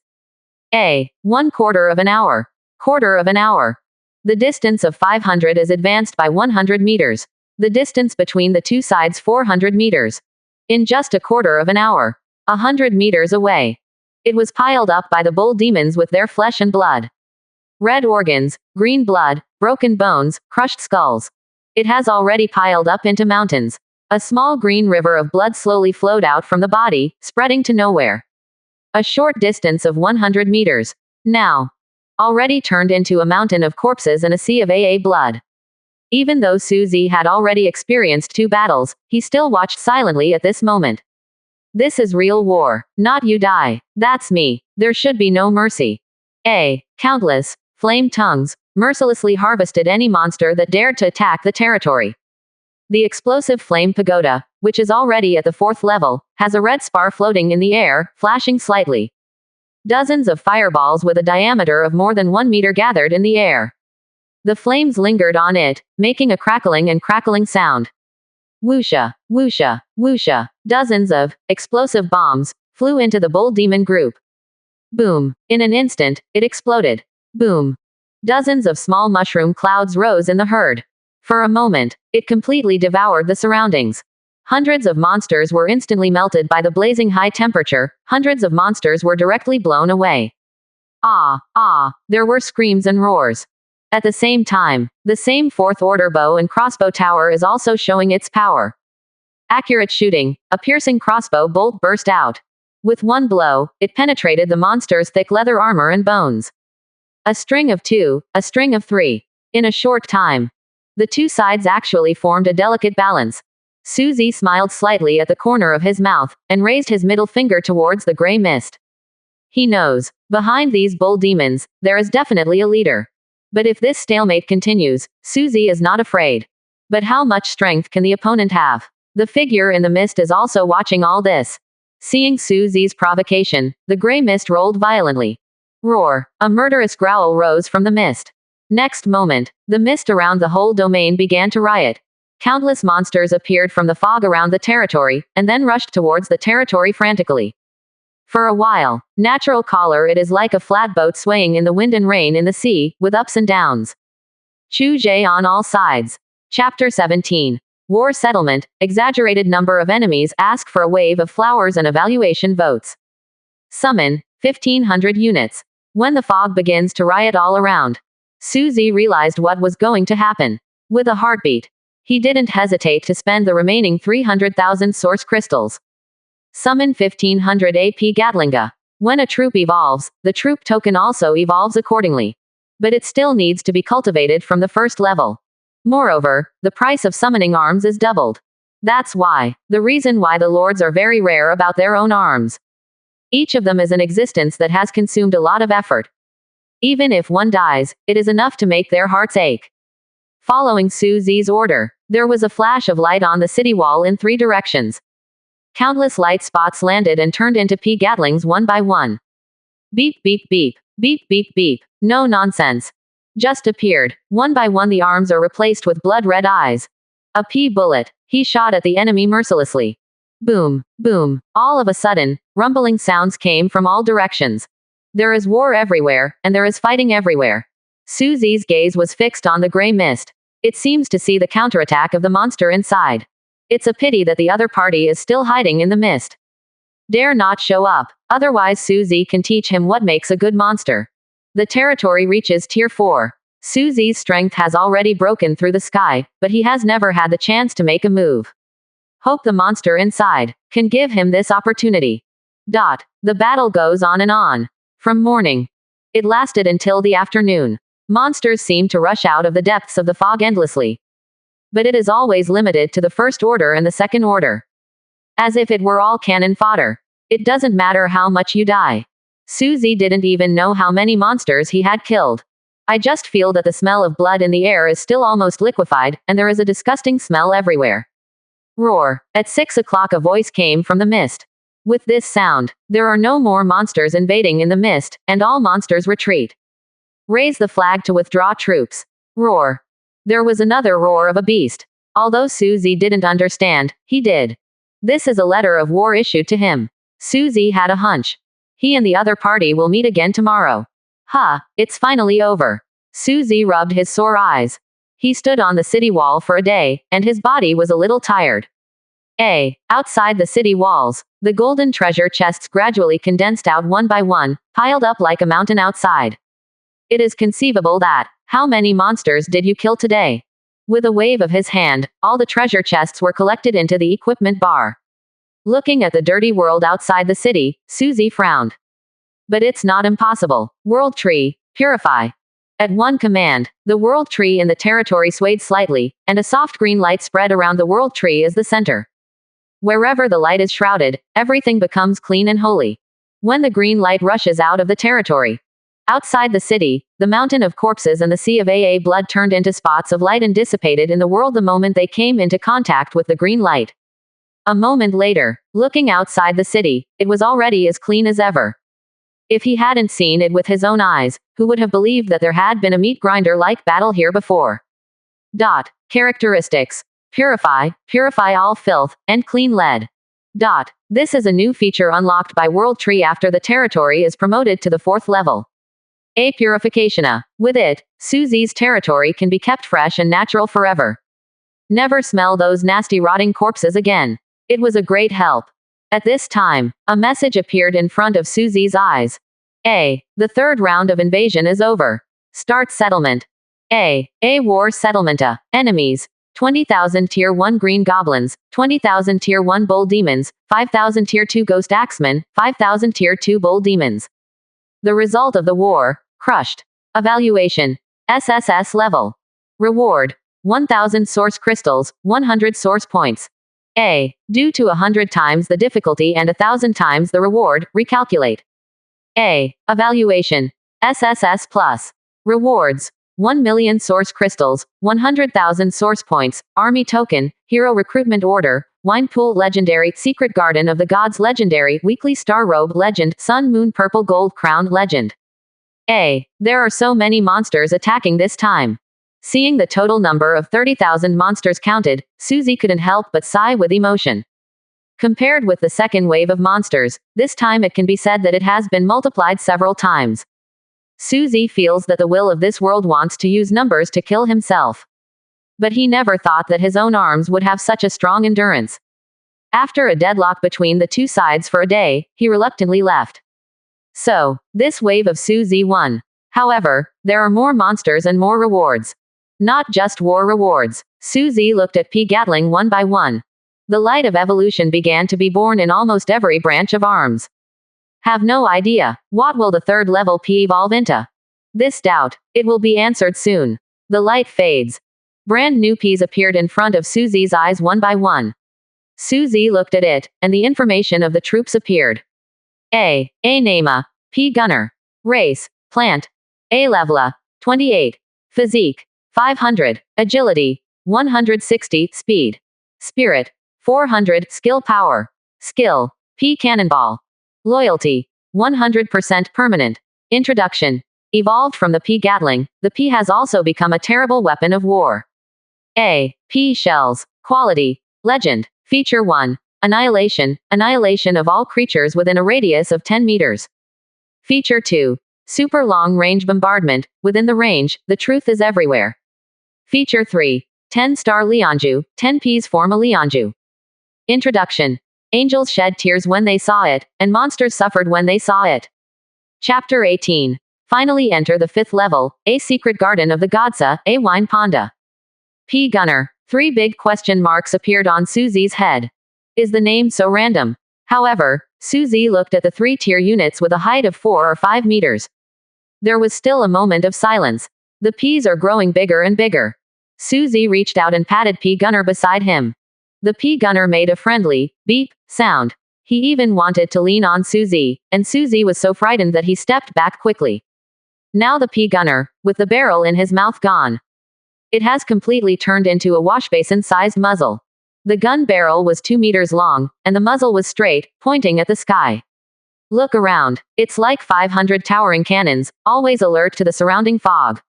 1/4 of an hour. Quarter of an hour. The distance of 500 is advanced by 100 meters. The distance between the two sides 400 meters. In just a quarter of an hour. 100 meters away. It was piled up by the bull demons with their flesh and blood. Red organs, green blood, broken bones, crushed skulls. It has already piled up into mountains. A small green river of blood slowly flowed out from the body, spreading to nowhere. A short distance of 100 meters. Now. Already turned into a mountain of corpses and a sea of blood. Even though Suzy had already experienced 2 battles, he still watched silently at this moment. This is real war. Not you die. That's me. There should be no mercy. Countless flame tongues mercilessly harvested any monster that dared to attack the territory. The explosive flame pagoda, which is already at the 4th level, has a red spar floating in the air, flashing slightly. Dozens of fireballs with a diameter of more than 1 meter gathered in the air. The flames lingered on it, making a crackling and crackling sound. Whoosha, whoosha, whoosha. Dozens of explosive bombs flew into the bull demon group. Boom. In an instant, it exploded. Boom. Dozens of small mushroom clouds rose in the herd. For a moment, it completely devoured the surroundings. Hundreds of monsters were instantly melted by the blazing high temperature. Hundreds of monsters were directly blown away. There were screams and roars. At the same time, the same 4th order bow and crossbow tower is also showing its power. Accurate shooting, a piercing crossbow bolt burst out. With one blow, it penetrated the monster's thick leather armor and bones. A string of 2, a string of 3. In a short time, the two sides actually formed a delicate balance. Suzy smiled slightly at the corner of his mouth, and raised his middle finger towards the gray mist. He knows, behind these bull demons, there is definitely a leader. But if this stalemate continues, Suzy is not afraid. But how much strength can the opponent have? The figure in the mist is also watching all this. Seeing Suzy's provocation, the gray mist rolled violently. Roar! A murderous growl rose from the mist. Next moment, the mist around the whole domain began to riot. Countless monsters appeared from the fog around the territory, and then rushed towards the territory frantically. For a while, natural color it is like a flat boat swaying in the wind and rain in the sea, with ups and downs. Chu-jay on all sides. Chapter 17. War settlement, exaggerated number of enemies ask for a wave of flowers and evaluation votes. Summon, 1500 units. When the fog begins to riot all around, Suzy realized what was going to happen. With a heartbeat, he didn't hesitate to spend the remaining 300,000 source crystals. Summon 1500 AP Gatlinga. When a troop evolves, the troop token also evolves accordingly. But it still needs to be cultivated from the 1st level. Moreover, the price of summoning arms is doubled. That's why, the reason why the lords are very rare about their own arms. Each of them is an existence that has consumed a lot of effort. Even if one dies, it is enough to make their hearts ache. Following Suzy's order, there was a flash of light on the city wall in 3 directions. Countless light spots landed and turned into P. Gatlings one by one. Beep beep beep, beep beep beep, no nonsense. Just appeared. One by one the arms are replaced with blood-red eyes. A P bullet. He shot at the enemy mercilessly. Boom, boom. All of a sudden, rumbling sounds came from all directions. There is war everywhere, and there is fighting everywhere. Suzy's gaze was fixed on the gray mist. It seems to see the counterattack of the monster inside. It's a pity that the other party is still hiding in the mist. Dare not show up, otherwise Suzy can teach him what makes a good monster. The territory reaches Tier 4. Suzy's strength has already broken through the sky, but he has never had the chance to make a move. Hope the monster inside can give him this opportunity. The battle goes on and on. From morning. It lasted until the afternoon. Monsters seem to rush out of the depths of the fog endlessly. But it is always limited to the 1st order and the 2nd order. As if it were all cannon fodder. It doesn't matter how much you die. Suzy didn't even know how many monsters he had killed. I just feel that the smell of blood in the air is still almost liquefied, and there is a disgusting smell everywhere. Roar. At 6 o'clock a voice came from the mist. With this sound, there are no more monsters invading in the mist, and all monsters retreat. Raise the flag to withdraw troops. Roar. There was another roar of a beast. Although Suzy didn't understand, he did. This is a letter of war issued to him. Suzy had a hunch. He and the other party will meet again tomorrow. It's finally over. Suzy rubbed his sore eyes. He stood on the city wall for a day, and his body was a little tired. Outside the city walls, the golden treasure chests gradually condensed out one by one, piled up like a mountain outside. It is conceivable that, how many monsters did you kill today? With a wave of his hand, all the treasure chests were collected into the equipment bar. Looking at the dirty world outside the city, Suzy frowned. But it's not impossible. World tree, purify. At one command, the world tree in the territory swayed slightly, and a soft green light spread around the world tree as the center. Wherever the light is shrouded, everything becomes clean and holy. When the green light rushes out of the territory. Outside the city, the mountain of corpses and the sea of blood turned into spots of light and dissipated in the world the moment they came into contact with the green light. A moment later, looking outside the city, it was already as clean as ever. If he hadn't seen it with his own eyes, who would have believed that there had been a meat grinder-like battle here before? Characteristics. Purify all filth, and clean lead. This is a new feature unlocked by World Tree after the territory is promoted to the 4th level. Purification. With it, Suzy's territory can be kept fresh and natural forever. Never smell those nasty rotting corpses again. It was a great help. At this time, a message appeared in front of Suzy's eyes. The 3rd round of invasion is over. Start settlement. War settlement. Enemies. 20,000 Tier 1 Green Goblins, 20,000 Tier 1 Bull Demons, 5,000 Tier 2 Ghost Axemen, 5,000 Tier 2 Bull Demons. The result of the war, crushed. Evaluation. SSS level. Reward. 1,000 Source Crystals, 100 Source Points. Due to 100 times the difficulty and 1,000 times the reward, recalculate. Evaluation. SSS plus. Rewards. 1 million Source Crystals, 100,000 Source Points, Army Token, Hero Recruitment Order, Wine Pool Legendary, Secret Garden of the Gods Legendary, Weekly Star Robe Legend, Sun Moon Purple Gold Crown Legend. There are so many monsters attacking this time. Seeing the total number of 30,000 monsters counted, Suzy couldn't help but sigh with emotion. Compared with the second wave of monsters, this time it can be said that it has been multiplied several times. Suzy feels that the will of this world wants to use numbers to kill himself. But he never thought that his own arms would have such a strong endurance. After a deadlock between the two sides for a day, he reluctantly left. So, this wave of Suzy won. However, there are more monsters and more rewards. Not just war rewards. Suzy looked at Gatling one by one. The light of evolution began to be born in almost every branch of arms. Have no idea. What will the 3rd level P evolve into? This doubt. It will be answered soon. The light fades. Brand new Ps appeared in front of Suzy's eyes one by one. Suzy looked at it, and the information of the troops appeared. A name. P gunner. Race. Plant. Level. 28. Physique. 500. Agility. 160. Speed. Spirit. 400. Skill power. Skill. P cannonball. Loyalty. 100% permanent. Introduction. Evolved from the P Gatling, the P has also become a terrible weapon of war. P shells. Quality. Legend. Feature 1. Annihilation. Annihilation of all creatures within a radius of 10 meters. Feature 2. Super long-range bombardment. Within the range, the truth is everywhere. Feature 3. 10-star Leonju. 10 Ps form a Leonju. Introduction. Angels shed tears when they saw it, and monsters suffered when they saw it. Chapter 18. Finally enter the 5th level, a secret garden of the Godsa, a wine panda. P gunner. 3 big question marks appeared on Suzy's head. Is the name so random? However, Suzy looked at the 3-tier units with a height of 4 or 5 meters. There was still a moment of silence. The Ps are growing bigger and bigger. Suzy reached out and patted P gunner beside him. The P-gunner made a friendly, beep, sound. He even wanted to lean on Suzy, and Suzy was so frightened that he stepped back quickly. Now the P-gunner, with the barrel in his mouth gone. It has completely turned into a washbasin-sized muzzle. The gun barrel was 2 meters long, and the muzzle was straight, pointing at the sky. Look around. It's like 500 towering cannons, always alert to the surrounding fog.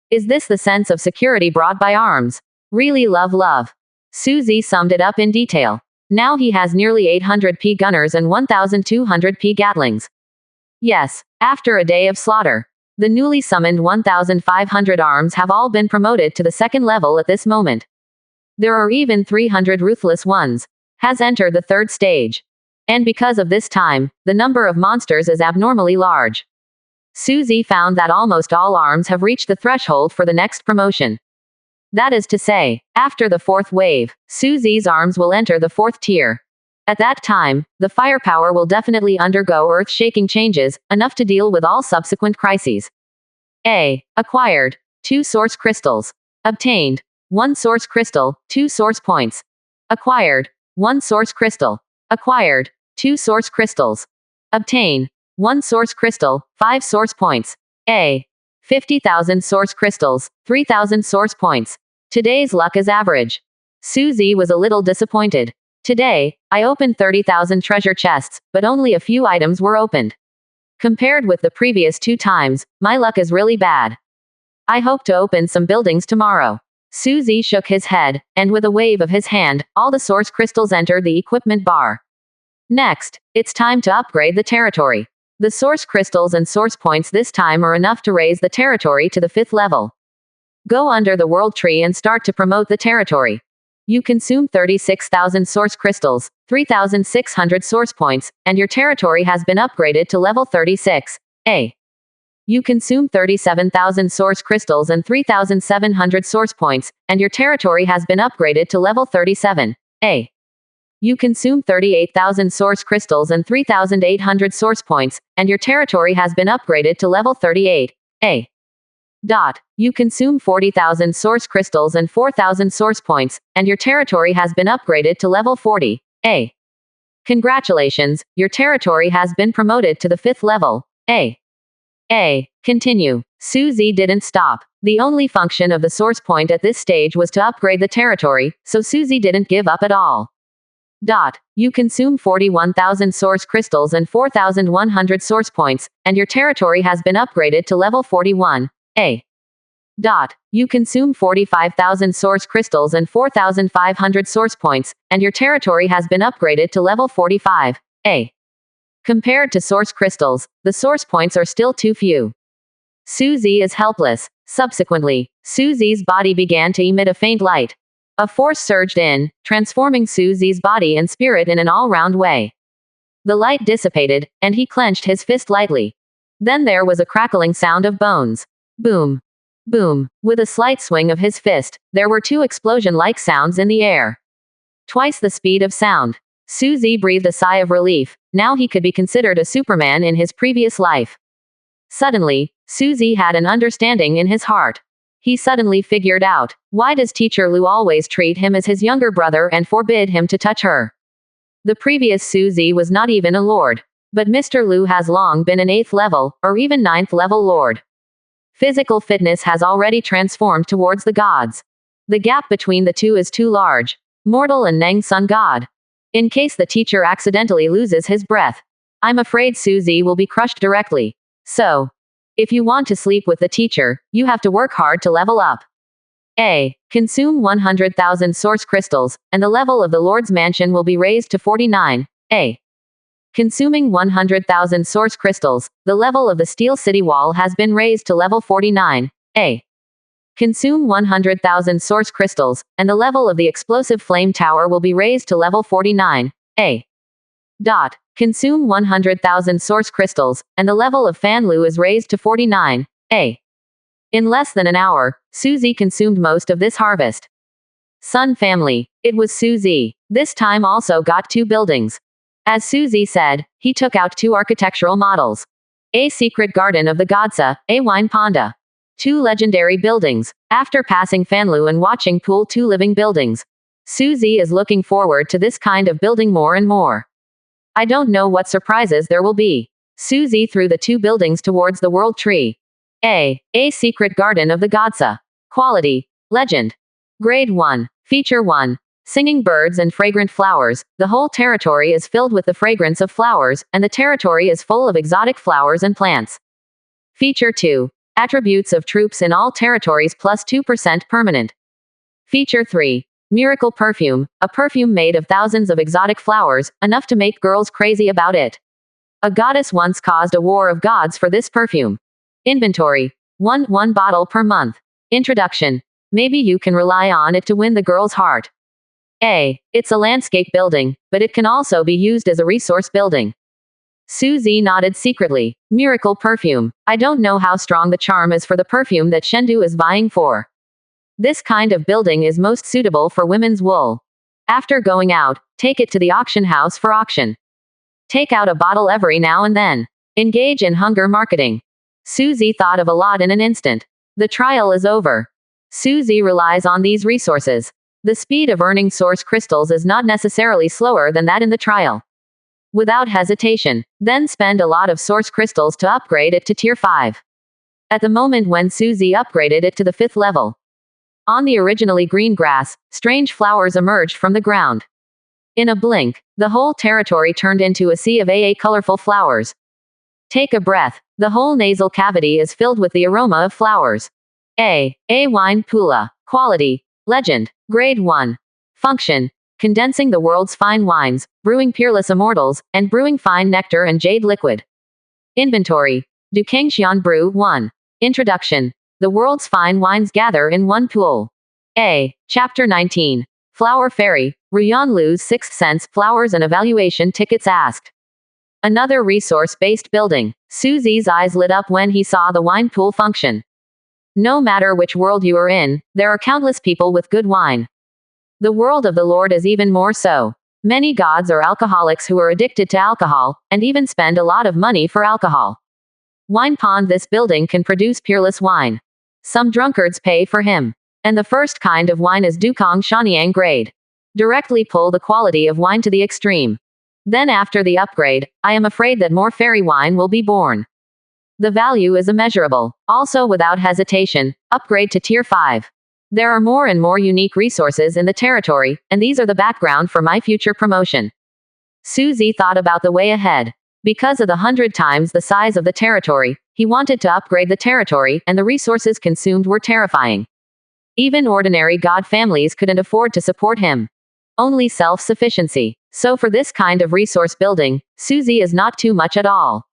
Is this the sense of security brought by arms? Really love. Suzy summed it up in detail. Now he has nearly 800 P-gunners and 1,200 P-Gatlings. Yes, after a day of slaughter. The newly summoned 1,500 arms have all been promoted to the second level at this moment. There are even 300 ruthless ones. Has entered the third stage. And because of this time, the number of monsters is abnormally large. Suzy found that almost all arms have reached the threshold for the next promotion. That is to say, after the fourth wave, Suzy's arms will enter the fourth tier. At that time, the firepower will definitely undergo earth-shaking changes, enough to deal with all subsequent crises. A. Acquired. 2 source crystals. Obtained. 1 source crystal, 2 source points. Acquired. 1 source crystal. Acquired. 2 source crystals. Obtain. 1 source crystal, 5 source points. A. 50,000 source crystals, 3,000 source points. Today's luck is average. Suzy was a little disappointed. Today, I opened 30,000 treasure chests, but only a few items were opened. Compared with the previous 2 times, my luck is really bad. I hope to open some buildings tomorrow. Suzy shook his head, and with a wave of his hand, all the source crystals entered the equipment bar. Next, it's time to upgrade the territory. The source crystals and source points this time are enough to raise the territory to the 5th level. Go under the world tree and start to promote the territory. You consume 36,000 source crystals, 3,600 source points, and your territory has been upgraded to level 36. A. You consume 37,000 source crystals and 3,700 source points, and your territory has been upgraded to level 37. A. You consume 38,000 source crystals and 3,800 source points, and your territory has been upgraded to level 38. A. You consume 40,000 source crystals and 4,000 source points, and your territory has been upgraded to level 40. A. Congratulations, your territory has been promoted to the 5th level. A. Continue. Suzy didn't stop. The only function of the source point at this stage was to upgrade the territory, so Suzy didn't give up at all. You consume 41,000 source crystals and 4,100 source points, and your territory has been upgraded to level 41. A. You consume 45,000 source crystals and 4,500 source points, and your territory has been upgraded to level 45. A. Compared to source crystals, the source points are still too few. Suzy is helpless. Subsequently, Suzy's body began to emit a faint light. A force surged in, transforming Suzy's body and spirit in an all-round way. The light dissipated, and he clenched his fist lightly. Then there was a crackling sound of bones. Boom. Boom. With a slight swing of his fist, there were 2 explosion-like sounds in the air. Twice the speed of sound. Suzy breathed a sigh of relief. Now he could be considered a Superman in his previous life. Suddenly, Suzy had an understanding in his heart. He suddenly figured out, why does Teacher Lu always treat him as his younger brother and forbid him to touch her? The previous Suzy was not even a lord. But Mr. Lu has long been an 8th level, or even 9th level lord. Physical fitness has already transformed towards the gods. The gap between the two is too large. Mortal and Neng Sun God. In case the teacher accidentally loses his breath, I'm afraid Suzy will be crushed directly. So, if you want to sleep with the teacher, you have to work hard to level up. A. Consume 100,000 source crystals, and the level of the Lord's mansion will be raised to 49. A. Consuming 100,000 source crystals, the level of the Steel City Wall has been raised to level 49. A. Consume 100,000 source crystals, and the level of the Explosive Flame Tower will be raised to level 49. A. Consume 100,000 source crystals, and the level of Fan Lu is raised to 49. A. In less than an hour, Suzy consumed most of this harvest. Sun family. It was Suzy. This time also got 2 buildings. As Suzy said, he took out 2 architectural models. A secret garden of the Godsa, a wine ponda. 2 legendary buildings. After passing Fanlu and watching Pool 2 living buildings, Suzy is looking forward to this kind of building more and more. I don't know what surprises there will be. Suzy threw the 2 buildings towards the world tree. A secret garden of the Godsa. Quality. Legend. Grade 1. Feature 1. Singing birds and fragrant flowers. The whole territory is filled with the fragrance of flowers, and the territory is full of exotic flowers and plants. Feature 2. Attributes of troops in all territories plus 2% permanent. Feature 3. Miracle perfume. A perfume made of thousands of exotic flowers, enough to make girls crazy about it. A goddess once caused a war of gods for this perfume. Inventory. 1 bottle per month. Introduction. Maybe you can rely on it to win the girl's heart. It's a landscape building, but it can also be used as a resource building. Suzy nodded secretly. Miracle perfume. I don't know how strong the charm is for the perfume that Shendu is vying for. This kind of building is most suitable for women's wool. After going out, take it to the auction house for auction. Take out a bottle every now and then. Engage in hunger marketing. Suzy thought of a lot in an instant. The trial is over. Suzy relies on these resources. The speed of earning source crystals is not necessarily slower than that in the trial. Without hesitation, then spend a lot of source crystals to upgrade it to tier 5. At the moment when Suzy upgraded it to the 5th level. On the originally green grass, strange flowers emerged from the ground. In a blink, the whole territory turned into a sea of colorful flowers. Take a breath. The whole nasal cavity is filled with the aroma of flowers. Wine Pula. Quality. Legend. Grade 1. Function. Condensing the world's fine wines, brewing peerless immortals, and brewing fine nectar and jade liquid. Inventory. Dukangxian Brew 1. Introduction. The world's fine wines gather in one pool. Chapter 19. Flower Fairy. Ruyan Lu's Sixth Sense. Flowers and evaluation tickets asked. Another resource-based building. Suzy's eyes lit up when he saw the wine pool function. No matter which world you are in, there are countless people with good wine. The world of the Lord is even more so. Many gods are alcoholics who are addicted to alcohol, and even spend a lot of money for alcohol. Wine Pond. This building can produce peerless wine. Some drunkards pay for him. And the first kind of wine is Dukang Shanyang grade. Directly pull the quality of wine to the extreme. Then after the upgrade, I am afraid that more fairy wine will be born. The value is immeasurable. Also without hesitation, upgrade to tier 5. There are more and more unique resources in the territory, and these are the background for my future promotion. Suzy thought about the way ahead. Because of the 100 times the size of the territory, he wanted to upgrade the territory, and the resources consumed were terrifying. Even ordinary god families couldn't afford to support him. Only self-sufficiency. So for this kind of resource building, Suzy is not too much at all.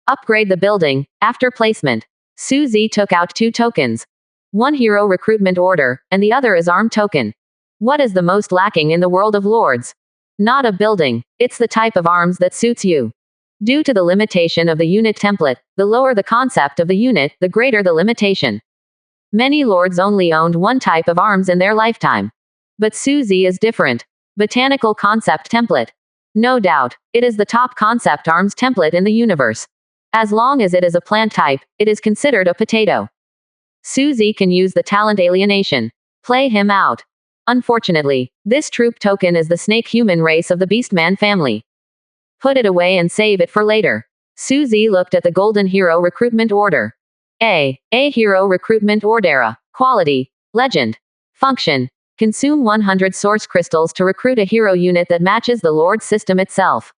Upgrade the building. After placement, Suzy took out 2 tokens. One hero recruitment order, and the other is arm token. What is the most lacking in the world of lords? Not a building. It's the type of arms that suits you. Due to the limitation of the unit template, the lower the concept of the unit, the greater the limitation. Many lords only owned one type of arms in their lifetime. But Suzy is different. Botanical concept template. No doubt, it is the top concept arms template in the universe. As long as it is a plant type, it is considered a potato. Suzy can use the talent Alienation. Play him out. Unfortunately, this troop token is the snake human race of the Beastman family. Put it away and save it for later. Suzy looked at the Golden Hero Recruitment Order. A Hero Recruitment Ordera. Quality. Legend. Function. Consume 100 source crystals to recruit a hero unit that matches the Lord system itself.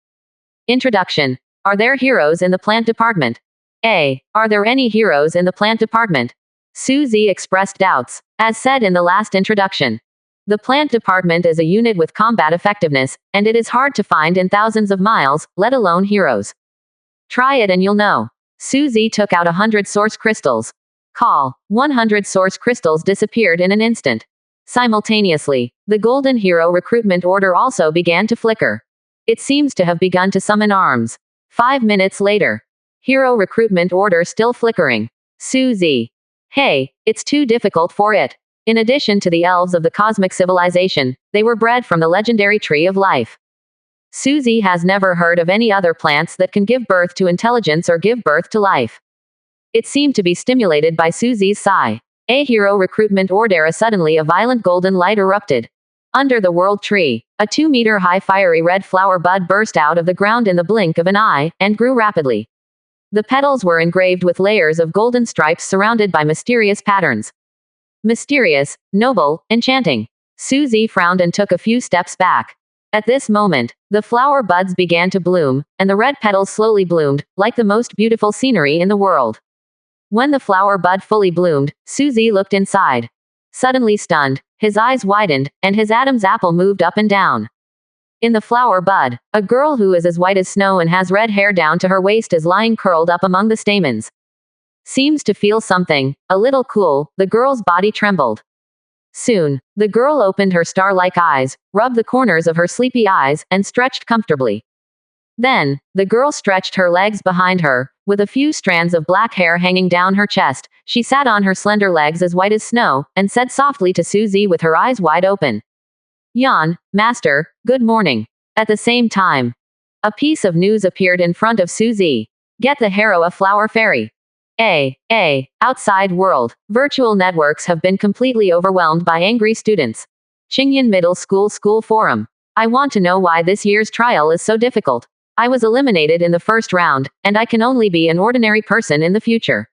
Introduction. Are there heroes in the plant department? Are there any heroes in the plant department? Suzy expressed doubts. As said in the last introduction, the plant department is a unit with combat effectiveness, and it is hard to find in thousands of miles, let alone heroes. Try it and you'll know. Suzy took out 100 source crystals. 100 source crystals disappeared in an instant. Simultaneously, the Golden Hero Recruitment Order also began to flicker. It seems to have begun to summon arms. 5 minutes later. Hero Recruitment Order still flickering. Suzy. Hey, it's too difficult for it. In addition to the elves of the cosmic civilization, they were bred from the legendary tree of life. Suzy has never heard of any other plants that can give birth to intelligence or give birth to life. It seemed to be stimulated by Suzy's sigh. A hero recruitment order. Suddenly a violent golden light erupted. Under the world tree, a 2-meter-high fiery red flower bud burst out of the ground in the blink of an eye, and grew rapidly. The petals were engraved with layers of golden stripes surrounded by mysterious patterns. Mysterious, noble, enchanting. Suzy frowned and took a few steps back. At this moment, the flower buds began to bloom, and the red petals slowly bloomed, like the most beautiful scenery in the world. When the flower bud fully bloomed, Suzy looked inside. Suddenly stunned, his eyes widened, and his Adam's apple moved up and down. In the flower bud, a girl who is as white as snow and has red hair down to her waist is lying curled up among the stamens. Seems to feel something, a little cool, the girl's body trembled. Soon, the girl opened her star-like eyes, rubbed the corners of her sleepy eyes, and stretched comfortably. Then, the girl stretched her legs behind her, with a few strands of black hair hanging down her chest. She sat on her slender legs as white as snow, and said softly to Suzy with her eyes wide open. "Jan, master, good morning." At the same time, a piece of news appeared in front of Suzy. Get the hero a flower fairy. Outside world. Virtual networks have been completely overwhelmed by angry students. Qingyan Middle School School Forum. I want to know why this year's trial is so difficult. I was eliminated in the first round, and I can only be an ordinary person in the future.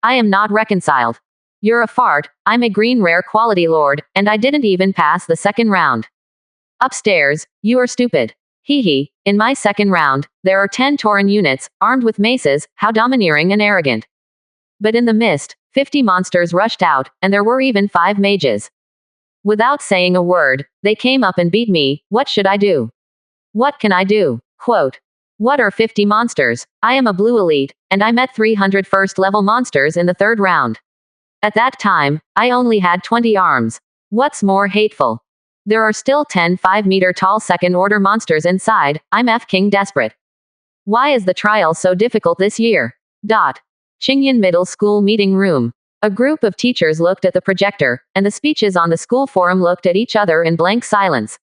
I am not reconciled. You're a fart, I'm a green rare quality lord, and I didn't even pass the second round. Upstairs, you are stupid. Hee. In my second round, there are 10 Tauran units, armed with maces, how domineering and arrogant. But in the mist, 50 monsters rushed out, and there were even 5 mages. Without saying a word, they came up and beat me. What should I do? What can I do? Quote. What are 50 monsters? I am a blue elite, and I met 300 first-level monsters in the third round. At that time, I only had 20 arms. What's more hateful? There are still 10 5-meter-tall second-order monsters inside. I'm F-King desperate. Why is the trial so difficult this year? Qingyan Middle School Meeting Room. A group of teachers looked at the projector, and the speeches on the school forum looked at each other in blank silence.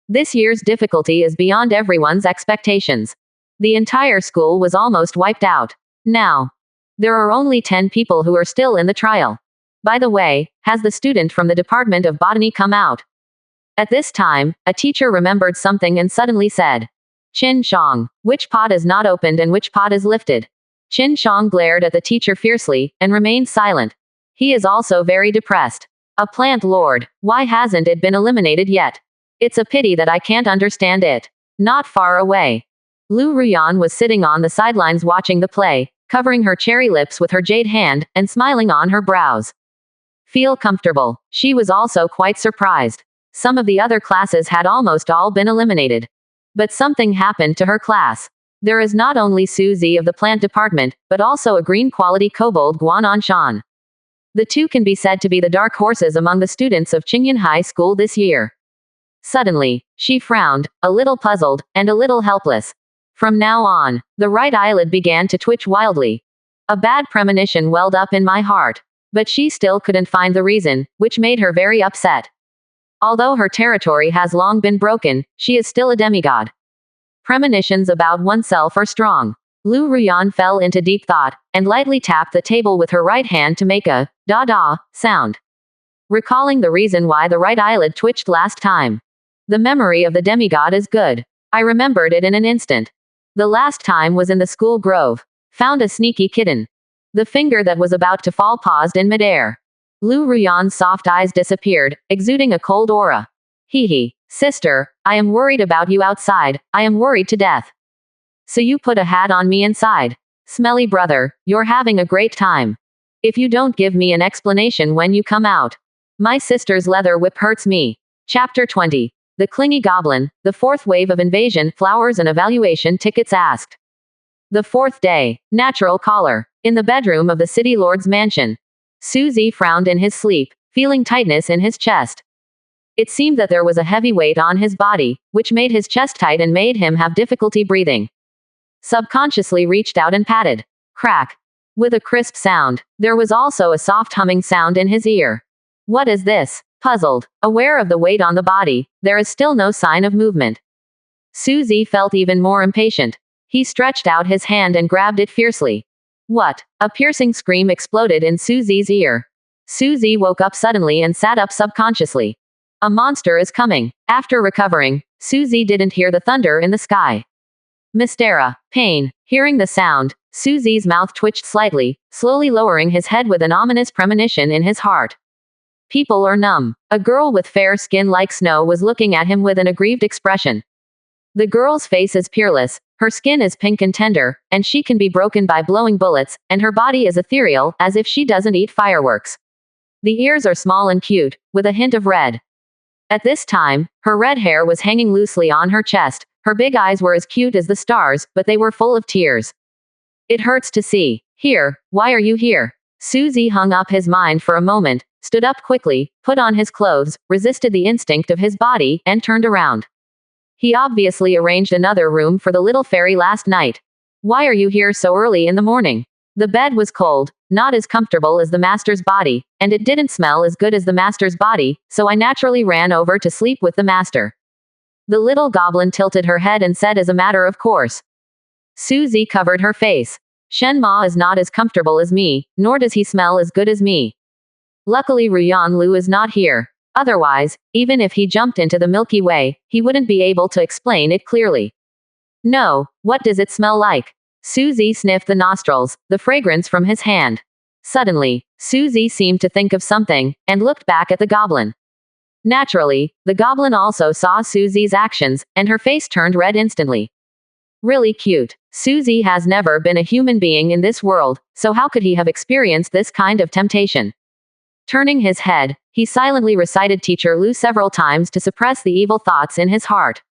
This year's difficulty is beyond everyone's expectations. The entire school was almost wiped out. Now, there are only 10 people who are still in the trial. By the way, has the student from the Department of Botany come out? At this time, a teacher remembered something and suddenly said, Qin Shang, which pot is not opened and which pot is lifted? Qin Shang glared at the teacher fiercely, and remained silent. He is also very depressed. A plant lord, why hasn't it been eliminated yet? It's a pity that I can't understand it. Not far away. Lu Ruyan was sitting on the sidelines watching the play, covering her cherry lips with her jade hand, and smiling on her brows. Feel comfortable. She was also quite surprised. Some of the other classes had almost all been eliminated. But something happened to her class. There is not only Suzy of the plant department, but also a green quality kobold Guanan Shan. The two can be said to be the dark horses among the students of Qingyan High School this year. Suddenly, she frowned, a little puzzled, and a little helpless. From now on, the right eyelid began to twitch wildly. A bad premonition welled up in my heart. But she still couldn't find the reason, which made her very upset. Although her territory has long been broken, she is still a demigod. Premonitions about oneself are strong. Lu Ruyan fell into deep thought, and lightly tapped the table with her right hand to make a da-da sound. Recalling the reason why the right eyelid twitched last time. The memory of the demigod is good. I remembered it in an instant. The last time was in the school grove. Found a sneaky kitten. The finger that was about to fall paused in midair. Lu Ruyan's soft eyes disappeared, exuding a cold aura. Hee. Sister, I am worried about you outside. I am worried to death. So you put a hat on me inside. Smelly brother, you're having a great time. If you don't give me an explanation when you come out. My sister's leather whip hurts me. Chapter 20. The Clingy Goblin, the fourth wave of invasion, flowers and evaluation tickets asked. The fourth day. Natural caller. In the bedroom of the city lord's mansion. Suzy frowned in his sleep, feeling tightness in his chest. It seemed that there was a heavy weight on his body, which made his chest tight and made him have difficulty breathing. Subconsciously reached out and patted. Crack. With a crisp sound, there was also a soft humming sound in his ear. What is this? Puzzled, aware of the weight on the body, there is still no sign of movement. Suzy felt even more impatient. He stretched out his hand and grabbed it fiercely. What? A piercing scream exploded in Suzy's ear. Suzy woke up suddenly and sat up subconsciously. A monster is coming. After recovering, Suzy didn't hear the thunder in the sky. Mystera. Pain. Hearing the sound, Suzy's mouth twitched slightly, slowly lowering his head with an ominous premonition in his heart. People are numb. A girl with fair skin like snow was looking at him with an aggrieved expression. The girl's face is peerless, her skin is pink and tender, and she can be broken by blowing bullets, and her body is ethereal, as if she doesn't eat fireworks. The ears are small and cute, with a hint of red. At this time, her red hair was hanging loosely on her chest, her big eyes were as cute as the stars, but they were full of tears. It hurts to see. Here, why are you here? Suzy hung up his mind for a moment, stood up quickly, put on his clothes, resisted the instinct of his body, and turned around. He obviously arranged another room for the little fairy last night. Why are you here so early in the morning? The bed was cold, not as comfortable as the master's body, and it didn't smell as good as the master's body, so I naturally ran over to sleep with the master. The little goblin tilted her head and said as a matter of course. Suzy covered her face. Shenma is not as comfortable as me, nor does he smell as good as me. Luckily Ruyan Lu is not here. Otherwise, even if he jumped into the Milky Way, he wouldn't be able to explain it clearly. No, what does it smell like? Suzy sniffed the nostrils, the fragrance from his hand. Suddenly, Suzy seemed to think of something, and looked back at the goblin. Naturally, the goblin also saw Suzy's actions, and her face turned red instantly. Really cute. Suzy has never been a human being in this world, so how could he have experienced this kind of temptation? Turning his head, he silently recited Teacher Lu several times to suppress the evil thoughts in his heart.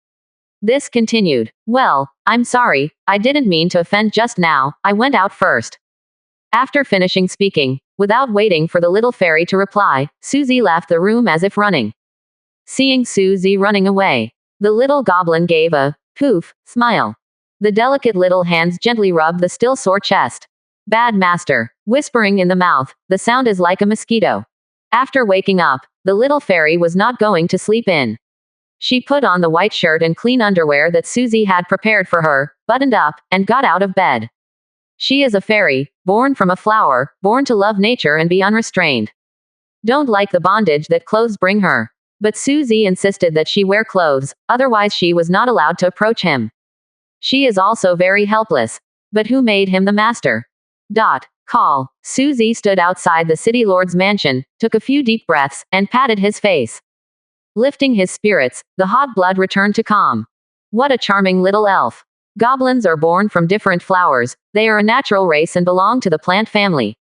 This continued. Well, I'm sorry, I didn't mean to offend just now, I went out first. After finishing speaking, without waiting for the little fairy to reply, Suzy left the room as if running. Seeing Suzy running away, the little goblin gave a poof smile. The delicate little hands gently rubbed the still sore chest. Bad master. Whispering in the mouth, the sound is like a mosquito. After waking up, the little fairy was not going to sleep in. She put on the white shirt and clean underwear that Suzy had prepared for her, buttoned up, and got out of bed. She is a fairy, born from a flower, born to love nature and be unrestrained. Don't like the bondage that clothes bring her. But Suzy insisted that she wear clothes, otherwise she was not allowed to approach him. She is also very helpless. But who made him the master? Call. Suzy stood outside the city lord's mansion, took a few deep breaths, and patted his face. Lifting his spirits, the hot blood returned to calm. What a charming little elf. Goblins are born from different flowers, they are a natural race and belong to the plant family.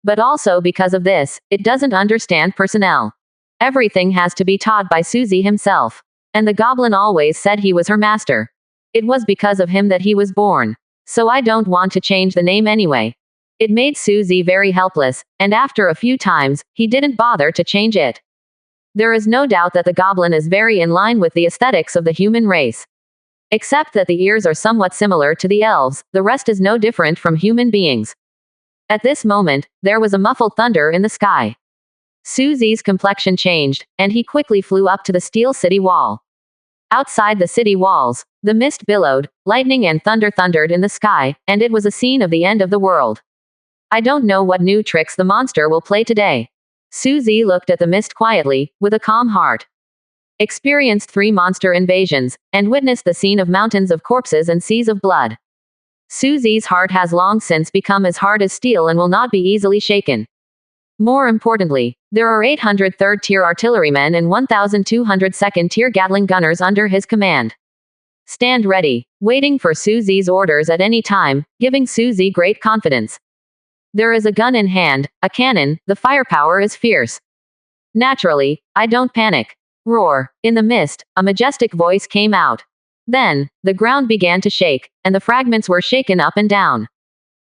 But also because of this, it doesn't understand personnel. Everything has to be taught by Suzy himself. And the goblin always said he was her master. It was because of him that he was born. So I don't want to change the name anyway. It made Suzy very helpless, and after a few times, he didn't bother to change it. There is no doubt that the goblin is very in line with the aesthetics of the human race. Except that the ears are somewhat similar to the elves, the rest is no different from human beings. At this moment, there was a muffled thunder in the sky. Suzy's complexion changed, and he quickly flew up to the steel city wall. Outside the city walls, the mist billowed, lightning and thunder thundered in the sky, and it was a scene of the end of the world. I don't know what new tricks the monster will play today. Suzy looked at the mist quietly, with a calm heart. Experienced 3 monster invasions, and witnessed the scene of mountains of corpses and seas of blood. Suzy's heart has long since become as hard as steel and will not be easily shaken. More importantly, there are 800 third-tier artillerymen and 1,200 second-tier Gatling gunners under his command. Stand ready, waiting for Suzy's orders at any time, giving Suzy great confidence. There is a gun in hand, a cannon, the firepower is fierce. Naturally, I don't panic. Roar. In the mist, a majestic voice came out. Then, the ground began to shake, and the fragments were shaken up and down.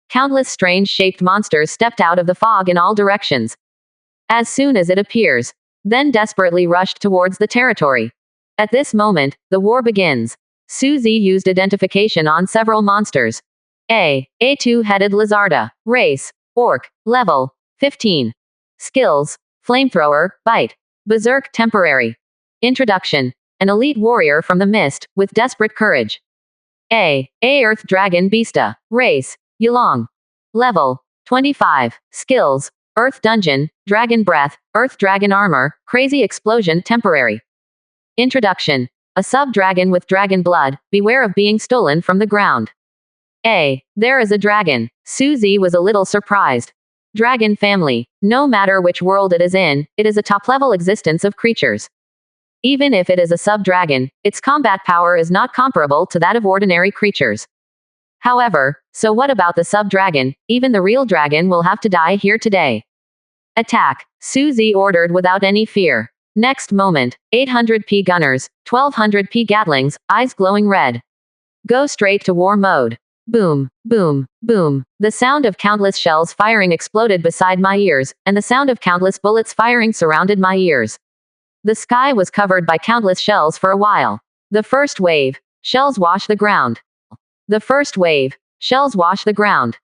Countless strange-shaped monsters stepped out of the fog in all directions. As soon as it appears, then desperately rushed towards the territory. At this moment, the war begins. Suzy used identification on several monsters. A 2-headed lizarda. Race, orc. Level, 15. Skills, flamethrower, bite. Berserk temporary. Introduction. An elite warrior from the mist, with desperate courage. A earth dragon beasta. Race, Yulong. Level, 25. Skills, Earth Dungeon, Dragon Breath, Earth Dragon Armor, Crazy Explosion Temporary. Introduction. A sub-dragon with dragon blood, beware of being stolen from the ground. There is a dragon. Suzy was a little surprised. Dragon family. No matter which world it is in, it is a top-level existence of creatures. Even if it is a sub-dragon, its combat power is not comparable to that of ordinary creatures. However, so what about the sub-dragon? Even the real dragon will have to die here today. Attack. Suzy ordered without any fear. Next moment, 800p gunners, 1200p Gatlings, eyes glowing red. Go straight to war mode. Boom, boom, boom. The sound of countless shells firing exploded beside my ears, and the sound of countless bullets firing surrounded my ears. The sky was covered by countless shells for a while. The first wave. Shells wash the ground. The first wave. Shells wash the ground.